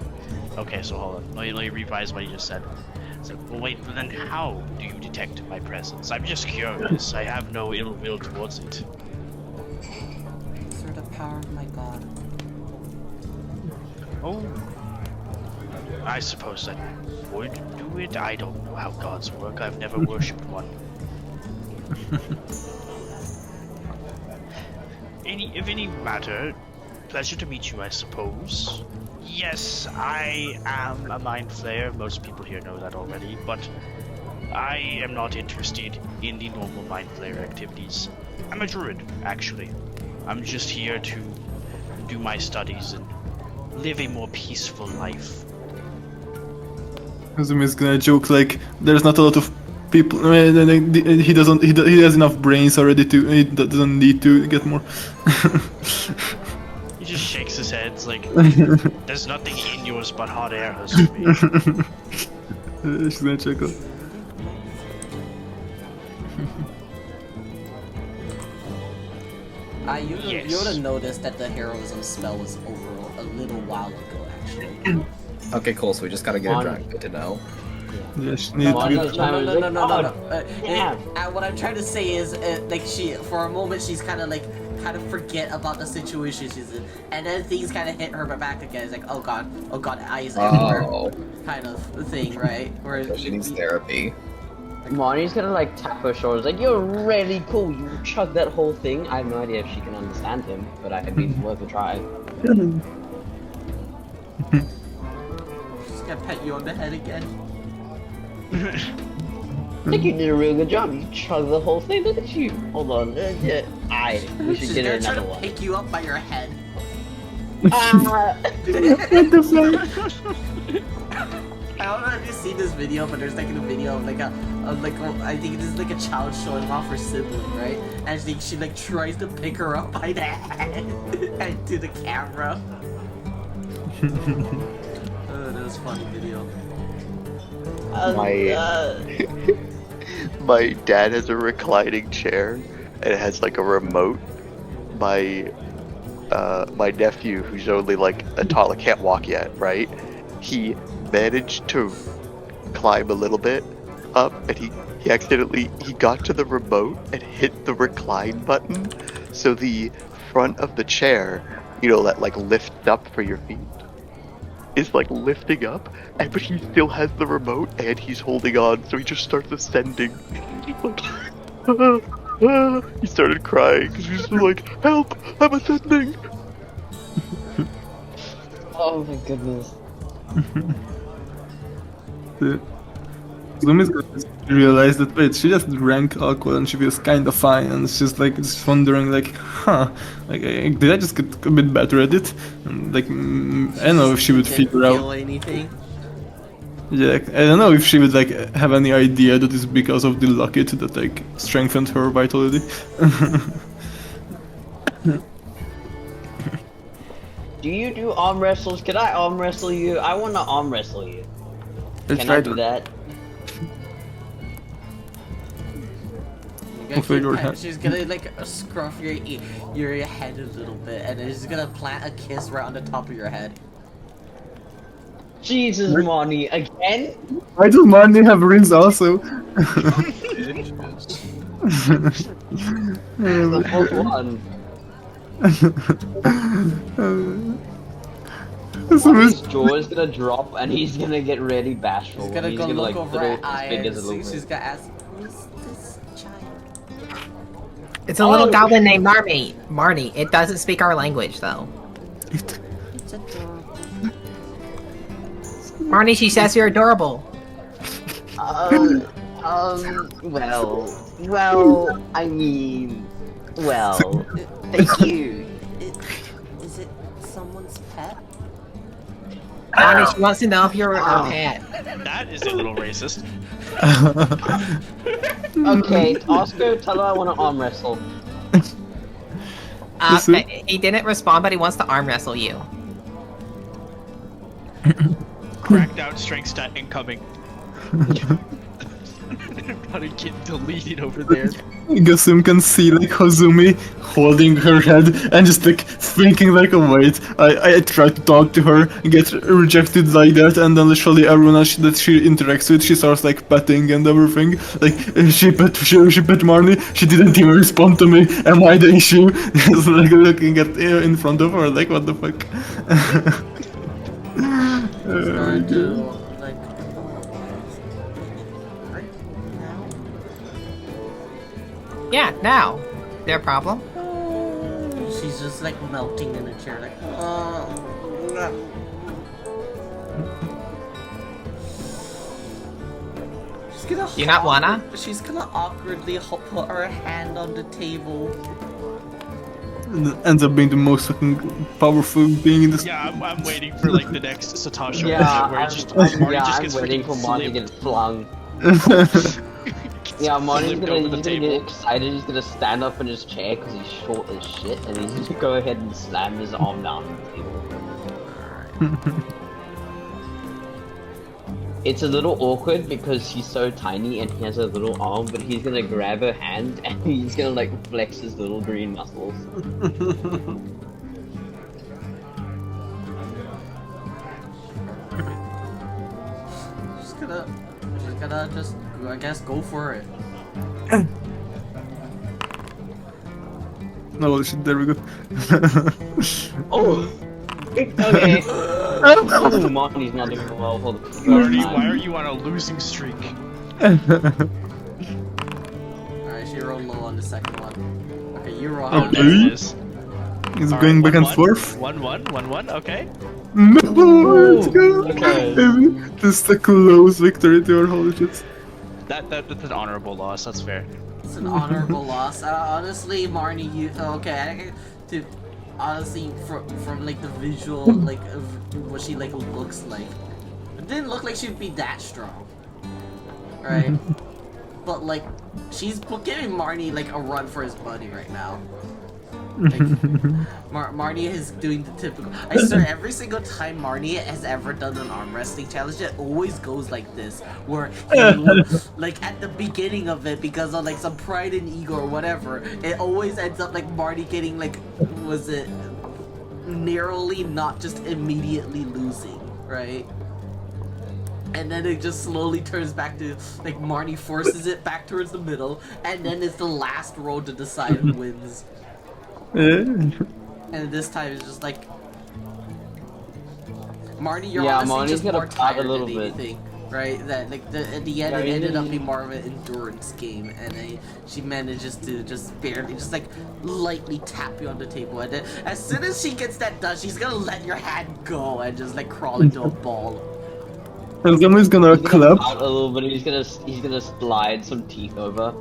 Okay, so hold on. Let me revise what he just said. So, well, wait, but then how do you detect my presence? I'm just curious. I have no ill will towards it. Through the power of my god. Oh. I suppose that would do it. I don't know how gods work. I've never worshipped one. If any matter, pleasure to meet you, I suppose. Yes, I am a mind flayer. Most people here know that already, but I am not interested in the normal mind flayer activities. I'm a druid, actually. I'm just here to do my studies and live a more peaceful life. Hazami is gonna joke like, there's not a lot of people. He doesn't. He has enough brains already to. He doesn't need to get more. He just shakes his head, it's like, there's nothing in yours but hot air, Hazumi. She's gonna chuckle. You would have noticed that the heroism spell was over a little while ago, actually. Okay, cool. So we just gotta get it drunk. Good to know. Yeah, she needs to get. No. What I'm trying to say is, like, she, for a moment, she's kind of forget about the situation she's in, and then things kind of hit her back again. It's like, oh god, eyes everywhere, kind of thing, right? Where So she needs therapy. Marnie's gonna like tap her shoulders, like, you're really cool, you chug that whole thing. I have no idea if she can understand him, but I mean, worth a try. She's gonna pet you on the head again. I think you did a real good job. You chugged the whole thing. Look at you. Hold on. We should She's get her gonna try another to one. pick you up by your head. Ah! I don't know if you've seen this video, but there's like a video of I think this is like a child showing off her sibling, right? And she like tries to pick her up by the head and to the camera. That was a funny video. My dad has a reclining chair, and it has like a remote. My nephew, who's only like a toddler, can't walk yet, right? He managed to climb a little bit up, and he got to the remote and hit the recline button, so the front of the chair, that like lifts up for your feet, is like lifting up, but he still has the remote and he's holding on, so he just starts ascending. He started crying because he's like, "Help! I'm ascending!" Oh my goodness. Zumi's gonna realize that wait, she just drank alcohol and she feels kind of fine, and it's just like just wondering like, did I just get a bit better at it? And, like, I don't know if she would Didn't figure out. feel anything. Yeah, I don't know if she would like have any idea that it's because of the locket that like strengthened her vitality. Do you do arm wrestles? Can I arm wrestle you? I want to arm wrestle you. Can I do that? You're gonna Hopefully keep your pet- hand- She's gonna like scruff your head a little bit, and then she's gonna plant a kiss right on the top of your head. Jesus, Monty, again? Why does Marnie have rings also? The fourth one. Monty's jaw is gonna drop and he's gonna get really bashful. She's gonna He's go gonna look like over throw at his fingers a Aya. little She's bit. gonna ask, "Who's this child?" It's a little Oh. goblin named Marnie. It doesn't speak our language though. It's adorable. Marnie, she says you're adorable. Well, I mean, well, thank you. Is it someone's pet? Marnie, she wants to know if you're her pet. That is a little racist. Okay, Oscar, tell her I want to arm wrestle. He didn't respond, but he wants to arm wrestle you. Crackdown strength stat incoming. Gotta get deleted over there. Gasum can see like Hozumi holding her head and just like thinking like, oh wait, I try to talk to her, get rejected like that, and then literally everyone else that she interacts with, she starts like petting and everything. Like she pet Marnie, she didn't even respond to me. Am I the issue? Just like looking at in front of her, like what the fuck. She's going to like. Right now. Yeah, now. Their problem? She's just like melting in a chair, like. She's gonna. You not wanna? She's gonna awkwardly put her hand on the table. And it ends up being the most fucking powerful being in this. Yeah, I'm waiting for like the next Satoshi Yeah, where I'm, it just Marty yeah, just I'm gets waiting freaking for Monty to flipped. get flung. Yeah, Monty's Flipped gonna, over the he's gonna table. get excited, he's gonna stand up in his chair because he's short as shit, and he's gonna go ahead and slam his arm down on the table. It's a little awkward because he's so tiny and he has a little arm, but he's gonna grab her hand and he's gonna like flex his little green muscles. She's gonna just, I guess, go for it. No shit, there we go. Oh! Okay. Oh, Monty's not doing well for the first Marty, time. why are you on a losing streak? Alright, she rolled low on the second one. Okay, you roll Oh, high. there it is. He's Alright, going back and 1-1, forth. 1-1, 1-1, okay. No, let's go. Okay. This is a close victory to our holy shit. That's an honorable loss, that's fair. It's an honorable loss. Honestly, Marnie, you honestly, from like the visual, like of what she like looks like, it didn't look like she'd be that strong, right? But like, she's giving Marnie like a run for his money right now. Like, Marnie is doing the typical. I swear, every single time Marnie has ever done an arm wrestling challenge, it always goes like this, where he, like at the beginning of it, because of like some pride and ego or whatever, it always ends up like Marnie getting like, was it narrowly, not just immediately losing, right? And then it just slowly turns back to like Marnie forces it back towards the middle, and then it's the last roll to decide who wins. And this time it's just like Marnie, you're Yeah, honestly Marnie's just gonna more fight a tired little than bit. anything. right? That like at the end it ended up being more of an endurance game, and she manages to just barely, just like lightly tap you on the table, and then as soon as she gets that done, she's gonna let your hand go and just like crawl into a ball. And somebody's gonna He's gonna clap. pout a little bit. He's gonna slide some teeth over.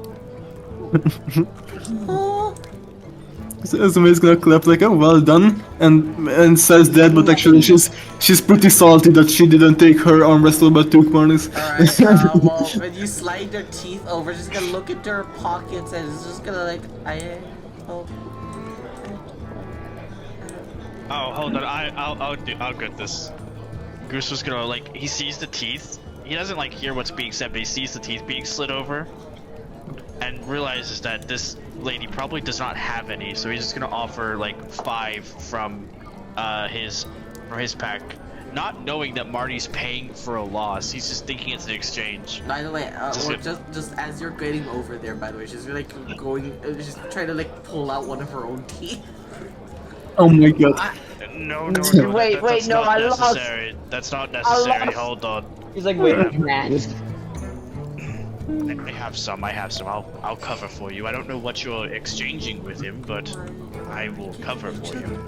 So somebody's gonna clap like, oh, well done, and says that, but actually she's pretty salty that she didn't take her arm wrestle but took Marnie's. Alright, well, when you slide their teeth over, she's gonna look into her pockets and it's just gonna like, Oh, hold on. I'll get this. Goose was gonna like. He sees the teeth. He doesn't like hear what's being said, but he sees the teeth being slid over, and realizes that this lady probably does not have any. So he's just gonna offer like 5 from his pack, not knowing that Marty's paying for a loss. He's just thinking it's an exchange. By the way, just as you're getting over there, by the way, she's like going, she's trying to like pull out one of her own teeth. Oh my god. No, Wait, that's no, not I lost. necessary. That's not necessary. Hold on. He's like, wait, man. I have some. I'll cover for you. I don't know what you're exchanging with him, but I will cover for you.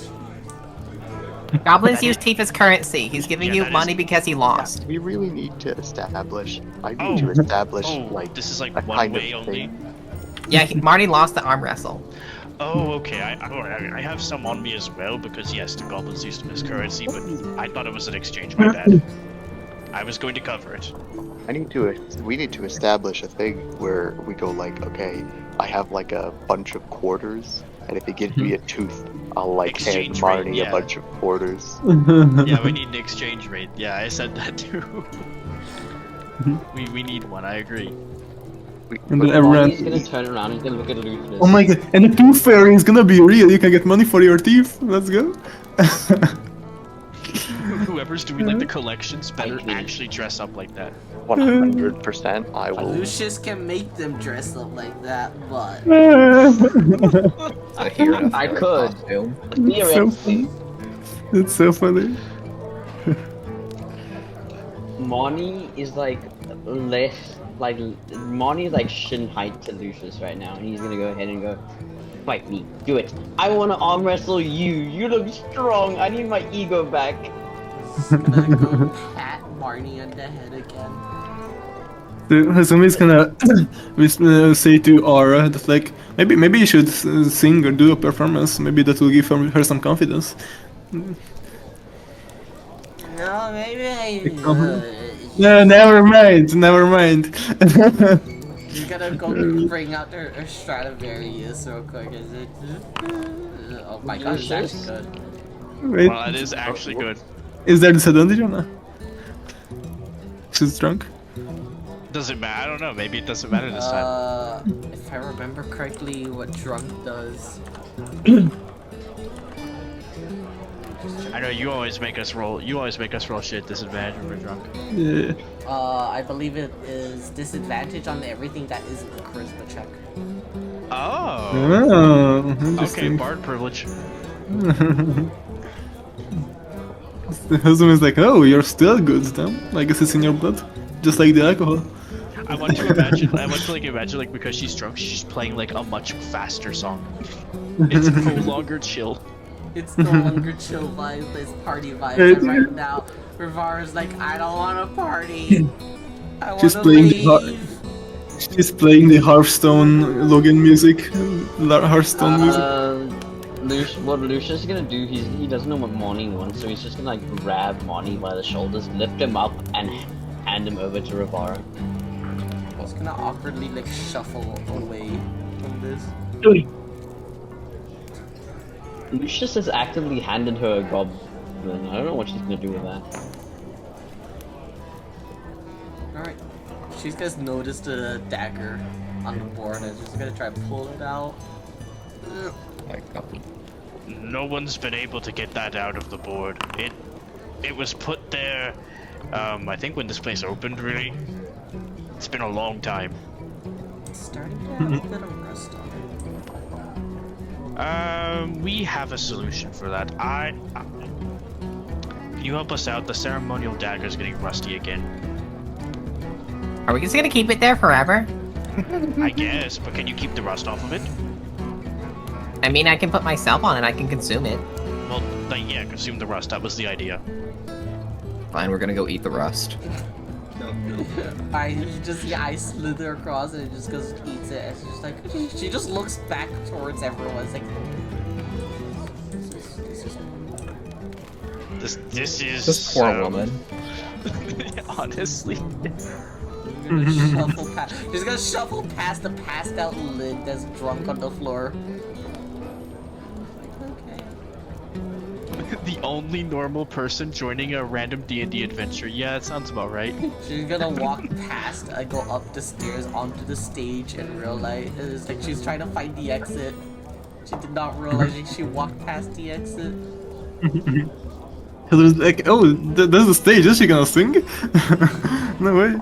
Goblins use teeth as currency. He's giving you that money is- because he lost. We really need to establish. I need to establish like this is like a one kind way of only. thing. Yeah, Marty lost the arm wrestle. Oh, okay. I have some on me as well because yes, the goblins used them as currency, but I thought it was an exchange. My bad. I was going to cover it. We need to establish a thing where we go like, okay, I have like a bunch of quarters, and if he gives me a tooth, I'll like hand Exchange rate, Marnie yeah. a bunch of quarters. Yeah, we need an exchange rate. Yeah, I said that too. we need one. I agree. And then everyone. He's gonna turn around. He's gonna look at Lucius. Oh my god, and the tooth fairy is gonna be real. You can get money for your teeth. Let's go. Whoever's doing like the collections better actually dress up like that. 100%. I will. Lucius can make them dress up like that, but I hear it. I could. Costume. So funny. It's so funny. Monty is like less like Monty is like shin height to Lucius right now, and he's gonna go ahead and go fight me. Do it. I want to arm wrestle you. You look strong. I need my ego back. gonna go pat Marnie on the head again. So somebody's gonna say to Aura that like maybe you should sing or do a performance. Maybe that will give her some confidence. No, maybe No, never mind. She's gonna go bring out her Stradivarius real quick. Is it? Oh my god, it's actually good. Wait, Well, it is actually good. is there disadvantage or not? She's drunk. Doesn't matter. I don't know. Maybe it doesn't matter this time. If I remember correctly, what drunk does. I know you always make us roll. You always make us roll shit disadvantage when we're drunk. Yeah. I believe it is disadvantage on everything that isn't a charisma check. Oh. Oh, Okay, interesting. bard privilege. The husband is like, oh, you're still good, damn. I guess it's in your blood, just like the alcohol. I want to imagine. I want to like imagine like because she's drunk, she's playing like a much faster song. It's no longer chill. It's no longer chill vibes, it's party vibes. And right now, Rivara's like, I don't want to party. I She's want to playing leave. She's playing the Hearthstone login music. Hearthstone music. What Lucius is gonna do, he doesn't know what Monty wants, so he's just gonna like grab Monty by the shoulders, lift him up, and hand him over to Rivara. I was gonna awkwardly like shuffle away from this. Lucius has actively handed her a goblin. I don't know what she's gonna do with that. Alright. She's just noticed a dagger on the board and she's gonna try to pull it out. No one's been able to get that out of the board. It was put there. I think when this place opened. Really, it's been a long time. It's starting to have a bit of rust on it. We have a solution for that. Can you help us out? The ceremonial dagger is getting rusty again. Are we just gonna keep it there forever? I guess, but can you keep the rust off of it? I mean, I can put myself on it. I can consume it. Well, then yeah, consume the rust. That was the idea. Fine, we're gonna go eat the rust. I slither across and it just goes eats it. And she's just like, she just looks back towards everyone. It's like, This is This poor woman. Honestly. you're gonna shuffle past. She's gonna shuffle past the passed out lid that's drunk on the floor. The only normal person joining a random D&D adventure. Yeah, that sounds about right. She's gonna walk past, go up the stairs onto the stage and realize it's like she's trying to find the exit. She did not realize she walked past the exit. Heather's like, oh, there's a stage. Is she gonna sing? No way.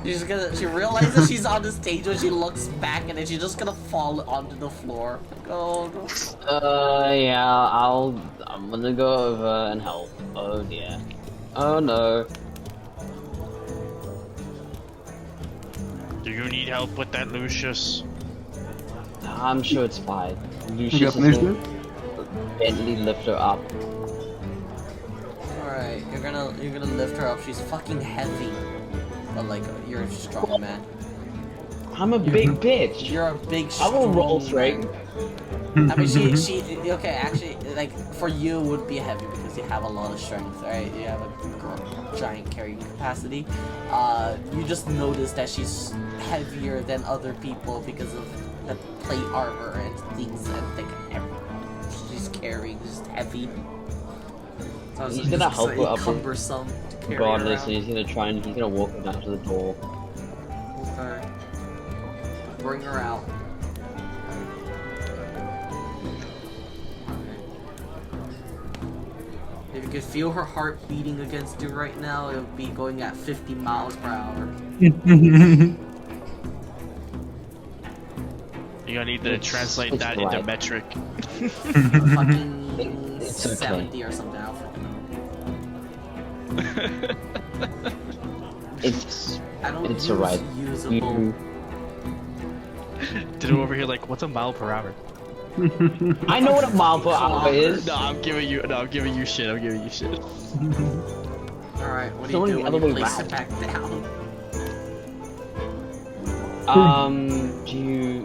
She realizes she's on the stage when she looks back and then she's just gonna fall onto the floor. Like, oh no. Yeah, I'm gonna go over and help. Oh dear. Oh no. Do you need help with that, Lucius? I'm sure it's fine. You Lucius got is finished gonna gently lift her up. Alright, you're gonna lift her up. She's fucking heavy. But like, you're a strong man. I'm a big bitch. You're a big I strong will roll man. straight. I mean, she, okay, actually, like, for you it would be heavy because you have a lot of strength, right? You have a giant carrying capacity. You just notice that she's heavier than other people because of the plate armor and things and like she's carrying, just heavy. So He's gonna help her up. Cumbersome to carry Regardless, around. he's gonna walk her down to the door. Okay. Bring her out. If you could feel her heart beating against you right now, it would be going at 50 miles per hour. You're gonna need to translate it's that into right. metric. Fucking It's okay. 70 or something. I don't fucking know. It's I don't It's use alright. usable. you. Ditto over here like, what's a mile per hour? I know what a mile per hour is. No, I'm giving you shit. Alright, what do It's only you do the when other you way place it round. back down?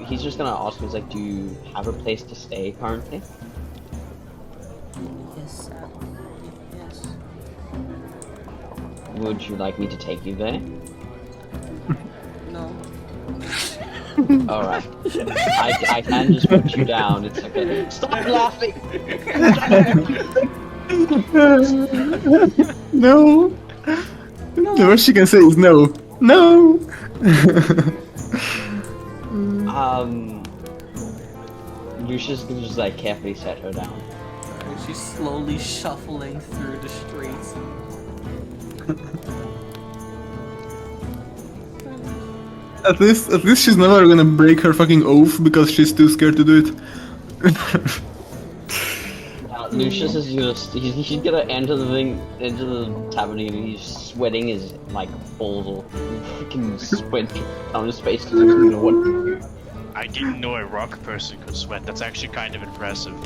He's just gonna ask us like, do you have a place to stay currently? Yes, yes. Would you like me to take you there? No. Alright. I can just put you down, it's okay. Stop laughing! No. The worst she can say is no. No. Lucius can just like carefully set her down. She's slowly shuffling through the streets. At least she's never gonna break her fucking oath because she's too scared to do it. Lucius is he's gonna enter the tavern and he's sweating his like balls off. Freaking sweat down his face because he doesn't know what to do. I didn't know a rock person could sweat. That's actually kind of impressive.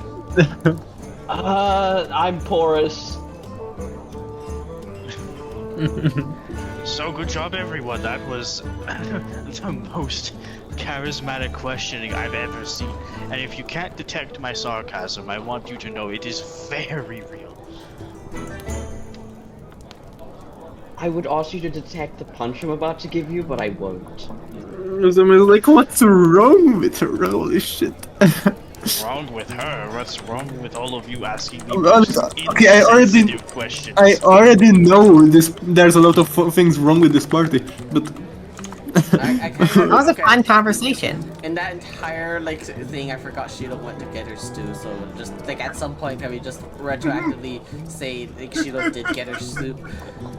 I'm porous. So good job, everyone. That was the most charismatic questioning I've ever seen. And if you can't detect my sarcasm, I want you to know it is very real. I would ask you to detect the punch I'm about to give you, but I won't. Someone's like, what's wrong with her? Holy shit. What's wrong with her? What's wrong with all of you asking me Okay, I already questions? I already know this. There's a lot of things wrong with this party, but I kind That was a okay. fun conversation. In that entire like thing, I forgot Sheila went to get her stew. So just like at some point, can we just retroactively say like Sheila did get her stew?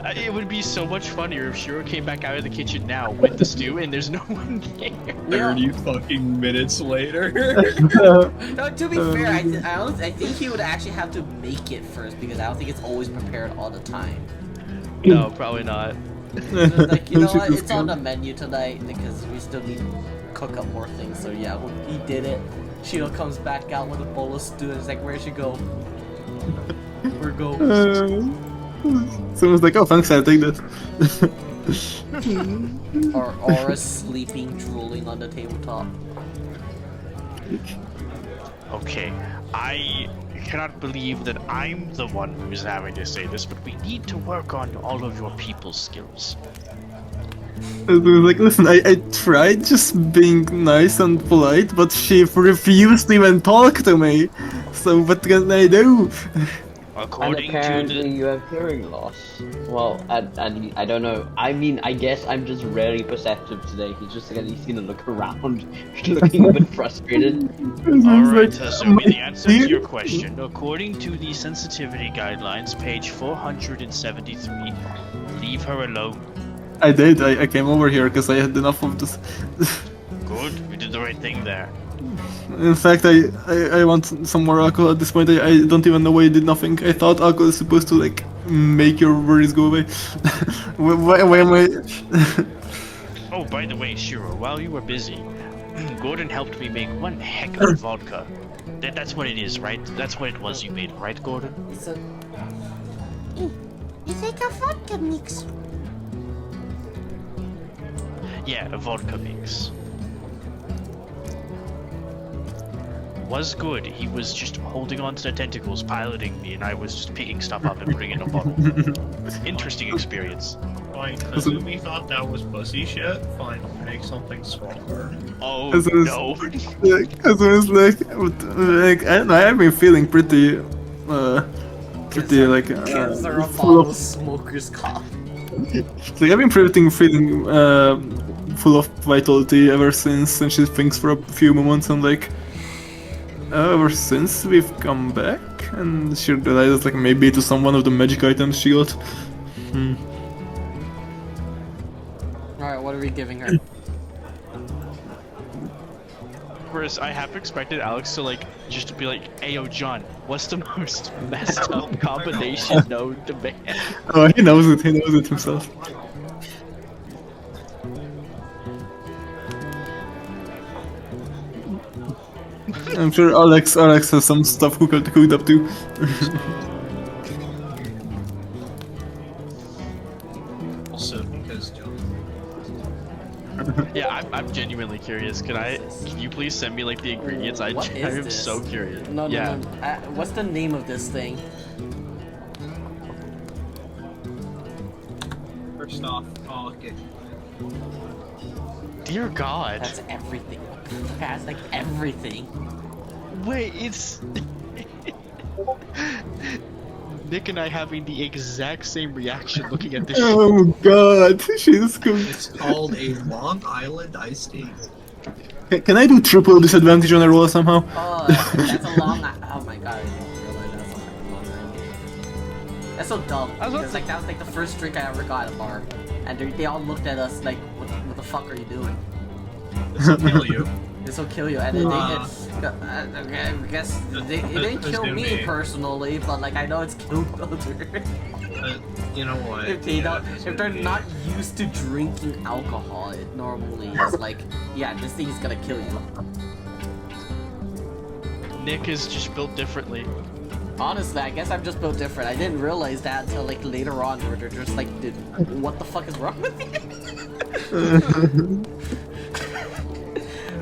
It would be so much funnier if Shiro came back out of the kitchen now with the stew and there's no one there. 30 fucking minutes later. No, to be fair, I think he would actually have to make it first because I don't think it's always prepared all the time. No, probably not. Just like, you know what? It's on the menu tonight because we still need to cook up more things. So yeah, he did it. Shield comes back out with a bowl of stew and it's like, where'd she go? Where'd go? Someone's like, oh, thanks, I'll take that. Or Aura sleeping, drooling on the tabletop. Okay, I cannot believe that I'm the one who's having to say this, but we need to work on all of your people skills. I was like, listen, I tried just being nice and polite, but she refused to even talk to me. So what can I do? And According to apparently the... you have hearing loss. Well, I don't know. I mean, I guess I'm just rarely perceptive today. He's just gonna look around, looking a bit frustrated. Alright, Tazumi, the answer to your question. According to the sensitivity guidelines, page 473, leave her alone. I did. I came over here because I had enough of this. Good, you did the right thing there. In fact, I want some more alcohol at this point. I don't even know why I did nothing. I thought alcohol is supposed to, like, make your worries go away. why am I... Oh, by the way, Shiro, while you were busy, Gordon helped me make one heck of vodka. That's what it is, right? That's what it was you made, right, Gordon? It's a... It's like a vodka mix. Yeah, a vodka mix. Was good. He was just holding on to the tentacles, piloting me, and I was just picking stuff up and putting it in a bottle. Interesting experience. Fine, Kazumi thought that was pussy shit. Fine, I'll make something stronger. Oh As I was- no. Because I was like, I don't know, I've been feeling pretty, like, Is there a full bottle of of, smoker's cough? like, I've been feeling, full of vitality ever since, and she thinks for a few moments, and like, ever since we've come back, and she realizes, like, maybe it was some one of the magic items she got. Alright, what are we giving her? Whereas I half expected Alex to like just to be like, "Hey, yo, John, what's the most messed up combination known to man?" Oh, he knows it himself. I'm sure Alex has some stuff cooked up too. Also, because John. Yeah, I'm genuinely curious. Can you please send me like the ingredients? I What is am this? so curious. No, yeah. no. What's the name of this thing? First off, okay. Dear God. That's everything. That's like everything. Wait, it's Nick and I having the exact same reaction looking at this shit. Oh god, she's good. It's called a Long Island iced tea. Can I do triple disadvantage on a roll somehow? Oh, that's a long. Oh my god, I didn't realize that's a long night. That's so dumb. Because like that was like the first drink I ever got at a bar, and they all looked at us like, "What the fuck are you doing?" This will kill you. This will kill you, and then okay, I guess it didn't kill me Kazumi. personally, but like I know it's killed others. You know what? If they're not used to drinking alcohol, it normally is like, yeah, this thing is gonna kill you. Nick is just built differently. Honestly, I guess I'm just built different. I didn't realize that until like later on, where they're just like, "Dude, what the fuck is wrong with you?"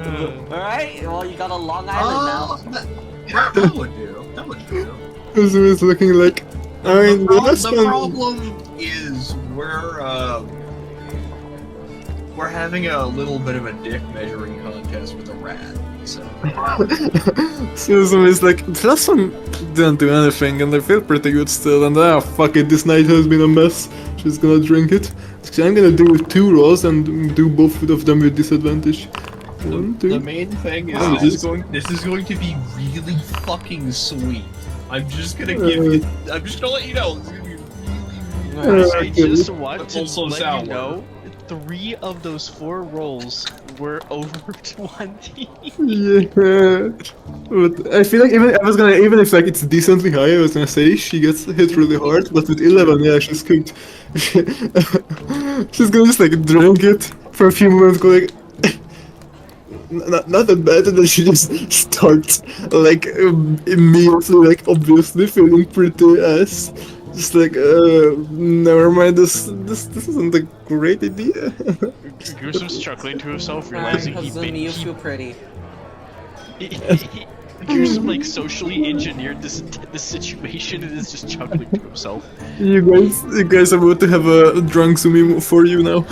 Alright, well you got a Long Island now. That would do. That would do. Kazumi's looking like, I mean, the last The time... problem is we're having a little bit of a dick measuring contest with a rat. So Kazumi's like, the last one didn't do anything, and I feel pretty good still, and fuck it, this night has been a mess. She's gonna drink it. So I'm gonna do 2 rolls and do both of them with disadvantage. 1, 2. the main thing is Oh, this is going to be really fucking sweet. I'm just gonna give you. I'm just gonna let you know. It's gonna be really, I just want But to also let sour. you know, 3 of those 4 rolls we're over to one team. Yeah. But I feel like even if like it's decently high, I was gonna say she gets hit really hard, but with 11, yeah, she's cooked. She's gonna just like drink it for a few moments, go like, not that bad, and then she just starts like immediately, like obviously feeling pretty ass. Just like, never mind. This isn't a great idea. Gruesom's chuckling to himself, Alright, realizing Hazumi, you feel pretty. Gruesome like socially engineered this situation and is just chuckling to himself. You guys are about to have a drunk Sumi for you now.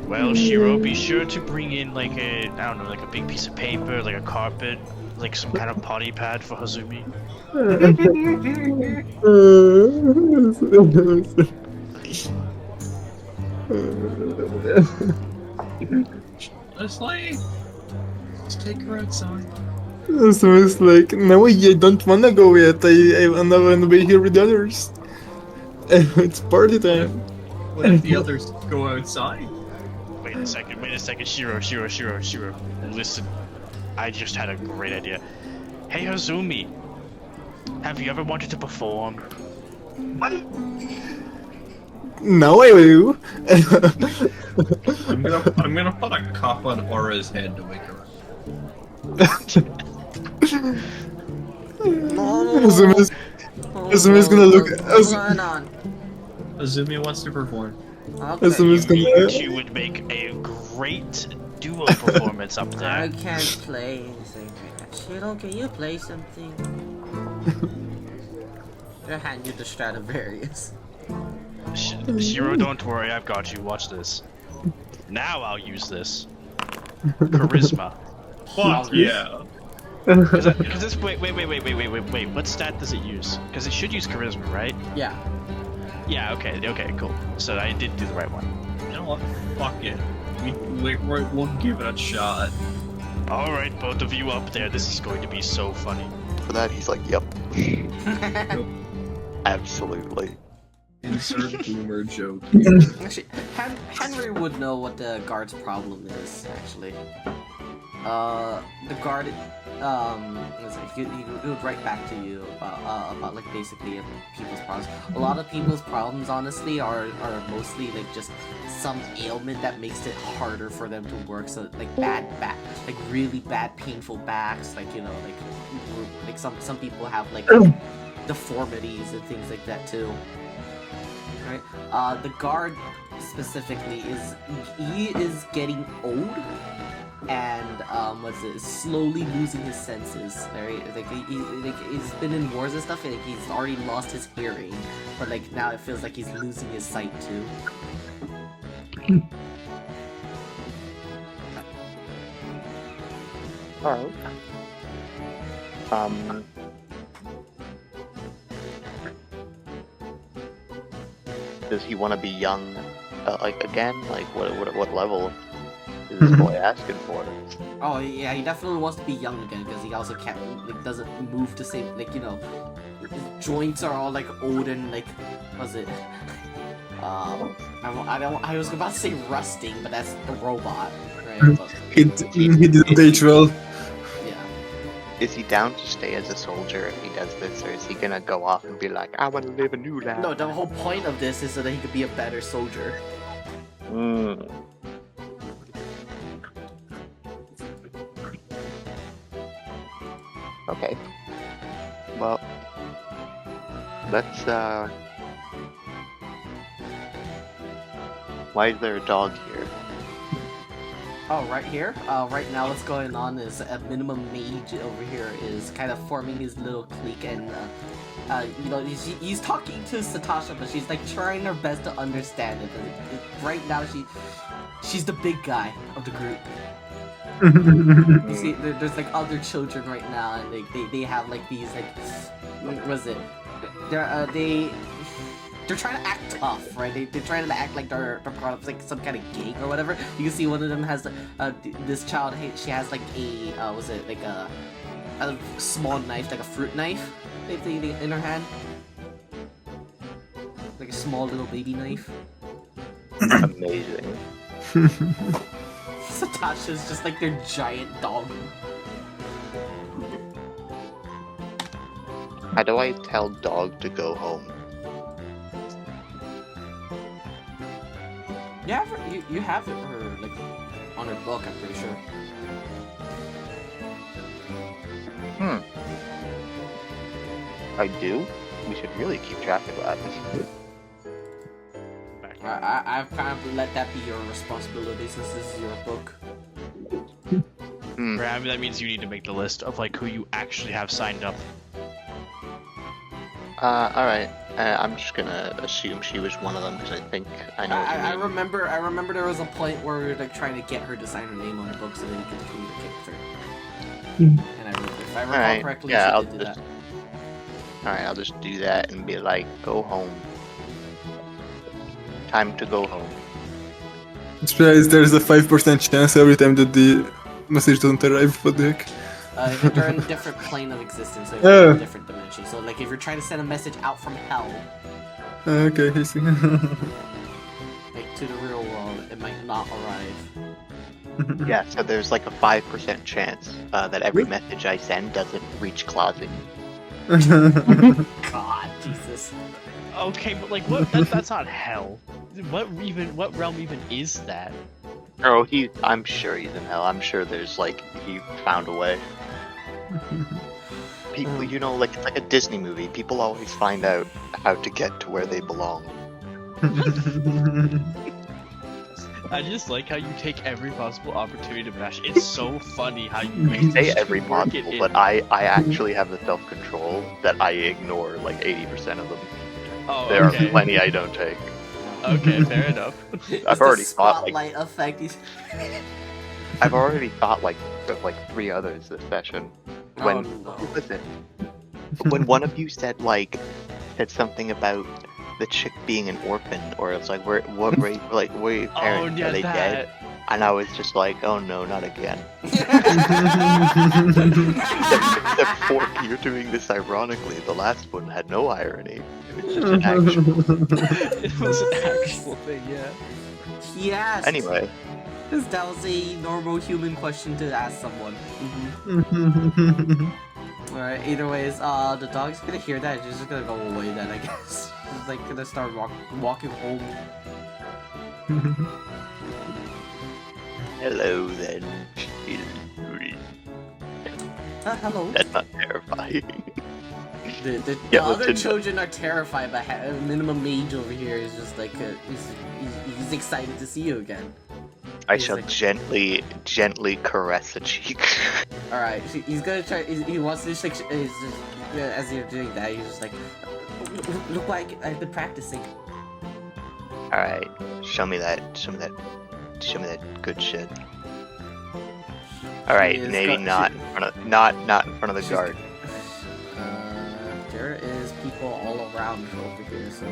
Well, Shiro, be sure to bring in like I don't know, like a big piece of paper, like a carpet, like some kind of potty pad for Hazumi. Honestly, let's take her outside. So it's like, no, I don't wanna go yet. I wanna be here with the others. It's party time. What if the others go outside? Wait a second, Shiro. Listen, I just had a great idea. Hey Hazumi, have you ever wanted to perform? Now I will. I'm gonna put a cup on Aura's head to wake her up. Azumi's gonna look. What's going on? Azumi wants to perform. Okay. Azumi's You gonna. two would make a great duo performance up I there. can't play anything. Shiro, can you play something? I'll hand you the Stradivarius. Shiro, don't worry, I've got you. Watch this. Now I'll use this. Charisma. Fuck yeah! Because this. Wait. What stat does it use? Because it should use charisma, right? Yeah. Yeah. Okay. Cool. So I did do the right one. You know what? Fuck it. We'll give it a shot. All right, both of you up there. This is going to be so funny. For that, he's like, yep. Absolutely. Insert boomer joke. Actually, Henry would know what the guard's problem is, actually. The guard, he would write back to you about like basically people's problems. A lot of people's problems, honestly, are mostly like just some ailment that makes it harder for them to work. So like bad back, like really bad painful backs, like you know, like some people have like deformities and things like that too. Right? The guard specifically is getting old. And slowly losing his senses. Right? Like he's been in wars and stuff, and he's already lost his hearing, but like now it feels like he's losing his sight too. Alright. Does he want to be young, like again? Like what level is this boy asking for? Oh yeah, he definitely wants to be young again because he also can't doesn't move the same his joints are all like old and like what's it? I was about to say rusting, but that's the robot, right? But, He didn't age well. yeah. Is he down to stay as a soldier if he does this, or is he gonna go off and be like, I want to live a new life? No, the whole point of this is so that he could be a better soldier. Okay. Well, let's, why is there a dog here? Oh, right here? Right now what's going on is a minimum mage over here is kind of forming his little clique and, you know, he's talking to Satasha, but she's, like, trying her best to understand it. Right now, she's the big guy of the group. You see, there's, like, other children right now, and they have, like, these, like, what was it? They're trying to act tough, right? They're trying to act like they're part of like some kind of gang or whatever. You can see one of them has this child. She has like a a small knife, like a fruit knife, in her hand, like a small little baby knife. Amazing. Satasha's just like their giant dog. How do I tell dog to go home? You have her like on her book, I'm pretty sure. I do? We should really keep track of that. I've kind of let that be your responsibility since this is your book. Right, I mean, that means you need to make the list of like who you actually have signed up. Alright. I'm just gonna assume she was one of them because I think I know what you I mean. remember there was a point where we were like trying to get her to sign her name on the book so that you could communicate with her. And if I recall Alright, correctly, yeah, she I'll did do just- that. Alright, I'll just do that and be like, go home. Time to go home. Surprise, there's a 5% chance every time that the message doesn't arrive. What the heck? They're in a different plane of existence, so Yeah. in a different dimension. So like if you're trying to send a message out from hell, Okay, I see. like to the real world, it might not arrive. Yeah, so there's like a 5% chance that every message I send doesn't reach closet. God, Jesus. Okay, but like, what? That's not hell. What realm even is that? Oh, I'm sure he's in hell. I'm sure there's like, he found a way. People, you know, like, it's like a Disney movie. People always find out how to get to where they belong. I just like how you take every possible opportunity to bash. It's so funny how you You manage say to every work it possible, in. but I actually have the self-control that I ignore like 80% of them. Oh, There okay. are plenty I don't take. Okay, fair enough. I've already thought like spotlight effect. I've already thought like of like 3 others this session. When Oh, no. who was it? When one of you said something about the chick being an orphan, or it's like where your parents? Oh, yeah, Are they dead? that. And I was just like, oh no, not again. Except for you're doing this ironically. The last one had no irony. It was just an actual. It was an actual thing, yeah. He asked. Anyway, Because that was a normal human question to ask someone. Alright, either ways, the dog's gonna hear that, she's just gonna go away then, I guess. She's like gonna start walking home. hello then. Hello. That's not terrifying. The Yeah, other listen. children are terrified, but minimum mage over here is just like, he's excited to see you again. I He's shall like- gently caress a cheek. Alright, he's gonna try, he wants to just like, as you're doing that, he's just like, look like I've been practicing. Alright, show me that good shit. Alright, She is maybe got- not she- in front of not in front of the She's- guard. There is people all around over here, so...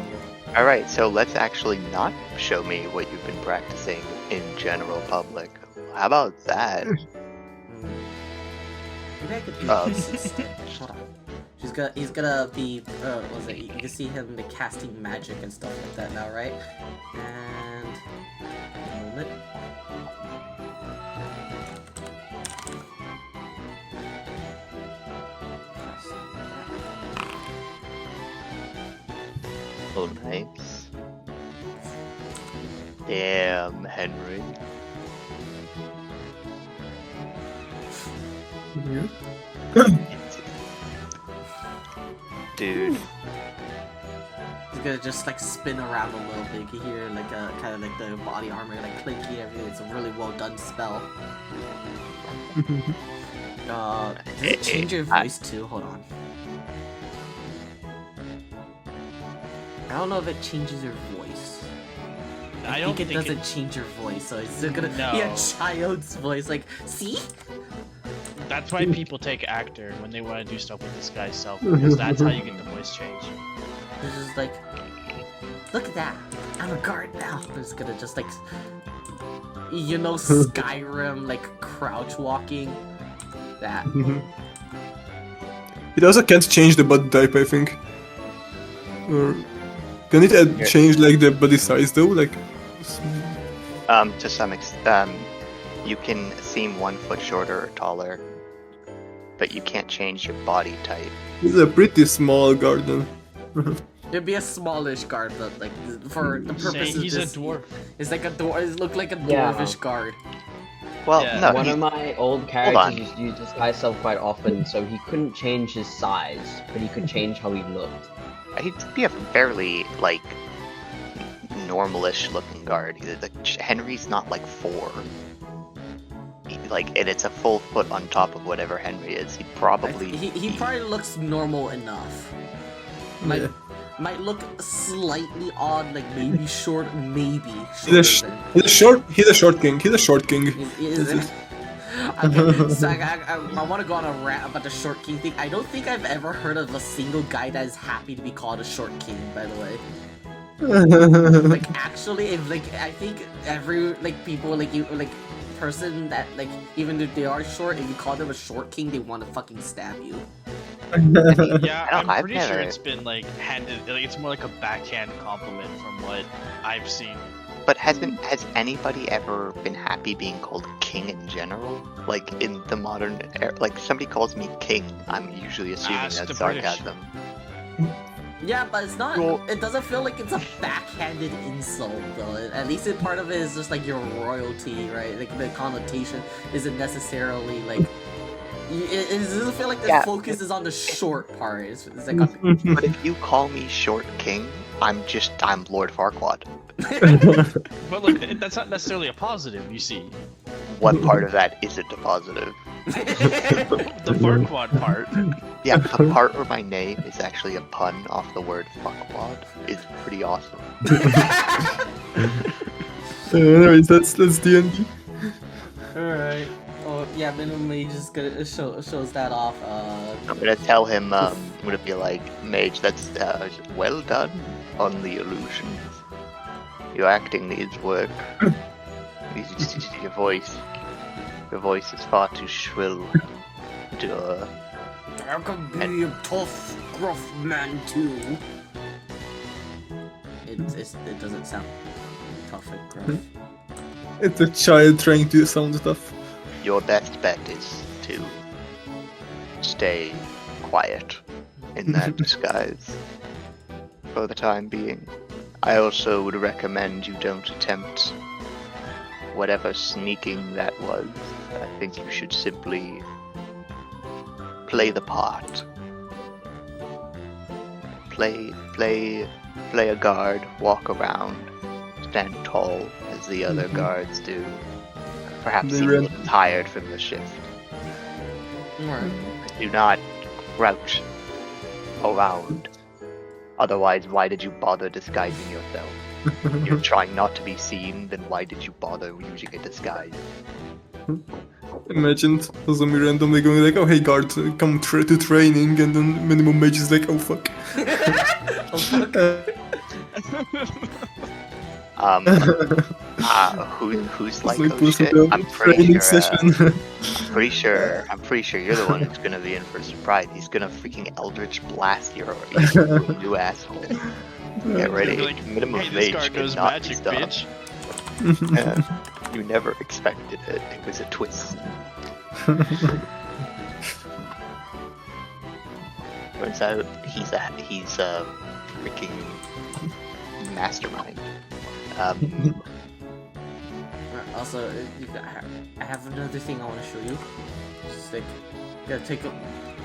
Alright, so let's actually not show me what you've been practicing in general public. How about that? Maybe I could do this instead. Hold on. He's gonna be, what was it? You can see him like, casting magic and stuff like that now, right? And... a moment. Oh, nice. Damn, Henry. Dude, He's gonna just like spin around a little bit. You can hear like kind of like the body armor like clinky and everything. It's a really well done spell. Does it change your voice too? Hold on. I don't know if it changes your voice. I don't think it think doesn't change your voice, so it's still gonna be a No. child's voice. Like, see? That's why people take actor when they want to do stuff with this guy's self, because that's how you get the voice change. It's just like, look at that. I'm a guard now. It's gonna just like, you know, Skyrim like crouch walking. That. It also can't change the body type, I think. Or can it change like the body size though? Like To some extent, you can seem 1 foot shorter or taller, but you can't change your body type. He's a pretty small garden. It'd be a smallish guard, but like for the Say purpose of he's this, a dwarf. it's like a dwarf. It look like a Yeah. dwarvish guard. Well, Yeah. no, One he's, of my old on. characters used to use this guy self quite often, so he couldn't change his size, but he could change how he looked. he'd be a fairly like normalish looking guard. Henry's not like 4. And it's a full foot on top of whatever Henry is. He'd probably He probably looks normal enough. Might look slightly odd, like maybe short, maybe shorter than. He's a short king. He's a short king. Okay, so I want to go on a rant about the short king thing. I don't think I've ever heard of a single guy that is happy to be called a short king, by the way. Like actually, if I think every people person that even if they are short, if you call them a short king, they want to fucking stab you. Yeah, I've I'm pretty sure never- it's been handed. It's more like a backhand compliment from what I've seen. But has anybody ever been happy being called king in general? Like in the modern era, like somebody calls me king, I'm usually assuming Ask that's the British. sarcasm. Yeah, but it's not. Well- It doesn't feel like it's a backhanded insult, though. At least part of it is just like your royalty, right? Like the connotation isn't necessarily like. It doesn't feel like the focus is on the short part. It's like. But if you call me short king, I'm Lord Farquaad. But look, that's not necessarily a positive. You see, What part of that isn't a positive? the Farquaad part. Yeah, the part where my name is actually a pun off the word fuckwad is pretty awesome. Anyways, that's D&D. Alright. Oh yeah, minimum mage is gonna shows that off. I'm gonna tell him, I'm gonna be like, Mage, that's well done on the illusions. Your acting needs work. Your voice is far too shrill to I can be a tough, gruff man too. It doesn't sound tough and gruff. It's a child trying to sound tough. Your best bet is to stay quiet in that disguise for the time being. I also would recommend you don't attempt whatever sneaking that was. I think you should simply play the part. Play a guard, walk around, stand tall as the other guards do. Perhaps They seem a ran- little tired from the shift. Alright. Do not crouch around. Otherwise, why did you bother disguising yourself? You're trying not to be seen, then why did you bother using a disguise? Imagine zombie randomly going like, oh hey guard, come to training, and then minimum mage is like, oh fuck. Oh, fuck. Who's like, It's oh like shit? a I'm pretty training sure. session. I'm pretty sure you're the one who's gonna be in for a surprise. He's gonna freaking Eldritch blast your new asshole. Get ready. Be like, Minimum hey, this mage guard knows cannot magic, stop. bitch. Yeah. You never expected it. It was a twist. Turns out he's a freaking mastermind. Also, I have another thing I want to show you. Just gotta take a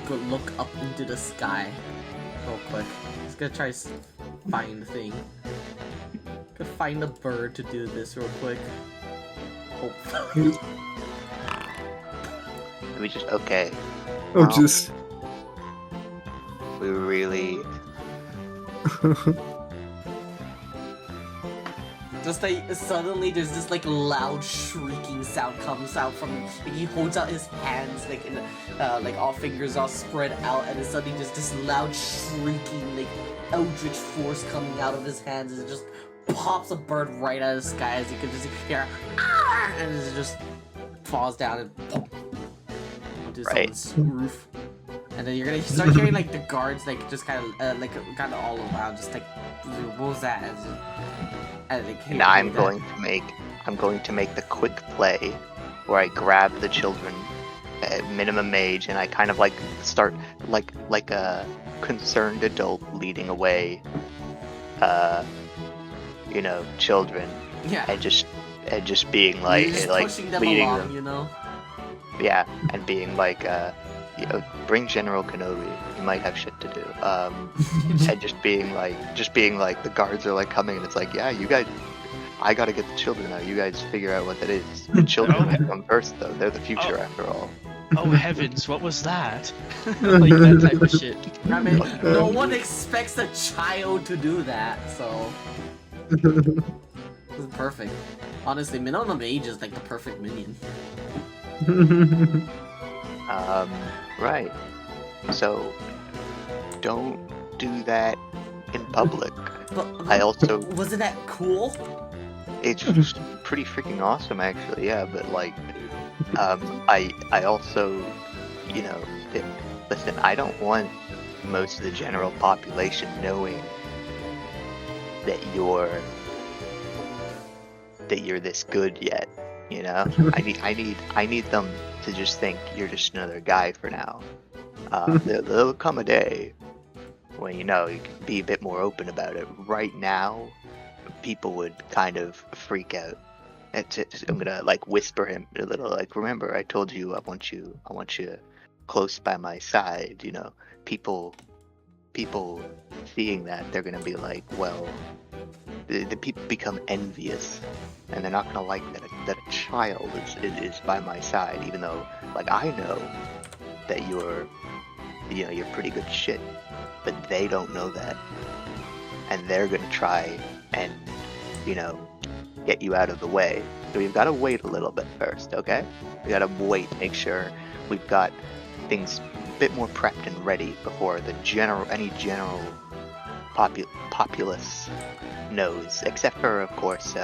good look up into the sky, real quick. Just gonna try to find the thing. Gotta find a bird to do this real quick. Hopefully. We just okay. Oh Wow. just. We really. Just suddenly there's this loud shrieking sound comes out from he holds out his hands all fingers all spread out, and then suddenly there's this loud shrieking eldritch force coming out of his hands, and it just pops a bird right out of the sky, as you can just hear, "Ah!" and it just falls down and pop onto Right. someone's roof. And then you're gonna start hearing the guards just kind of all around, just what was that? And And I'm going I'm going to make the quick play where I grab the children at minimum age, and I kind of like start like a concerned adult leading away, children, Yeah. and just being like, You're just like pushing them leading along, them, you know? yeah, and being like, bring General Kenobi, he might have shit to do, and just being like, the guards are like coming, and it's like, yeah, you guys. I gotta get the children out. You guys figure out what that is. The children come first, though. They're the future, after all. Oh heavens, what was that? Like that type of shit. I mean, no one expects a child to do that, so... This is perfect. Honestly, minimum age is like the perfect minion. Right. So, don't do that in public. But I also... wasn't that cool? It's just pretty freaking awesome, actually, yeah, but, like, I also, listen, I don't want most of the general population knowing that you're this good yet, you know? I need them to just think you're just another guy for now. There'll come a day when, you can be a bit more open about it. Right now, people would kind of freak out. I'm gonna like whisper him a little, like, remember I told you I want you close by my side. People seeing that, they're gonna be like, well, the people become envious, and they're not gonna like that a child is by my side, even though, like, I know that you're pretty good shit, but they don't know that, and they're gonna try and get you out of the way. So we've got to wait a little bit first, okay? We got to wait, make sure we've got things a bit more prepped and ready before any general populace knows, except for, of course,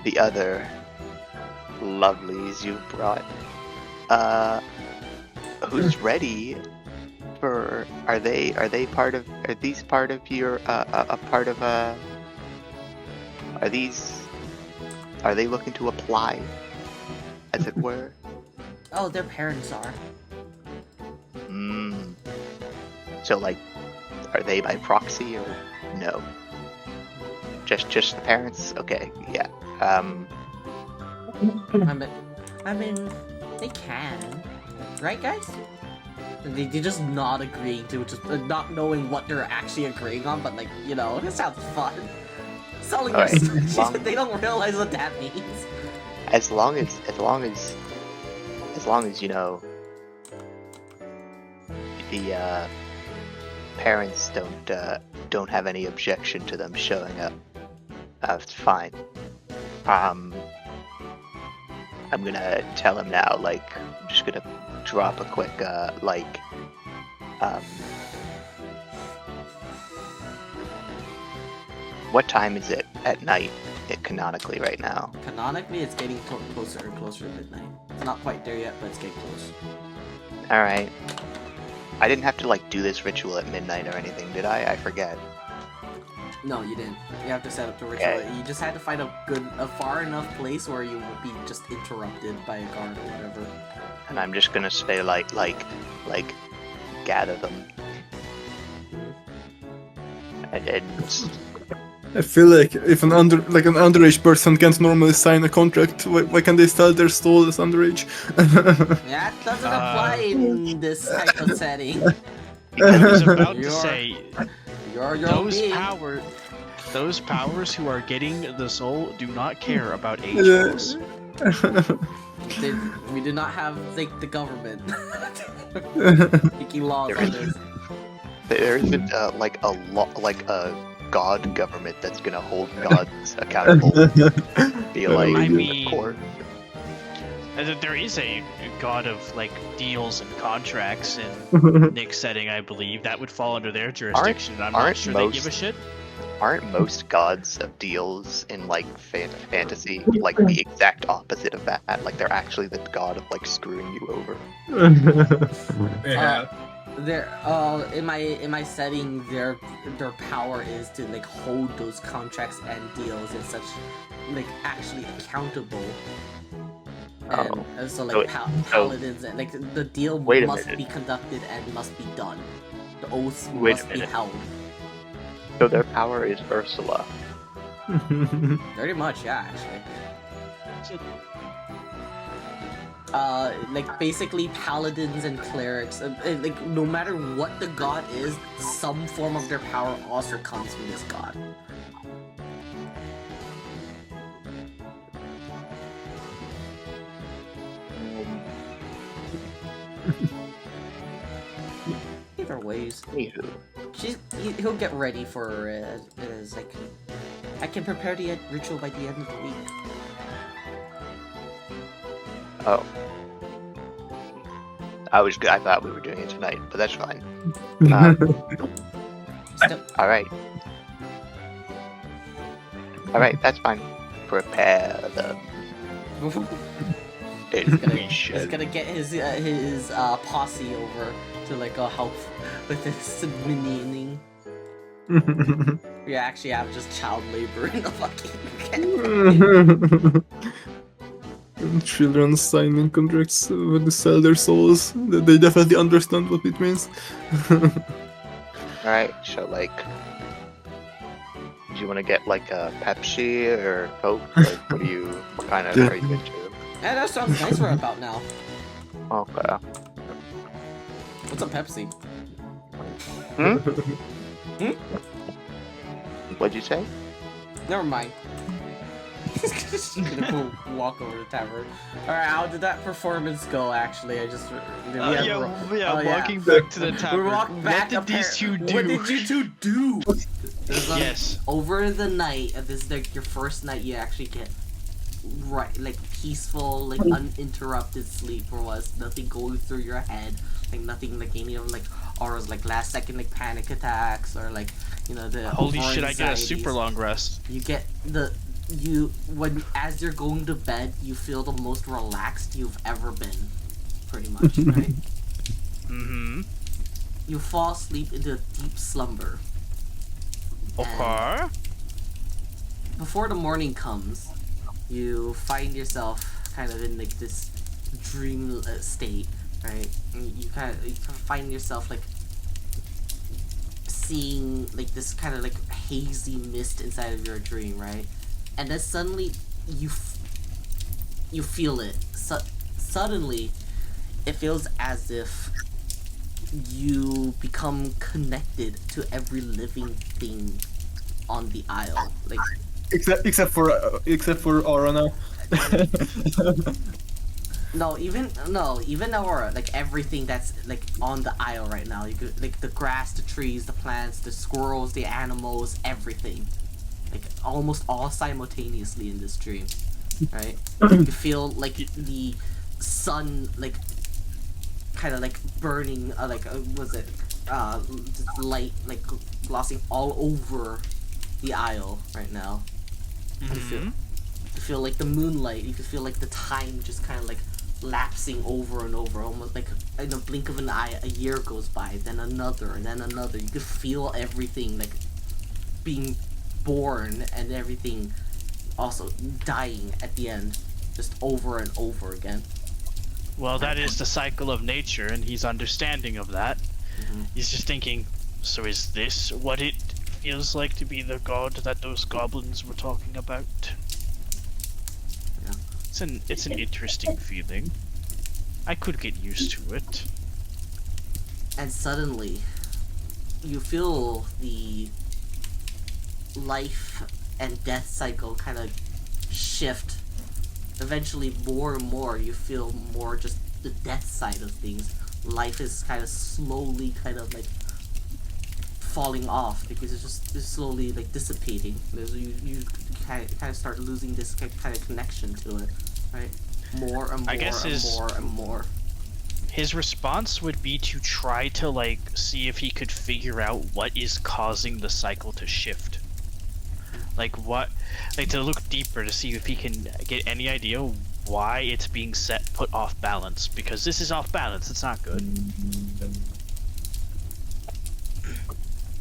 the other lovelies you brought. Who's ready? Are these part of your are they looking to apply, as it were? Oh, their parents are. So, like, are they by proxy or no? Just the parents? Okay, yeah. I mean, they can, right, guys? They're just not agreeing to, just not knowing what they're actually agreeing on, but, like, this sounds fun. Selling All their right. stuff, they don't realize what that means. As long as the parents don't have any objection to them showing up, it's fine. I'm gonna tell him now, like, I'm just gonna drop a quick, what time is it at night, canonically, right now? Canonically, it's getting closer and closer to midnight. It's not quite there yet, but it's getting close. Alright. I didn't have to, like, do this ritual at midnight or anything, did I? I forget. No, you didn't. You have to set up the ritual. Okay. You just had to find a far enough place where you would be just interrupted by a guard or whatever. And I'm just gonna stay, like, gather them. And I feel like if an underage person can't normally sign a contract, why can't they start their stall as underage? That doesn't apply in this type of setting. I was about to You're- say, You're your own being. those powers who are getting the soul do not care about age Yeah. rules. We do not have the government making laws on this. there isn't, a god government that's gonna hold gods accountable. Be like, I of mean- course. There is a god of like deals and contracts in Nick's setting, I believe. That would fall under their jurisdiction. I'm not aren't sure they give a most- shit. Aren't most gods of deals in, like, fantasy, like, the exact opposite of that? Like, they're actually the god of, like, screwing you over. Yeah. in my setting, their power is to like hold those contracts and deals and such, like actually accountable. And so like paladins and like the deal must be conducted and must be done. The oaths must be held. So their power is Ursula. Pretty much, yeah, actually. Like basically paladins and clerics, like no matter what the god is, some form of their power also comes from this god. Either ways, he'll get ready for as like I can prepare the ritual by the end of the week. Oh. I thought we were doing it tonight, but that's fine. Alright. Alright, that's fine. Prepare them. He's gonna get his posse over to like help with his minioning. We actually have just child labor in the fucking Children signing contracts to sell their souls. They definitely understand what it means. Alright, so like, do you want to get like a Pepsi or Coke? Like, what kind of are you into? Yeah, that sounds nice right about now. Okay. What's a Pepsi? What'd you say? Never mind. Just gonna go walk over to the tavern. Alright, how did that performance go actually? I just... walking back to the tavern. We're walking back. What did these two do? What did you two do? Yes. Over the night, this is like your first night you actually get like peaceful, like uninterrupted sleep, or was nothing going through your head, like nothing like any of like auras, like last second like panic attacks or like the holy shit, I get a super long rest. You get as you're going to bed, you feel the most relaxed you've ever been, pretty much, right? Mm-hmm. You fall asleep into a deep slumber. Okay. Before the morning comes, you find yourself kind of in like this dream state, right? And you kind of find yourself like seeing like this kind of like hazy mist inside of your dream, right? And then suddenly you feel it. Suddenly, it feels as if you become connected to every living thing on the isle, like except for Aura now. No, even Aura, like everything that's like on the isle right now. You could like the grass, the trees, the plants, the squirrels, the animals, everything. Like almost all simultaneously in this dream, right? You feel like the sun, like kind of like burning, light like glossing all over the isle right now. Mm-hmm. You feel like the moonlight. You can feel like the time just kind of like lapsing over and over, almost like in a blink of an eye. A year goes by, then another, and then another. You can feel everything like being born and everything also dying at the end, just over and over again. Well, that is the cycle of nature, and he's understanding of that. Mm-hmm. He's just thinking, so is this what it feels like to be the god that those goblins were talking about? Yeah. It's an interesting feeling. I could get used to it. And suddenly, you feel the life and death cycle kind of shift. Eventually, more and more, you feel more just the death side of things. Life is kind of slowly kind of like falling off because it's slowly like dissipating. You kind of start losing this kind of connection to it, right? More and more and more. His response would be to try to like see if he could figure out what is causing the cycle to shift. Like to look deeper to see if he can get any idea why it's being put off balance, because this is off balance. It's not good.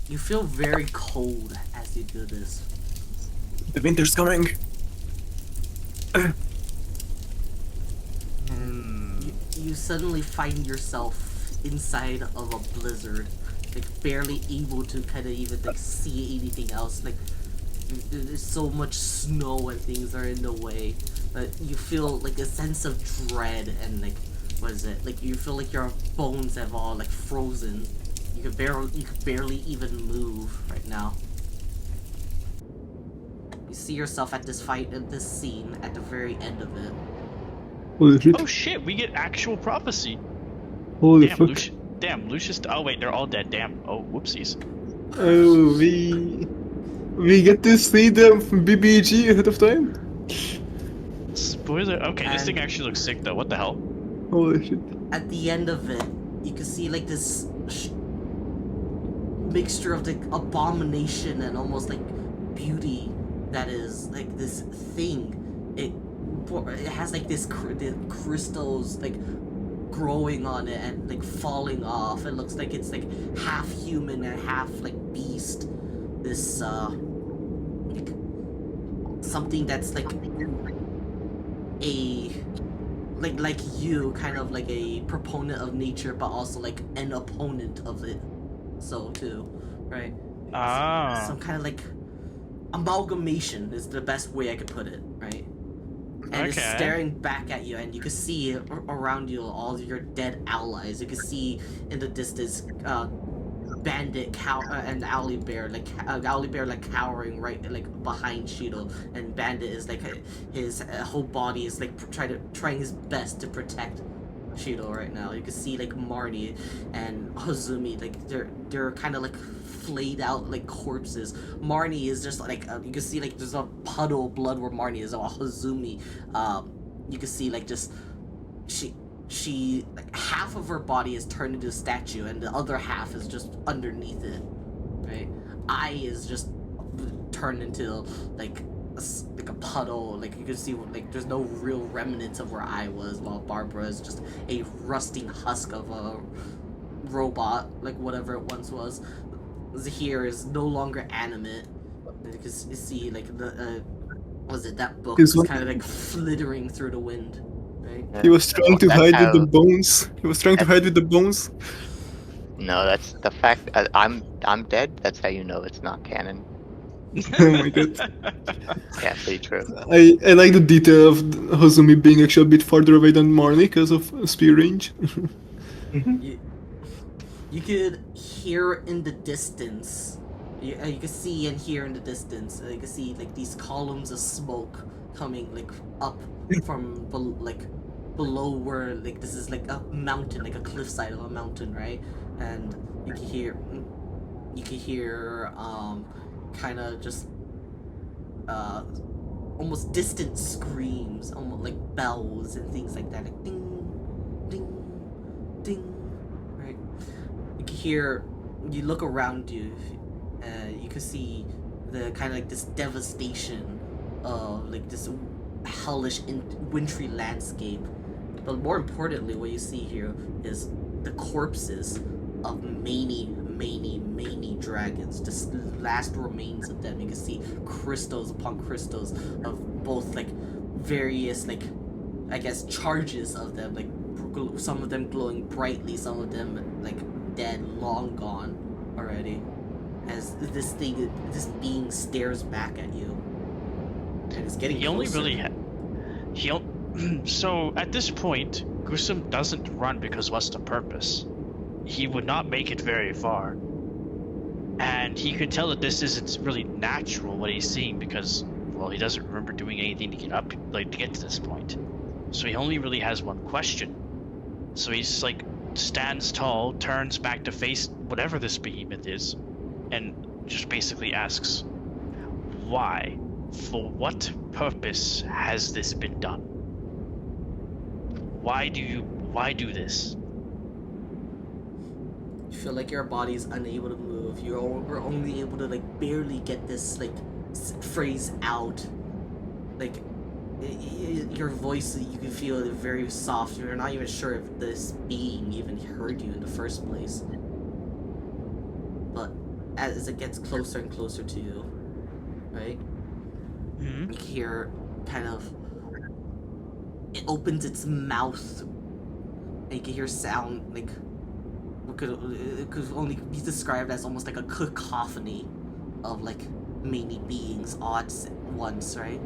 You feel very cold as you do this. The winter's coming. You suddenly find yourself inside of a blizzard, like barely able to kind of even like see anything else. Like there's so much snow and things are in the way, but you feel like a sense of dread and like what is it? Like you feel like your bones have all like frozen. You could barely even move right now. You see yourself at this scene at the very end of it. Holy shit. Oh shit, we get actual prophecy. Holy Damn, fuck. Lucius. Oh wait, they're all dead. Damn. Oh, whoopsies. Oh, we get to see them from BBG ahead of time? Spoiler. Okay, this thing actually looks sick though. What the hell? Holy shit. At the end of it, you can see like this mixture of like abomination and almost like beauty that is like this thing. It has like the crystals like growing on it and like falling off. It looks like it's like half human and half like beast. This like something that's like a like you, kind of like a proponent of nature, but also like an opponent of it. So too, right? Ah. Some kind of like amalgamation is the best way I could put it, right? And it's staring back at you, and you can see around you all your dead allies. You can see in the distance, Bandit, and Owlbear, like cowering right like behind Shido, and Bandit is like his whole body is like trying his best to protect Shido right now. You can see like Marnie and Hozumi, like they're kind of like flayed out like corpses. Marnie is just like you can see like there's a puddle of blood where Marnie is. While Hozumi, you can see like just she like half of her body is turned into a statue and the other half is just underneath it, right? Eye is just turned into like a puddle. Like you can see like there's no real remnants of where Eye was, while Barbara is just a rusting husk of a robot, like whatever it once was. Zahir is no longer animate. You can see like the was it that book is kind of like flittering through the wind. Right? He was trying to hide with the bones. He was trying to hide with the bones. No, that's the fact. I'm dead. That's how you know it's not canon. Oh my god. Yeah, pretty true. I like the detail of Hozumi being actually a bit farther away than Marnie because of spear range. You could hear in the distance. You can see and hear in the distance. You can see like these columns of smoke coming like up from below where like this is like a mountain, like a cliffside of a mountain, right? And you can hear kind of just almost distant screams, almost like bells and things like that, like ding, ding, ding. Right? You can hear. You look around you. You can see the kind of like this devastation of like this hellish wintry landscape. But more importantly, what you see here is the corpses of many dragons, just last remains of them. You can see crystals upon crystals of both like various like I guess charges of them, like some of them glowing brightly, some of them like dead, long gone already, as this being stares back at you. And it's getting closer. So at this point, Gusum doesn't run because what's the purpose? He would not make it very far. And he could tell that this isn't really natural what he's seeing because, well, he doesn't remember doing anything to get up, like to get to this point. So he only really has one question. So he's like stands tall, turns back to face whatever this behemoth is, and just basically asks, why? For what purpose has this been done? Why do this? You feel like your body's unable to move. We're only able to like barely get this like phrase out. Like your voice, you can feel it very soft. You're not even sure if this being even heard you in the first place. But as it gets closer and closer to you, right? Mhm. You can hear kind of it opens its mouth, and you can hear sound like it could only be described as almost like a cacophony of like many beings, odd ones, right?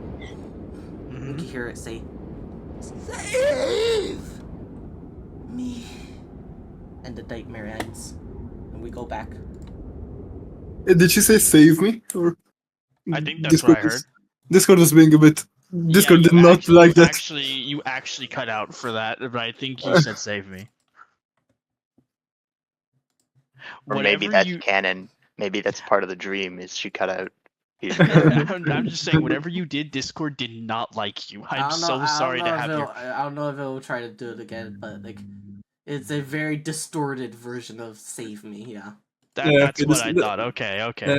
You can hear it say, "Save me," and the nightmare ends, and we go back. Did she say save me? Or I think that's what I heard. Discord was being a bit. Discord Yeah, did not like that. You actually cut out for that, but I think you said save me. Or maybe that's canon. Maybe that's part of the dream. Is she cut out? I'm just saying, whatever you did, Discord did not like you. I'm so sorry to have you. I don't know if it will try to do it again, but like, it's a very distorted version of "Save Me." Yeah. That's what I thought. Okay.